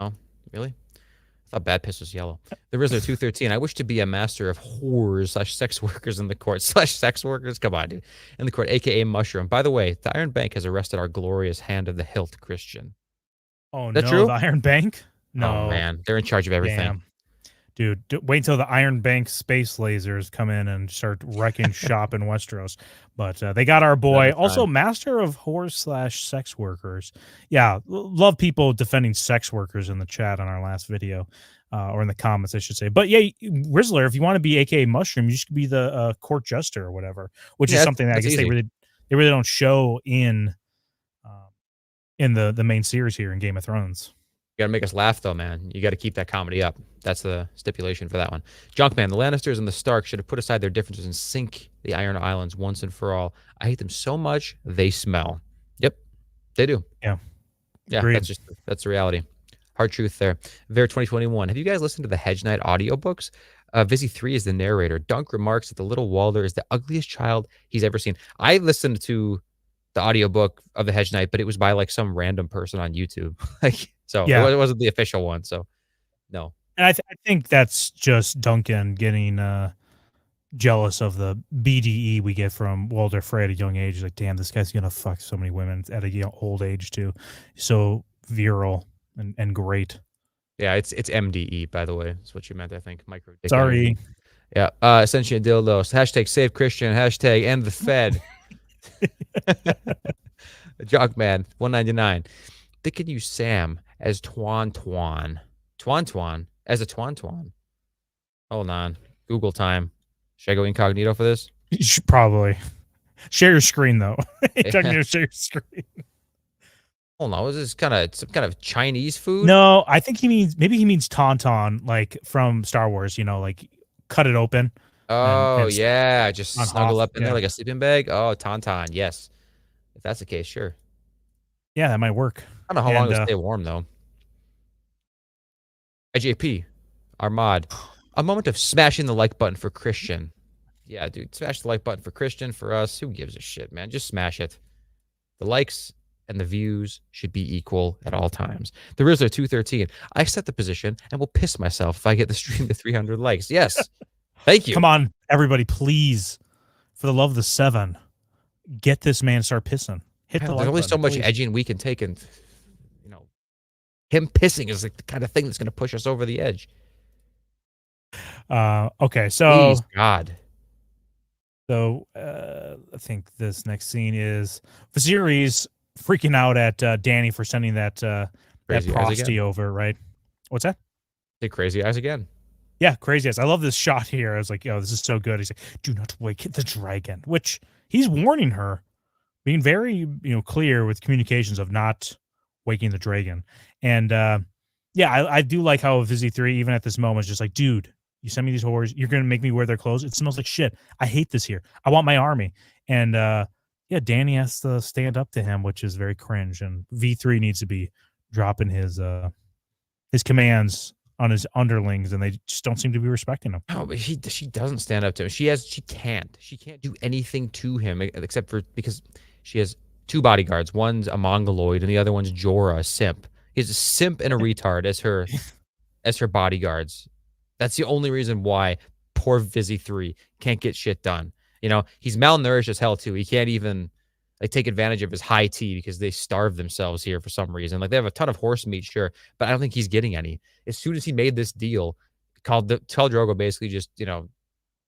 Speaker 5: Oh, really? I thought bad piss was yellow. The Rizzler 213. I wish to be a master of whores / sex workers in the court / sex workers. Come on, dude. In the court, aka Mushroom. By the way, the Iron Bank has arrested our glorious hand of the hilt Christian.
Speaker 6: Oh,
Speaker 5: is that
Speaker 6: no,
Speaker 5: true?
Speaker 6: The Iron Bank? No.
Speaker 5: Oh, man. They're in charge of everything.
Speaker 6: Damn. Dude, wait until the Iron Bank space lasers come in and start wrecking shop in Westeros. But they got our boy, also master of whores / sex workers. Yeah, love people defending sex workers in the chat on our last video, or in the comments, I should say. But yeah, Rizzler, if you want to be AKA Mushroom, you should be the court jester or whatever, which is something that I guess they really don't show in the main series here in Game of Thrones.
Speaker 5: You got to make us laugh, though, man. You got to keep that comedy up. That's the stipulation for that one. Junkman, the Lannisters and the Stark should have put aside their differences and sink the Iron Islands once and for all. I hate them so much, they smell. Yep, they do.
Speaker 6: Yeah.
Speaker 5: Agreed. That's the reality. Hard truth there. Ver 2021. Have you guys listened to the Hedge Knight audiobooks? Vizzy 3 is the narrator. Dunk remarks that the little Walder is the ugliest child he's ever seen. I listened to the audiobook of the Hedge Knight, but it was by like some random person on YouTube. It wasn't the official one. So no.
Speaker 6: And I think that's just Duncan getting jealous of the BDE we get from Walder Frey at a young age. Like, damn, this guy's gonna fuck so many women at a old age too. So virile and great.
Speaker 5: Yeah, it's MDE, by the way. That's what you meant, I think. Micro.
Speaker 6: Sorry.
Speaker 5: Yeah. Sentient dildos. Hashtag save Christian. Hashtag end the Fed. Jogman 199. They could use Sam as Twan as a Twan. Hold on. Google time. Should I go incognito for this?
Speaker 6: You should probably share your screen though. Incognito, share your screen.
Speaker 5: Oh no, is this kind of some kind of Chinese food?
Speaker 6: No, I think maybe he means tauntaun, like from Star Wars. You know, like cut it open
Speaker 5: Oh
Speaker 6: and stick
Speaker 5: yeah, just
Speaker 6: on
Speaker 5: snuggle
Speaker 6: Hoth.
Speaker 5: up in there
Speaker 6: Yeah,
Speaker 5: like a sleeping bag. Oh, tauntaun, yes. If that's the case, sure.
Speaker 6: yeah, that might work.
Speaker 5: I don't know how long
Speaker 6: And
Speaker 5: it'll stay warm though. IJP, our mod. A moment of smashing the like button for Christian. Yeah, dude, smash the like button for Christian. For us, who gives a shit, man? Just smash it. The likes and the views should be equal at all times. The Rizzler 213. I set the position and will piss myself if I get the stream to 300 likes. Yes. Thank you.
Speaker 6: come on, everybody, please, for the love of the seven, get this man to start pissing. Hit the
Speaker 5: There's
Speaker 6: like
Speaker 5: only
Speaker 6: button,
Speaker 5: so much
Speaker 6: please.
Speaker 5: edging we can take, and you know, him pissing is like the kind of thing that's going to push us over the edge.
Speaker 6: Okay,
Speaker 5: Please, God.
Speaker 6: So I think this next scene is Viserys freaking out at Danny for sending that
Speaker 5: Crazy eyes
Speaker 6: prosty
Speaker 5: again.
Speaker 6: over, right? What's that?
Speaker 5: Say crazy eyes again.
Speaker 6: Yeah, crazy ass. I love this shot here. I was like, yo, this is so good. He's like, do not wake the dragon, which he's warning her, being very, clear with communications of not waking the dragon. And yeah, I do like how Vizzy 3, even at this moment, is just like, dude, you send me these whores, you're gonna make me wear their clothes. It smells like shit. I hate this here. I want my army. And yeah, Danny has to stand up to him, which is very cringe. And V3 needs to be dropping his commands on his underlings, and they just don't seem to be respecting him.
Speaker 5: No, but she doesn't stand up to him. She can't do anything to him except for because she has two bodyguards. One's a mongoloid and the other one's Jorah, a simp. He's a simp and a retard as her bodyguards. That's the only reason why poor Vizzy 3 can't get shit done. You know, he's malnourished as hell too. He can't even like take advantage of his high tea because they starve themselves here for some reason. Like they have a ton of horse meat, sure, but I don't think he's getting any. As soon as he made this deal, called the Tel Drogo basically just,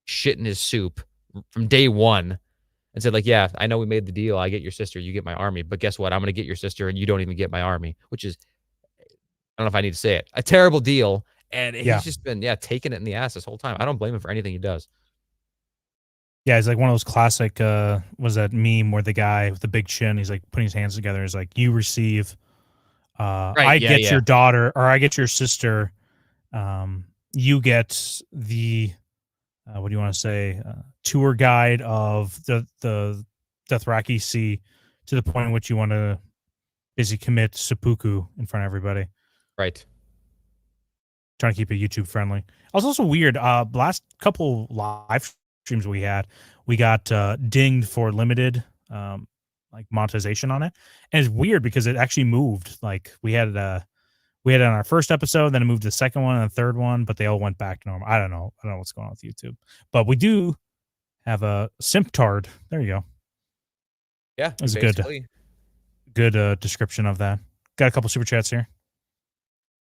Speaker 5: shit in his soup from day one and said, like, yeah, I know we made the deal. I get your sister, you get my army. But guess what? I'm gonna get your sister and you don't even get my army, which is I don't know if I need to say it. A terrible deal. And
Speaker 6: Yeah.
Speaker 5: he's just been, taking it in the ass this whole time. I don't blame him for anything he does.
Speaker 6: Yeah, it's like one of those classic was that meme where the guy with the big chin, he's like putting his hands together, he's like, you receive I
Speaker 5: yeah,
Speaker 6: get
Speaker 5: yeah.
Speaker 6: your daughter, or I get your sister, you get the what do you want to say, tour guide of the Dothraki Sea, to the point in which you want to basically commit seppuku in front of everybody.
Speaker 5: Right.
Speaker 6: Trying to keep it YouTube friendly. It was also weird. Last couple live streams we had, we got dinged for limited like monetization on it, and it's weird because it actually moved. Like we had it on our first episode, then it moved to the second one and the third one, but they all went back to normal. I don't know what's going on with YouTube, but we do have a Simptard. There you go.
Speaker 5: Yeah,
Speaker 6: That's a
Speaker 5: basically.
Speaker 6: good description of that. Got a couple super chats here.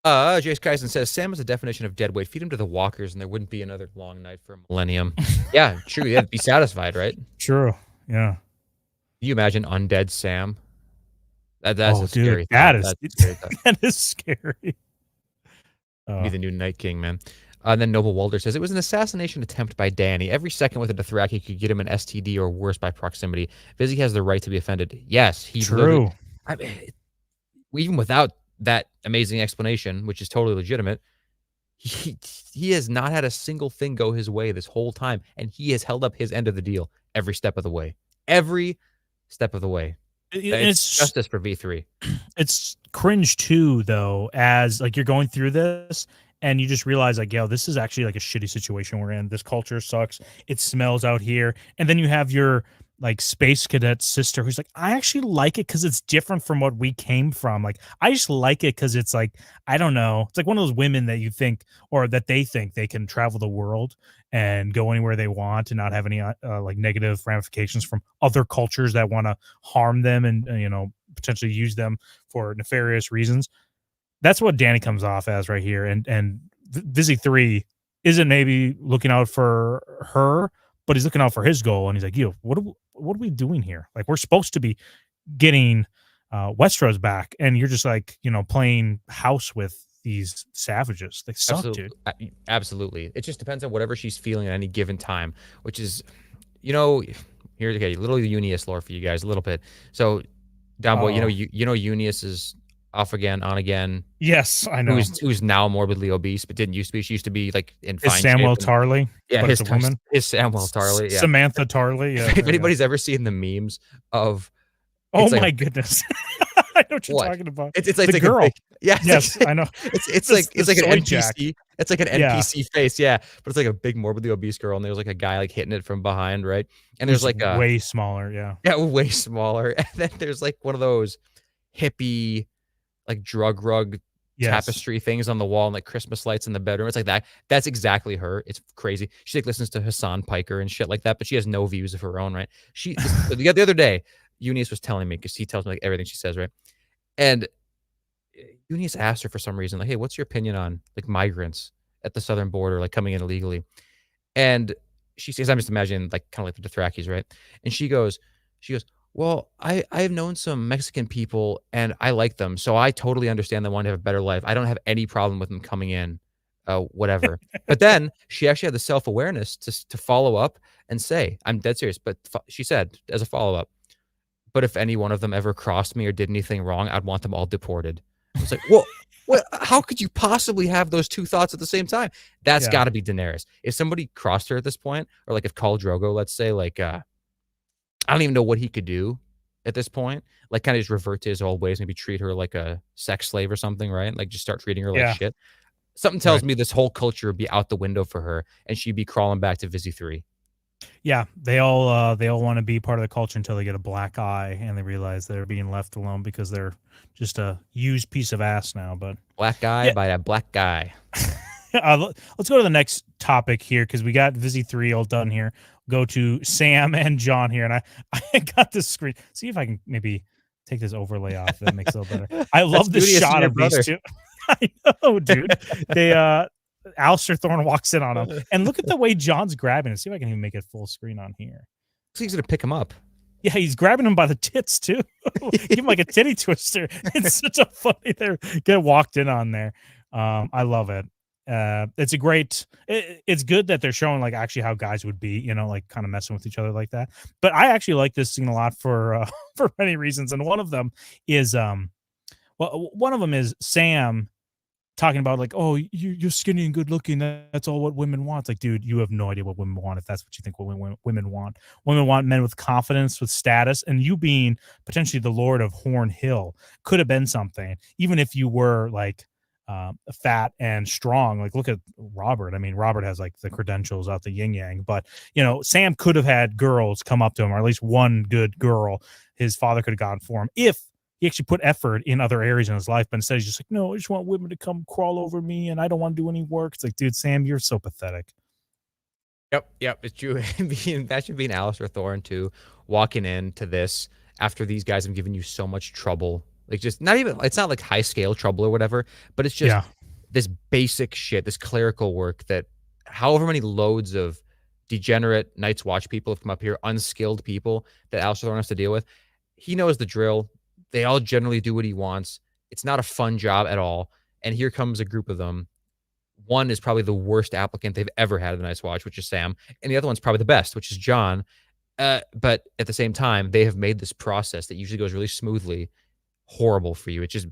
Speaker 5: Jace Kyson says, Sam is a definition of dead weight. Feed him to the walkers and there wouldn't be another long night for a millennium. Yeah, true. Yeah, be satisfied, right?
Speaker 6: True. Yeah.
Speaker 5: Can you imagine undead Sam? That's
Speaker 6: Oh,
Speaker 5: a
Speaker 6: dude,
Speaker 5: scary
Speaker 6: that
Speaker 5: thought.
Speaker 6: is
Speaker 5: That's a scary thought.
Speaker 6: that is scary.
Speaker 5: Be the new Night King, man. And then Noble Walder says, it was an assassination attempt by Danny. Every second with a Dothraki could get him an STD or worse by proximity. Vizzy has the right to be offended. Yes, he
Speaker 6: True.
Speaker 5: I mean, even without that amazing explanation, which is totally legitimate, he has not had a single thing go his way this whole time, and he has held up his end of the deal every step of the way. Every step of the way. It's justice for V3.
Speaker 6: It's cringe too, though, as like you're going through this and you just realize like, yo, this is actually like a shitty situation we're in. This culture sucks. It smells out here. And then you have your like space cadet sister who's like, I actually like it because it's different from what we came from. Like, I just like it because it's like, I don't know. It's like one of those women that you think, or that they think they can travel the world and go anywhere they want and not have any like negative ramifications from other cultures that want to harm them and, potentially use them for nefarious reasons. That's what Danny comes off as right here. And Vizzy 3 isn't maybe looking out for her, but he's looking out for his goal. And he's like, yo, what are we doing here? Like, we're supposed to be getting Westeros back, and you're just like, playing house with these savages. They suck,
Speaker 5: Absolutely.
Speaker 6: dude.
Speaker 5: Absolutely. It just depends on whatever she's feeling at any given time, which is, here's okay, a little Unius lore for you guys, a little bit. So Down boy,
Speaker 6: Oh.
Speaker 5: you know Eunice is off again, on again.
Speaker 6: Yes, I know.
Speaker 5: Who's now morbidly obese, but didn't used to be. She used to be like in
Speaker 6: Is
Speaker 5: fine shape.
Speaker 6: Samwell Tarly,
Speaker 5: Yeah,
Speaker 6: but it's a woman.
Speaker 5: his Samwell Tarly. Yeah.
Speaker 6: Samantha Tarly. Yeah,
Speaker 5: If
Speaker 6: there you go.
Speaker 5: anybody's ever seen the memes of,
Speaker 6: Oh
Speaker 5: it's like
Speaker 6: my goodness. I know what you're
Speaker 5: what?
Speaker 6: talking about.
Speaker 5: It's like
Speaker 6: the
Speaker 5: a
Speaker 6: girl.
Speaker 5: big, yeah.
Speaker 6: Yes, I know.
Speaker 5: It's
Speaker 6: The-
Speaker 5: like
Speaker 6: the
Speaker 5: an
Speaker 6: soy
Speaker 5: NPC.
Speaker 6: jack.
Speaker 5: It's like an
Speaker 6: Yeah.
Speaker 5: NPC face, yeah. But it's like a big morbidly obese girl, and there's like a guy like hitting it from behind, right? And there's
Speaker 6: Who's
Speaker 5: like a
Speaker 6: way smaller. Yeah.
Speaker 5: way smaller. And then there's like one of those hippie like drug rug
Speaker 6: Yes.
Speaker 5: tapestry things on the wall and like Christmas lights in the bedroom. It's like that. That's exactly her. It's crazy. She like listens to Hassan Piker and shit like that, but she has no views of her own, right? The other day, Eunice was telling me, because he tells me like everything she says, right? And Eunice asked her for some reason, like, hey, what's your opinion on like migrants at the southern border, like coming in illegally? And she says, I'm just imagining like kind of like the Dothrakis, right? And she goes, well, I've known some Mexican people and I like them. So I totally understand they want to have a better life. I don't have any problem with them coming in, whatever. But then she actually had the self-awareness to follow up and say, I'm dead serious. But she said as a follow-up, but if any one of them ever crossed me or did anything wrong, I'd want them all deported. I was like, well, how could you possibly have those two thoughts at the same time? That's
Speaker 6: Yeah.
Speaker 5: got to be Daenerys. If somebody crossed her at this point, or like if Khal Drogo, let's say, like, I don't even know what he could do at this point. Like, kind of just revert to his old ways, maybe treat her like a sex slave or something, right? Like, just start treating her like
Speaker 6: Yeah.
Speaker 5: shit. Something tells
Speaker 6: Right.
Speaker 5: me this whole culture would be out the window for her, and she'd be crawling back to Vizzy 3.
Speaker 6: Yeah, they all want to be part of the culture until they get a black eye and they realize they're being left alone because they're just a used piece of ass now. But
Speaker 5: Black guy
Speaker 6: Yeah.
Speaker 5: by a black guy.
Speaker 6: let's go to the next topic here because we got Vizzy 3 all done here. Go to Sam and John here, and I got this screen. See if I can maybe take this overlay off. That makes it a little better. I love the
Speaker 5: Julius and
Speaker 6: shot
Speaker 5: your
Speaker 6: of
Speaker 5: brother.
Speaker 6: these two. I know, dude. They Alistair Thorne walks in on him, and look at the way John's grabbing it. See if I can even make it full screen on here.
Speaker 5: So he's gonna pick him up.
Speaker 6: Yeah, he's grabbing him by the tits too. Give him like a titty twister. It's such a funny they get walked in on there. I love it. It's a great. It's good that they're showing like actually how guys would be, like kind of messing with each other like that. But I actually like this scene a lot for for many reasons, and one of them is one of them is Sam talking about like, oh, you're skinny and good looking. That's all what women want. It's like, dude, you have no idea what women want if that's what you think women want. Women want men with confidence, with status, and you being potentially the Lord of Horn Hill could have been something, even if you were like fat and strong. Like, look at Robert. I mean, Robert has like the credentials out the yin yang, but Sam could have had girls come up to him, or at least one good girl his father could have gone for him if he actually put effort in other areas in his life. But instead he's just like, no, I just want women to come crawl over me and I don't want to do any work. It's like, dude, Sam, you're so pathetic.
Speaker 5: Yep, it's true. Imagine being Alistair Thorne too, walking into this after these guys have given you so much trouble. Like, just not even, it's not like high scale trouble or whatever, but it's just this basic shit, this clerical work that however many loads of degenerate Night's Watch people have come up here, unskilled people that Alistair Thorne has to deal with. He knows the drill. They all generally do what he wants. It's not a fun job at all. And here comes a group of them. One is probably the worst applicant they've ever had at the Night's Watch, which is Sam. And the other one's probably the best, which is John. But at the same time, they have made this process that usually goes really smoothly horrible for you. It's just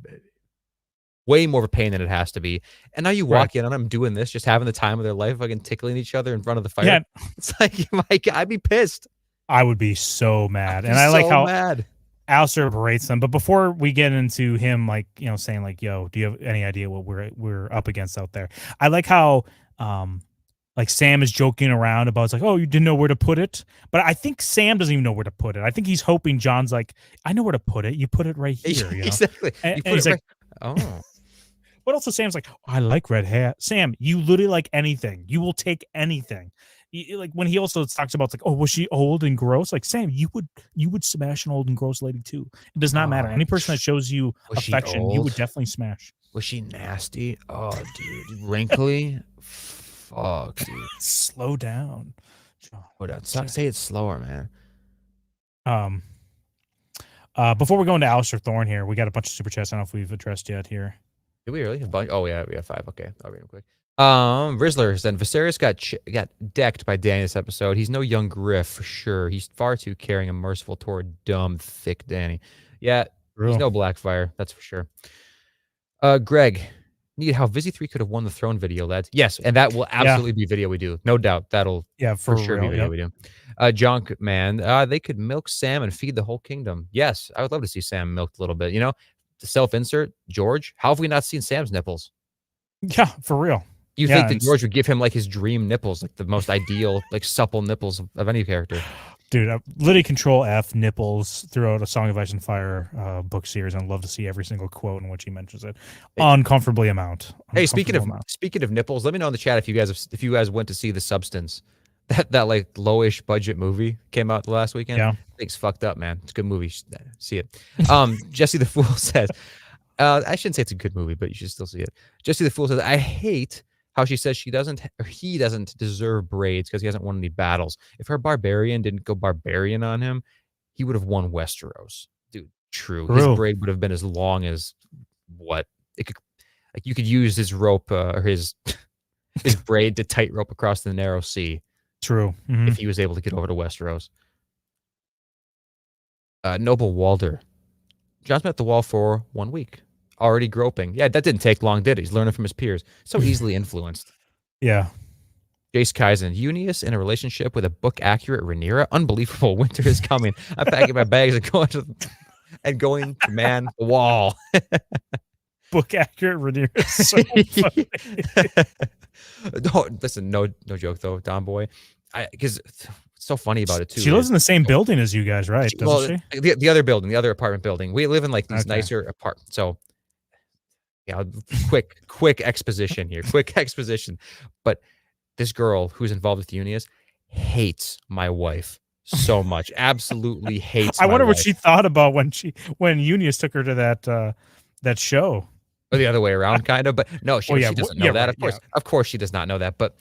Speaker 5: way more of a pain than it has to be. And now you walk in on them doing this, just having the time of their life, fucking tickling each other in front of the fire.
Speaker 6: Yeah.
Speaker 5: It's like, my God, I'd be pissed.
Speaker 6: I would be so mad. And
Speaker 5: I
Speaker 6: I like how
Speaker 5: mad.
Speaker 6: Alistair berates them. But before we get into him, like, saying like, yo, do you have any idea what we're up against out there? I like how like Sam is joking around about, it's like, oh, you didn't know where to put it. But I think Sam doesn't even know where to put it. I think he's hoping John's like, I know where to put it. You put it right here.
Speaker 5: Exactly.
Speaker 6: And he's like,
Speaker 5: oh.
Speaker 6: But also Sam's like, oh, I like red hair. Sam, you literally like anything. You will take anything. Like when he also talks about, it's like, oh, was she old and gross? Like, Sam, you would smash an old and gross lady too. It does not matter. Any person that shows you affection, you would definitely smash.
Speaker 5: Was she nasty? Oh, dude, wrinkly. Fuck, dude.
Speaker 6: Slow down.
Speaker 5: Say it slower, man.
Speaker 6: Before we go into Alistair Thorne here, we got a bunch of super chats. I don't know if we've addressed yet here.
Speaker 5: Did we really? Oh yeah, we have 5. Okay, I'll read them quick. Rizzler said Viserys got decked by Dany this episode. He's no young Griff for sure. He's far too caring and merciful toward dumb, thick Dany. Yeah, He's
Speaker 6: True.
Speaker 5: no Blackfire, that's for sure. Greg, need how Vizzy 3 could have won the throne video, lads. Yes, and that will absolutely be video we do. No doubt. That'll
Speaker 6: Yeah,
Speaker 5: for
Speaker 6: for
Speaker 5: sure be
Speaker 6: real.
Speaker 5: video
Speaker 6: Yep.
Speaker 5: we do. Junk man, they could milk Sam and feed the whole kingdom. Yes, I would love to see Sam milked a little bit. You know, the self-insert, George. How have we not seen Sam's nipples?
Speaker 6: Yeah, for real.
Speaker 5: You
Speaker 6: Yeah,
Speaker 5: think that
Speaker 6: and
Speaker 5: George would give him like his dream nipples, like the most ideal, like supple nipples of any character?
Speaker 6: dude, literally control F nipples throughout a Song of Ice and Fire book series. I'd love to see every single quote in which he mentions it. Uncomfortably amount.
Speaker 5: Hey, speaking of nipples, let me know in the chat if you guys went to see The Substance. That like lowish budget movie came out the last weekend.
Speaker 6: Yeah.
Speaker 5: Thing's fucked up, man. It's a good movie. See it. Jesse the Fool says, I shouldn't say it's a good movie, but you should still see it. Jesse the Fool says, I hate how she says he doesn't deserve braids because he hasn't won any battles. If her barbarian didn't go barbarian on him, he would have won Westeros. Dude, true. His braid would have been as long as what? It could, like you could use his rope or his braid to tightrope across the narrow sea.
Speaker 6: True.
Speaker 5: If he was able to get over to Westeros. Noble Walder. John's been at the wall for 1 week. Already groping. Yeah, that didn't take long, did it? He's learning from his peers. So easily influenced.
Speaker 6: Yeah.
Speaker 5: Jace Kaizen. Eunice in a relationship with a book-accurate Rhaenyra? Unbelievable. Winter is coming. I'm packing my bags and going to man the wall.
Speaker 6: Book accurate Rhaenyra. So
Speaker 5: No, listen, no joke though, Don Boy. Because it's so funny about it too.
Speaker 6: She lives in the same building as you guys, right? Doesn't she?
Speaker 5: The other building, the other apartment building. We live in like these nicer apartments. So yeah, quick exposition here. Quick exposition. But this girl who's involved with Eunice hates my wife so much. Absolutely hates.
Speaker 6: I wonder what
Speaker 5: wife.
Speaker 6: she thought about when Eunice took her to that show.
Speaker 5: Or the other way around, kind of. But no, she doesn't know that.
Speaker 6: Right,
Speaker 5: Of course, she does not know that. But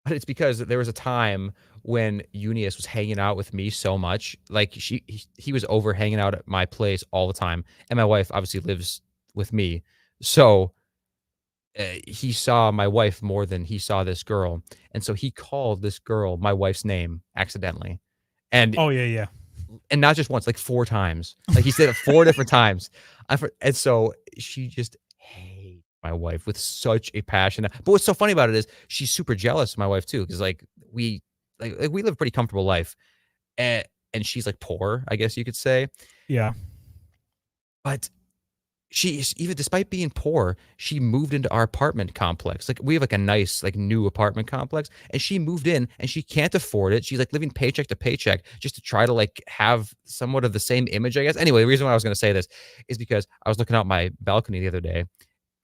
Speaker 5: it's because there was a time when Eunice was hanging out with me so much. Like he was over hanging out at my place all the time, and my wife obviously lives with me, so he saw my wife more than he saw this girl, and so he called this girl my wife's name accidentally, and and not just once, like 4 times. Like he said it 4 different times. And so she just hates my wife with such a passion. But what's so funny about it is she's super jealous of my wife too, because like we live a pretty comfortable life, and she's like poor, I guess you could say.
Speaker 6: Yeah.
Speaker 5: But she is, even despite being poor, she moved into our apartment complex. Like we have like a nice like new apartment complex, and she moved in and she can't afford it. She's like living paycheck to paycheck just to try to like have somewhat of the same image, I guess. Anyway, the reason why I was going to say this is because I was looking out my balcony the other day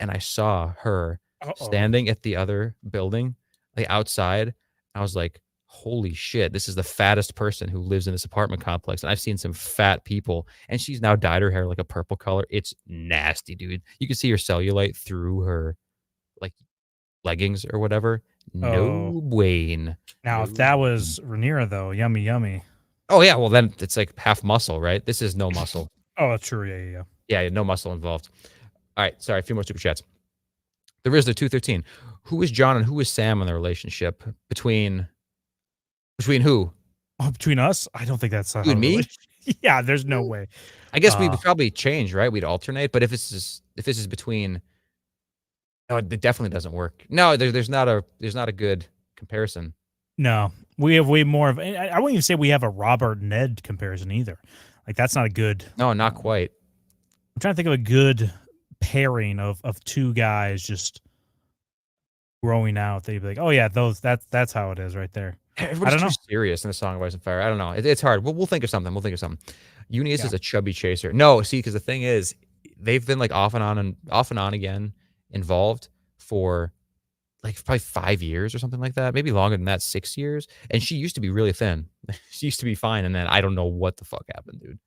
Speaker 5: and I saw her standing at the other building, like outside. I was like, holy shit, this is the fattest person who lives in this apartment complex. And I've seen some fat people, and she's now dyed her hair like a purple color. It's nasty, dude. You can see her cellulite through her like leggings or whatever. No Wayne.
Speaker 6: Now, if that was Rhaenyra, though, yummy.
Speaker 5: Oh yeah, well then it's like half muscle, right? This is no muscle.
Speaker 6: Oh, that's true. Yeah.
Speaker 5: Yeah, no muscle involved. All right, sorry, a few more super chats. The Rizzler 213. Who is John and who is Sam in the relationship? Between who?
Speaker 6: Oh, between us? I don't think that's
Speaker 5: you and me.
Speaker 6: Yeah, there's no way.
Speaker 5: I guess we'd probably change, right? We'd alternate. But if this is between, no, it definitely doesn't work. No, there's not a good comparison.
Speaker 6: No, we have way more of. I wouldn't even say we have a Robert Ned comparison either. Like that's not a good.
Speaker 5: No, not quite.
Speaker 6: I'm trying to think of a good pairing of 2 guys just growing out. They'd be like, oh yeah, that's how it is right there.
Speaker 5: Everybody's too serious in the Song of Ice and Fire. I don't know. It's hard. We'll think of something. Eunice is a chubby chaser. No, see, because the thing is, they've been like off and on again involved for like probably 5 years or something like that. Maybe longer than that, 6 years. And she used to be really thin. She used to be fine, and then I don't know what the fuck happened, dude.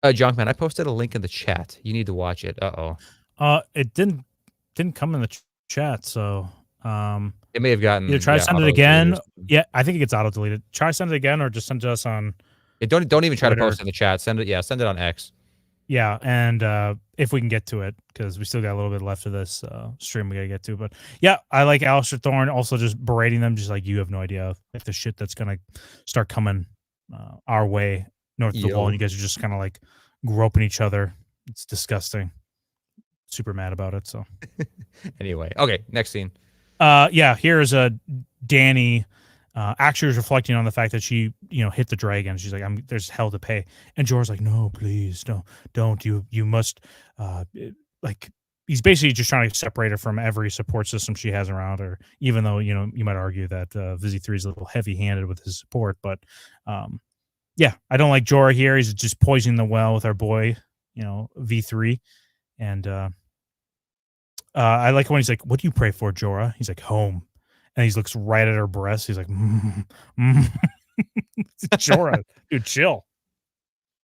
Speaker 5: Junkman, I posted a link in the chat. You need to watch it.
Speaker 6: It didn't come in the chat, so
Speaker 5: it may have gotten.
Speaker 6: Either try to send it again. Yeah, I think it gets auto deleted. Try to send it again, or just send it to us on.
Speaker 5: Don't even try
Speaker 6: Twitter.
Speaker 5: to post it in the chat. Send it on X.
Speaker 6: Yeah, and if we can get to it, because we still got a little bit left of this stream we gotta get to. But yeah, I like Alistair Thorne also just berating them, just like you have no idea if the shit that's gonna start coming our way north of the wall,
Speaker 5: Yo.
Speaker 6: and you guys are just kind of like groping each other. It's disgusting. Super mad about it. So
Speaker 5: Anyway, okay, next scene.
Speaker 6: yeah, here's a Danny actually is reflecting on the fact that she, hit the dragon. She's like, there's hell to pay. And Jorah's like, no, please, don't. You must, like, he's basically just trying to separate her from every support system she has around her, even though, you might argue that Vizzy 3 is a little heavy handed with his support. But yeah, I don't like Jorah here. He's just poisoning the well with our boy, V3. And I like when he's like, what do you pray for, Jorah? He's like, home. And he looks right at her breast. He's like, Jorah, dude, chill.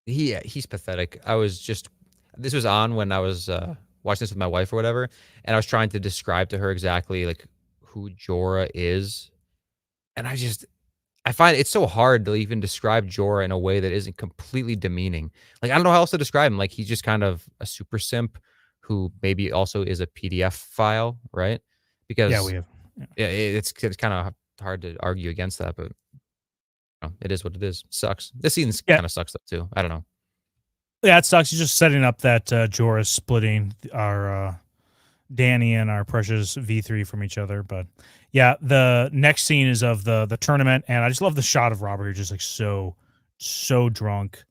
Speaker 5: He's pathetic. This was on when I was watching this with my wife or whatever, and I was trying to describe to her exactly like who Jorah is. And I find it's so hard to even describe Jorah in a way that isn't completely demeaning. Like, I don't know how else to describe him. Like, he's just kind of a super simp who maybe also is a PDF file, right? Because
Speaker 6: Yeah, we have.
Speaker 5: yeah, it's kind of hard to argue against that, but it is what it is. Sucks. This scene kind of sucks though too. I don't know.
Speaker 6: Yeah, it sucks. He's just setting up that Jorah's splitting our Danny and our precious V3 from each other. But yeah, the next scene is of the tournament, and I just love the shot of Robert here, just like so drunk,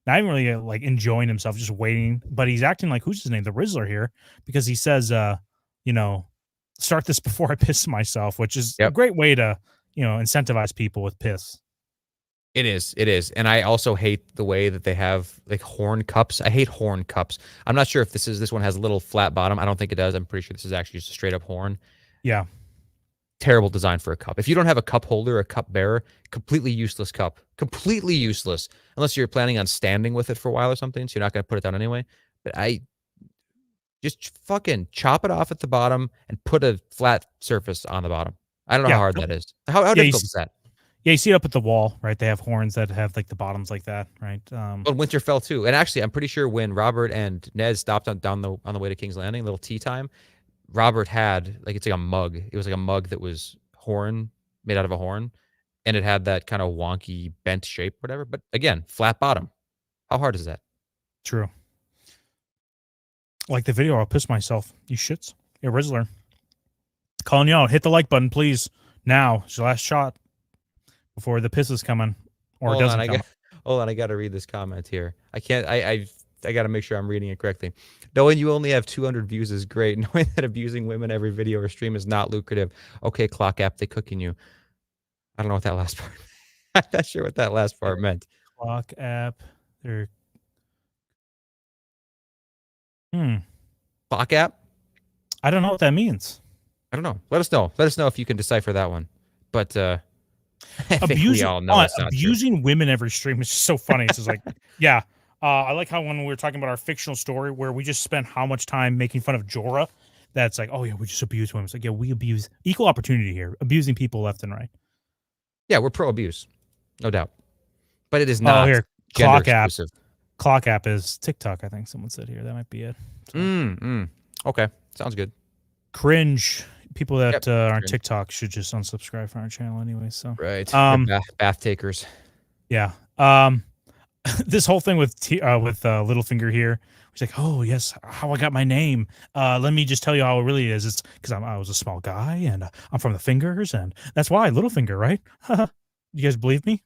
Speaker 6: not even really like enjoying himself, just waiting. But he's acting like, who's his name, the Rizzler here, because he says, start this before I piss myself, which is a great way to incentivize people with piss.
Speaker 5: It is. And I also hate the way that they have like horn cups. I hate horn cups. I'm not sure if this one has a little flat bottom. I don't think it does. I'm pretty sure this is actually just a straight up horn.
Speaker 6: Yeah.
Speaker 5: Terrible design for a cup. If you don't have a cup holder, a cup bearer, completely useless cup. Completely useless. Unless you're planning on standing with it for a while or something, so you're not going to put it down anyway. But I just fucking chop it off at the bottom and put a flat surface on the bottom. I don't know how hard that is. How difficult is that?
Speaker 6: Yeah, you see it up at the wall, right? They have horns that have like the bottoms like that, right?
Speaker 5: But Winterfell too. And actually, I'm pretty sure when Robert and Ned stopped on the way to King's Landing, little tea time, Robert had it's like a mug. It was like a mug that was horn, made out of a horn, and it had that kind of wonky bent shape, whatever. But again, flat bottom. How hard is that?
Speaker 6: True. Like the video, I'll piss myself. You shits. Yeah, Rizzler. Calling you out. Hit the like button, please. Now. It's your last shot before the piss is coming. Or it doesn't come.
Speaker 5: Hold on, I got to read this comment here. I can't, I got to make sure I'm reading it correctly. Knowing you only have 200 views is great. Knowing that abusing women every video or stream is not lucrative. Okay, clock app, they cooking you. I don't know what that last part I'm not sure what that last part meant.
Speaker 6: Clock app. They're...
Speaker 5: Clock app?
Speaker 6: I don't know what that means.
Speaker 5: I don't know. Let us know. Let us know if you can decipher that one. But I think we all know it's not
Speaker 6: abusing women every stream is just so funny. It's just like, yeah. I like how when we were talking about our fictional story where we just spent how much time making fun of Jorah, that's like, oh yeah, we just abuse women. It's like, yeah, we abuse equal opportunity here, abusing people left and right.
Speaker 5: Yeah, we're pro abuse, no doubt. But it is not
Speaker 6: here,
Speaker 5: gender
Speaker 6: clock app.
Speaker 5: exclusive.
Speaker 6: Clock app is TikTok, I think someone said here. That might be it.
Speaker 5: So. Okay, sounds good.
Speaker 6: Cringe. People that aren't TikTok should just unsubscribe from our channel anyway. So
Speaker 5: right, bath takers.
Speaker 6: Yeah. This whole thing with Littlefinger here, he's like, oh yes, how I got my name. Let me just tell you how it really is. It's because I was a small guy and I'm from the fingers, and that's why Littlefinger, right? You guys believe me?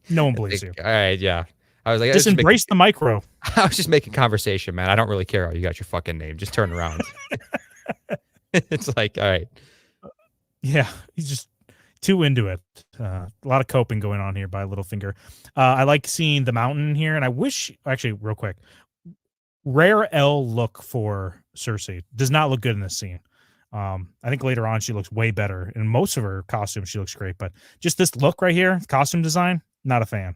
Speaker 6: No one believes you.
Speaker 5: All right, yeah. I was like,
Speaker 6: just embrace the micro.
Speaker 5: I was just making conversation, man. I don't really care how you got your fucking name. Just turn around. It's like, all right.
Speaker 6: Yeah, he's just too into it. A lot of coping going on here by Littlefinger. I like seeing the mountain here, and I wish, actually, real quick, rare L look for Cersei does not look good in this scene. I think later on she looks way better. In most of her costumes, she looks great, but just this look right here, costume design, not a fan.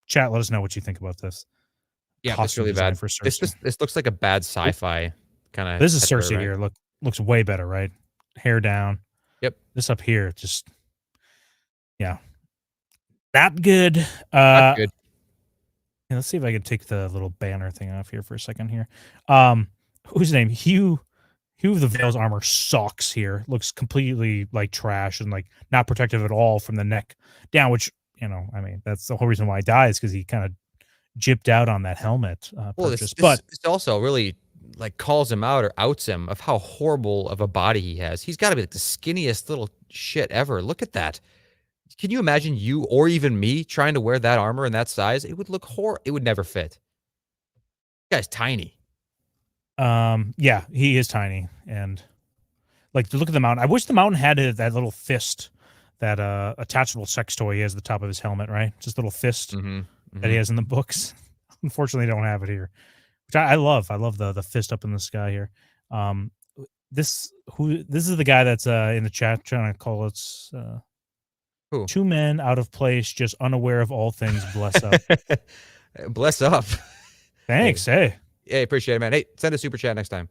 Speaker 6: Chat, let us know what you think about this.
Speaker 5: Yeah, it's really bad.
Speaker 6: For Cersei.
Speaker 5: This looks like a bad sci-fi kind of.
Speaker 6: This is Cersei right? Here. Looks way better, right? Hair down.
Speaker 5: Yep.
Speaker 6: This up here, just yeah, not good.
Speaker 5: Not good.
Speaker 6: Yeah, let's see if I can take the little banner thing off here for a second here. Who's his name? Hugh of the Vale's armor sucks here. Looks completely like trash and like not protective at all from the neck down, which, I mean, that's the whole reason why he dies, because he kind of gypped out on that helmet
Speaker 5: Well,
Speaker 6: purchase.
Speaker 5: this also really like calls him out or outs him of how horrible of a body he has. He's got to be like the skinniest little shit ever. Look at that. Can you imagine you or even me trying to wear that armor in that size? It would look It would never fit. This guy's tiny.
Speaker 6: Yeah, he is tiny, and like look at the mountain. I wish the mountain had that little fist, that attachable sex toy he has at the top of his helmet, right? Just a little fist that he has in the books. Unfortunately, don't have it here, which I love. I love the fist up in the sky here. This is the guy that's in the chat trying to call us
Speaker 5: Who?
Speaker 6: 2 men out of place, just unaware of all things. Bless up.
Speaker 5: Bless up.
Speaker 6: Thanks. Hey.
Speaker 5: Hey, appreciate it, man. Hey, send a super chat next time.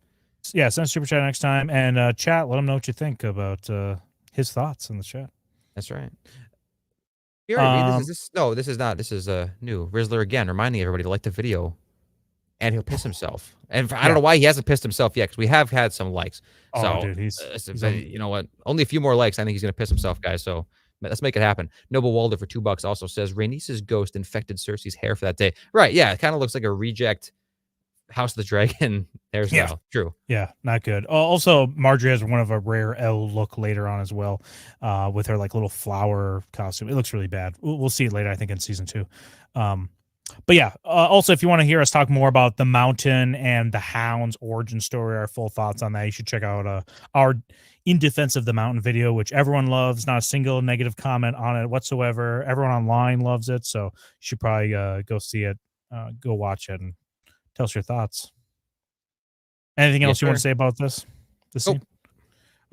Speaker 6: Yeah, send a super chat next time, and chat. Let him know what you think about his thoughts in the chat.
Speaker 5: That's right. You already read this? No, this is not. This is new. Rizzler again, reminding everybody to like the video, and he'll piss himself. And I don't know why he hasn't pissed himself yet, because we have had some likes. So,
Speaker 6: dude, he's
Speaker 5: you know what? Only a few more likes. I think he's gonna piss himself, guys. So let's make it happen. Noble Walder for $2 also says Rhaenys's ghost infected Cersei's hair for that day. Right? Yeah, it kind of looks like a reject House of the Dragon. There's no true.
Speaker 6: Yeah, not good. Also, Marjorie has one of a rare L look later on as well, with her like little flower costume. It looks really bad. We'll see it later, I think, in season 2. But yeah, also if you want to hear us talk more about the Mountain and the Hound's origin story, our full thoughts on that, you should check out our In Defense of the Mountain video, which everyone loves. Not a single negative comment on it whatsoever. Everyone online loves it, so you should probably go see it, go watch it, and tell us your thoughts. Anything else you want to say about this scene?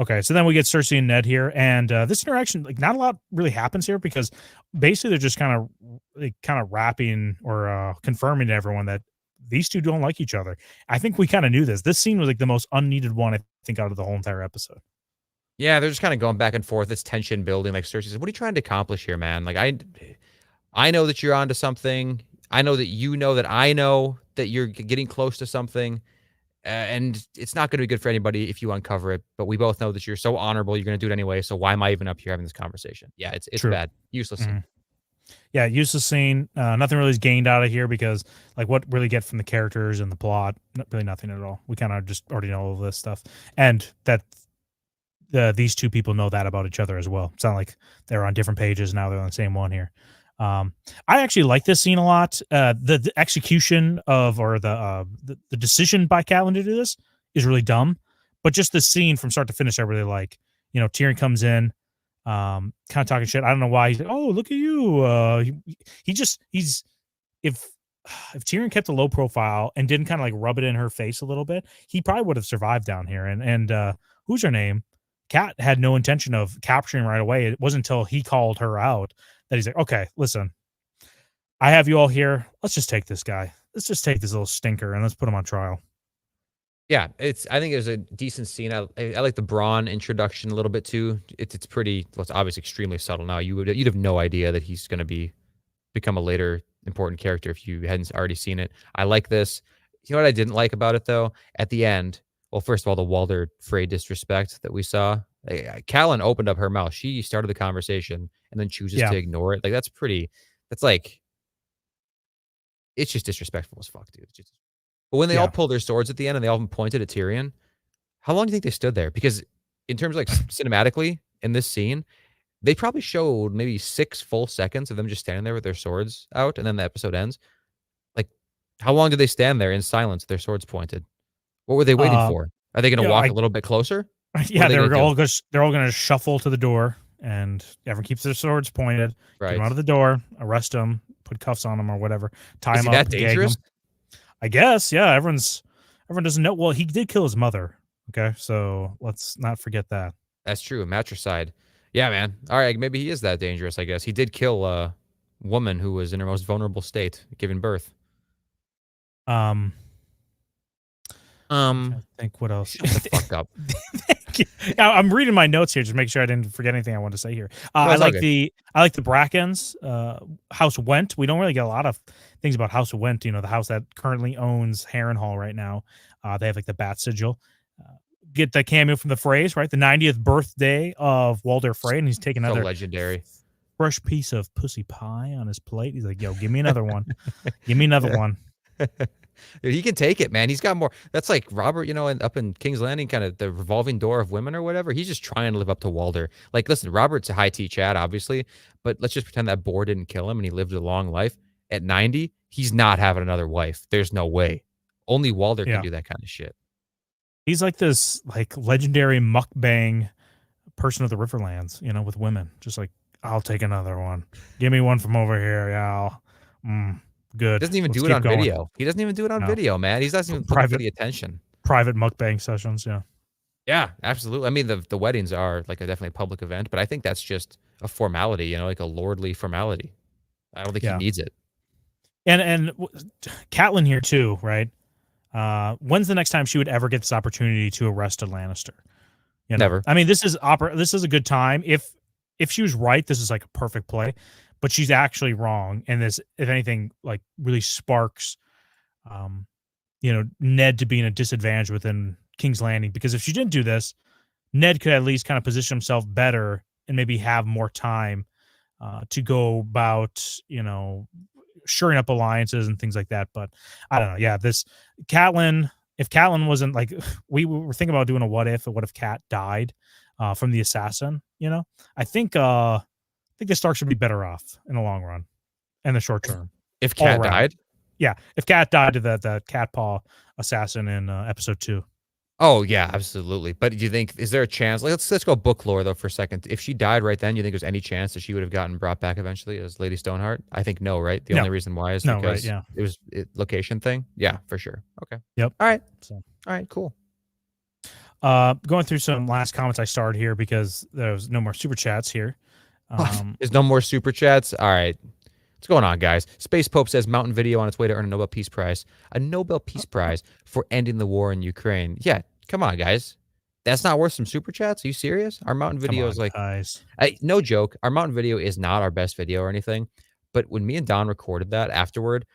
Speaker 6: Okay, so then we get Cersei and Ned here, and this interaction, like, not a lot really happens here, because basically they're just kind of wrapping or confirming to everyone that these two don't like each other. I think we kind of knew this. This scene was like the most unneeded one, I think, out of the whole entire episode.
Speaker 5: Yeah, they're just kind of going back and forth. It's tension building. Like Cersei says, "What are you trying to accomplish here, man? Like I know that you're onto something. I know that you know that I know that you're getting close to something." And it's not going to be good for anybody if you uncover it. But we both know that you're so honorable, you're going to do it anyway. So why am I even up here having this conversation? Yeah, it's
Speaker 6: True.
Speaker 5: bad. Useless.
Speaker 6: Yeah, useless scene. Nothing really is gained out of here, because like what really get from the characters and the plot? Really nothing at all. We kind of just already know all of this stuff. And that these two people know that about each other as well. It's not like they're on different pages. Now they're on the same one here. I actually like this scene a lot. The execution of, or the decision by Catelyn to do this is really dumb, but just the scene from start to finish, I really like. You know, Tyrion comes in, kind of talking shit. I don't know why he's like, "Oh, look at you." He's if Tyrion kept a low profile and didn't kind of like rub it in her face a little bit, he probably would have survived down here. And who's her name? Kat had no intention of capturing right away. It wasn't until he called her out that he's like, "Okay, listen, I have you all here. Let's just take this guy. Let's just take this little stinker and let's put him on trial."
Speaker 5: Yeah, I think it was a decent scene. I like the Braun introduction a little bit too. It's pretty. Well, it's obviously extremely subtle now. You'd have no idea that he's going to become a later important character if you hadn't already seen it. I like this. You know what I didn't like about it though? At the end, well, first of all, the Walder Frey disrespect that we saw. Catelyn opened up her mouth. She started the conversation and then chooses to ignore it. Like that's like, it's just disrespectful as fuck, dude. But when they all pulled their swords at the end and they all pointed at Tyrion, how long do you think they stood there? Because in terms of like cinematically in this scene, they probably showed maybe 6 full seconds of them just standing there with their swords out, and then the episode ends. Like, how long did they stand there in silence with their swords pointed? What were they waiting for? Are they going to walk a little bit closer?
Speaker 6: Yeah, they're all going to shuffle to the door, and everyone keeps their swords pointed. Right. Get them out of the door, arrest them, put cuffs on them or whatever, tie them up. Is that dangerous? I guess. Yeah, everyone doesn't know. Well, he did kill his mother. Okay, so let's not forget that.
Speaker 5: That's true. Matricide. Yeah, man. All right, maybe he is that dangerous. I guess he did kill a woman who was in her most vulnerable state, giving birth.
Speaker 6: I think what else?
Speaker 5: Shut the fuck up.
Speaker 6: I'm reading my notes here just to make sure I didn't forget anything I wanted to say here. I like the Brackens, House Went. We don't really get a lot of things about House Went. You know, the house that currently owns Harrenhal right now. They have like the bat sigil. Get the cameo from the Freys, right? The 90th birthday of Walder Frey, and he's taking another
Speaker 5: legendary
Speaker 6: fresh piece of pussy pie on his plate. He's like, yo, give me another one. Give me another one.
Speaker 5: Dude, he can take it, man. He's got more. That's like Robert, up in King's Landing, kind of the revolving door of women or whatever. He's just trying to live up to Walder. Like, listen, Robert's a high T Chad, obviously, but let's just pretend that boar didn't kill him and he lived a long life. At 90, he's not having another wife. There's no way. Only Walder can do that kind of shit.
Speaker 6: He's like this legendary mukbang person of the Riverlands, with women. Just like, I'll take another one. Give me one from over here. Yeah. Good.
Speaker 5: He doesn't even do it on video. He doesn't even do it on video, man. He's not even looking for the attention.
Speaker 6: Private mukbang sessions, yeah.
Speaker 5: Yeah, absolutely. I mean, the weddings are like definitely a public event, but I think that's just a formality, like a lordly formality. I don't think he needs it.
Speaker 6: And Catelyn here too, right? When's the next time she would ever get this opportunity to arrest a Lannister?
Speaker 5: Never.
Speaker 6: I mean, this is a good time. If she was right, this is like a perfect play, but she's actually wrong. And this, if anything, like really sparks, Ned to be in a disadvantage within King's Landing, because if she didn't do this, Ned could at least kind of position himself better and maybe have more time to go about, shoring up alliances and things like that. But I don't know. Yeah, this Catelyn, if Catelyn wasn't like, we were thinking about doing a what if Cat died from the assassin, I think the Stark should be better off in the long run, in the short term.
Speaker 5: If Cat died?
Speaker 6: Yeah. If Cat died to the cat paw assassin in episode 2.
Speaker 5: Oh yeah, absolutely. But do you think, is there a chance? Let's go book lore though for a second. If she died right then, you think there's any chance that she would have gotten brought back eventually as Lady Stoneheart? I think no, right? The only reason why is because it was a location thing. Yeah, for sure. Okay.
Speaker 6: Yep.
Speaker 5: All right.
Speaker 6: So.
Speaker 5: All right. Cool.
Speaker 6: Going through some last comments I started here because there's no more super chats here.
Speaker 5: There's no more super chats. All right. What's going on, guys? Space Pope says Mountain Video on its way to earn a Nobel Peace Prize. A Nobel Peace Prize for ending the war in Ukraine. Yeah, come on, guys. That's not worth some super chats? Are you serious? Our Mountain Video is like...
Speaker 6: guys.
Speaker 5: No joke. Our Mountain Video is not our best video or anything. But when me and Don recorded that afterward,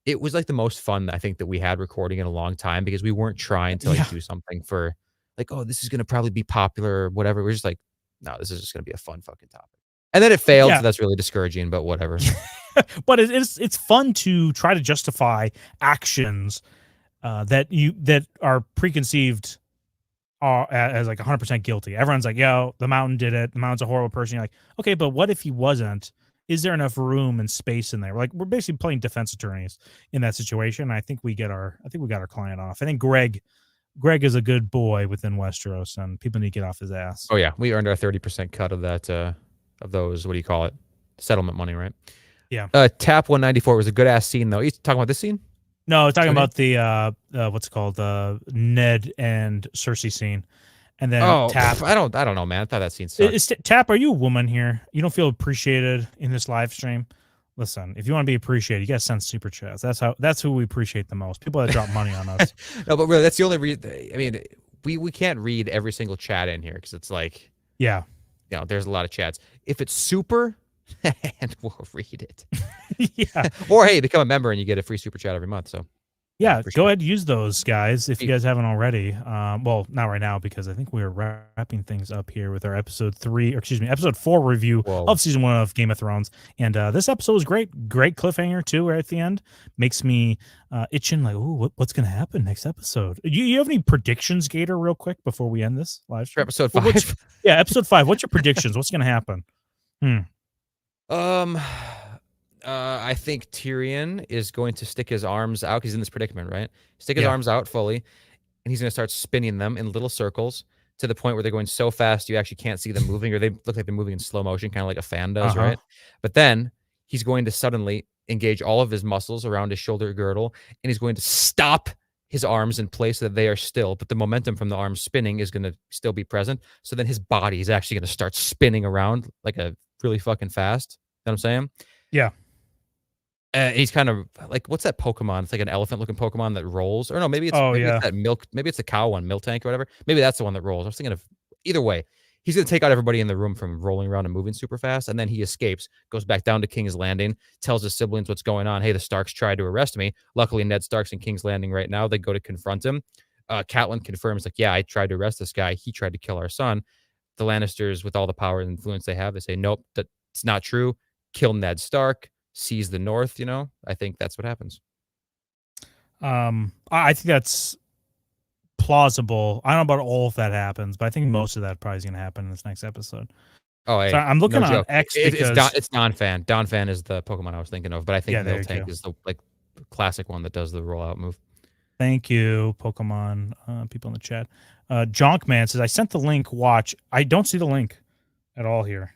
Speaker 5: it was like the most fun I think that we had recording in a long time, because we weren't trying to do something for like, oh, this is going to probably be popular or whatever. We're just like, no, this is just going to be a fun fucking topic. And then it failed, so that's really discouraging, but whatever.
Speaker 6: But it's fun to try to justify actions that are preconceived as like 100% guilty. Everyone's like, yo, the Mountain did it. The Mountain's a horrible person. You're like, okay, but what if he wasn't? Is there enough room and space in there? We're basically playing defense attorneys in that situation. I think we got our client off. I think Greg is a good boy within Westeros, and people need to get off his ass.
Speaker 5: Oh yeah, we earned our 30% cut of that. Of those, what do you call it? Settlement money, right?
Speaker 6: Yeah.
Speaker 5: Tap 194 was a good ass scene though. He's talking about this scene?
Speaker 6: No, talking about the what's it called, Ned and Cersei scene, and then Tap.
Speaker 5: I don't know, man. I thought that scene sucked.
Speaker 6: Tap, are you a woman here? You don't feel appreciated in this live stream? Listen, if you want to be appreciated, you gotta send super chats. That's who we appreciate the most. People that drop money on us.
Speaker 5: No, but really, that's the only reason. I mean, we can't read every single chat in here because it's like, there's a lot of chats. If it's super, and we'll read it.
Speaker 6: Yeah.
Speaker 5: Or hey, become a member and you get a free super chat every month. So
Speaker 6: yeah, go ahead and use those, guys, if you guys haven't already. Well, not right now, because I think we're wrapping things up here with our episode 4 review of season 1 of Game of Thrones. And this episode was great cliffhanger too, right at the end. Makes me itching, like, ooh, what's gonna happen next episode? You have any predictions, Gator, real quick before we end this live stream?
Speaker 5: For episode 5.
Speaker 6: Episode 5. What's your predictions? What's gonna happen?
Speaker 5: I think Tyrion is going to stick his arms out because he's in this predicament, right? Stick his arms out fully, and he's going to start spinning them in little circles to the point where they're going so fast you actually can't see them moving, or they look like they're moving in slow motion, kind of like a fan does, right? But then he's going to suddenly engage all of his muscles around his shoulder girdle, and he's going to stop his arms in place so that they are still, but the momentum from the arms spinning is going to still be present. So then his body is actually going to start spinning around like a really fucking fast. You know what I'm saying?
Speaker 6: Yeah.
Speaker 5: He's kind of like, what's that Pokemon? It's like an elephant-looking Pokemon that rolls. Or no, maybe it's it's that milk. Maybe it's a cow one, Milk Tank or whatever. Maybe that's the one that rolls. I was thinking of either way. He's going to take out everybody in the room from rolling around and moving super fast, and then he escapes, goes back down to King's Landing, tells his siblings what's going on. Hey, the Starks tried to arrest me. Luckily, Ned Stark's in King's Landing right now. They go to confront him. Catelyn confirms, like, yeah, I tried to arrest this guy. He tried to kill our son. The Lannisters, with all the power and influence they have, they say, nope, It's not true. Kill Ned Stark, seize the North, you know? I think that's what happens.
Speaker 6: I think that's plausible. I don't know about all if that happens, but I think most of that probably is going to happen in this next episode.
Speaker 5: Oh, hey,
Speaker 6: So I'm looking
Speaker 5: no
Speaker 6: on
Speaker 5: joke.
Speaker 6: X because
Speaker 5: It's Donphan. Donphan is the Pokemon I was thinking of, but I think
Speaker 6: Yeah, there you
Speaker 5: Miltank
Speaker 6: go.
Speaker 5: is the like classic one that does the rollout move.
Speaker 6: Thank you, Pokemon people in the chat. Jonkman says, I sent the link. Watch. I don't see the link at all here.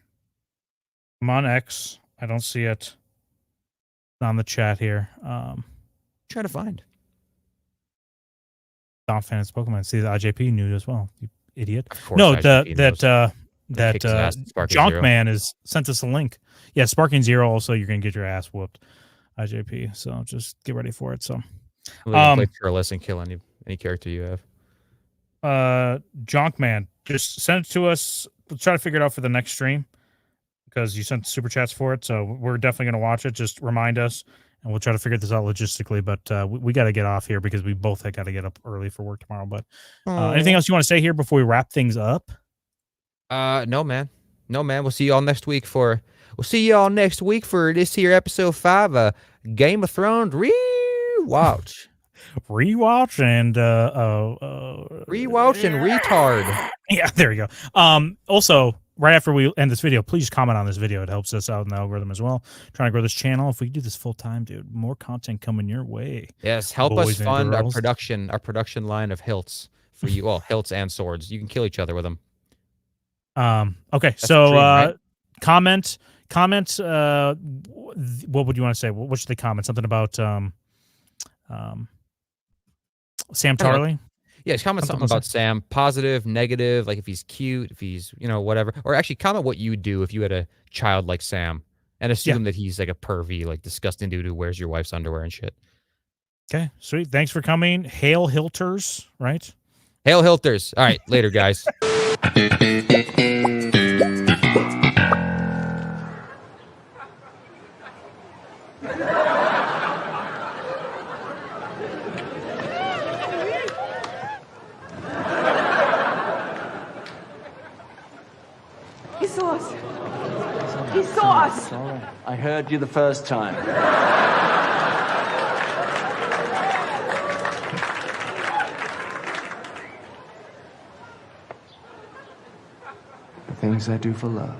Speaker 6: I'm on X. I don't see it. It's on the chat here.
Speaker 5: Try to find.
Speaker 6: Donphan is Pokemon. See the IJP nude as well. You idiot.
Speaker 5: Of course,
Speaker 6: No,
Speaker 5: IJP knows.
Speaker 6: that
Speaker 5: Kick his ass at Sparking Zero.
Speaker 6: Jonkman is sent us a link. Yeah, Sparking Zero. Also, you're gonna get your ass whooped. IJP. So just get ready for it. So.
Speaker 5: Play Turles and kill any character you have.
Speaker 6: Jonkman, just send it to us. We'll try to figure it out for the next stream because you sent super chats for it. So we're definitely going to watch it. Just remind us and we'll try to figure this out logistically. But we got to get off here because we both got to get up early for work tomorrow. But anything else you want to say here before we wrap things up?
Speaker 5: No, man. We'll see y'all next week for this here episode 5 Game of Thrones rewatch.
Speaker 6: Rewatch and
Speaker 5: Rewatch and retard.
Speaker 6: Yeah, there you go. Also, right after we end this video, please comment on this video. It helps us out in the algorithm as well. Trying to grow this channel. If we do this full time, dude, more content coming your way.
Speaker 5: Yes, help
Speaker 6: Boys
Speaker 5: us fund
Speaker 6: and
Speaker 5: our
Speaker 6: girls.
Speaker 5: production line of hilts for you. Well, hilts and swords. You can kill each other with them.
Speaker 6: Okay,
Speaker 5: That's
Speaker 6: so
Speaker 5: the dream, right?
Speaker 6: comment. What would you want to say? What should they comment? Something about Sam Tarley?
Speaker 5: Yeah, comment something about Sam. Positive, negative, like if he's cute, if he's, whatever. Or actually comment what you would do if you had a child like Sam and assume that he's like a pervy, like disgusting dude who wears your wife's underwear and shit.
Speaker 6: Okay, sweet. Thanks for coming. Hail Hilters, right?
Speaker 5: Hail Hilters. All right, later, guys.
Speaker 3: He saw us. He saw us.
Speaker 4: It's all right. I heard you the first time. The things I do for love.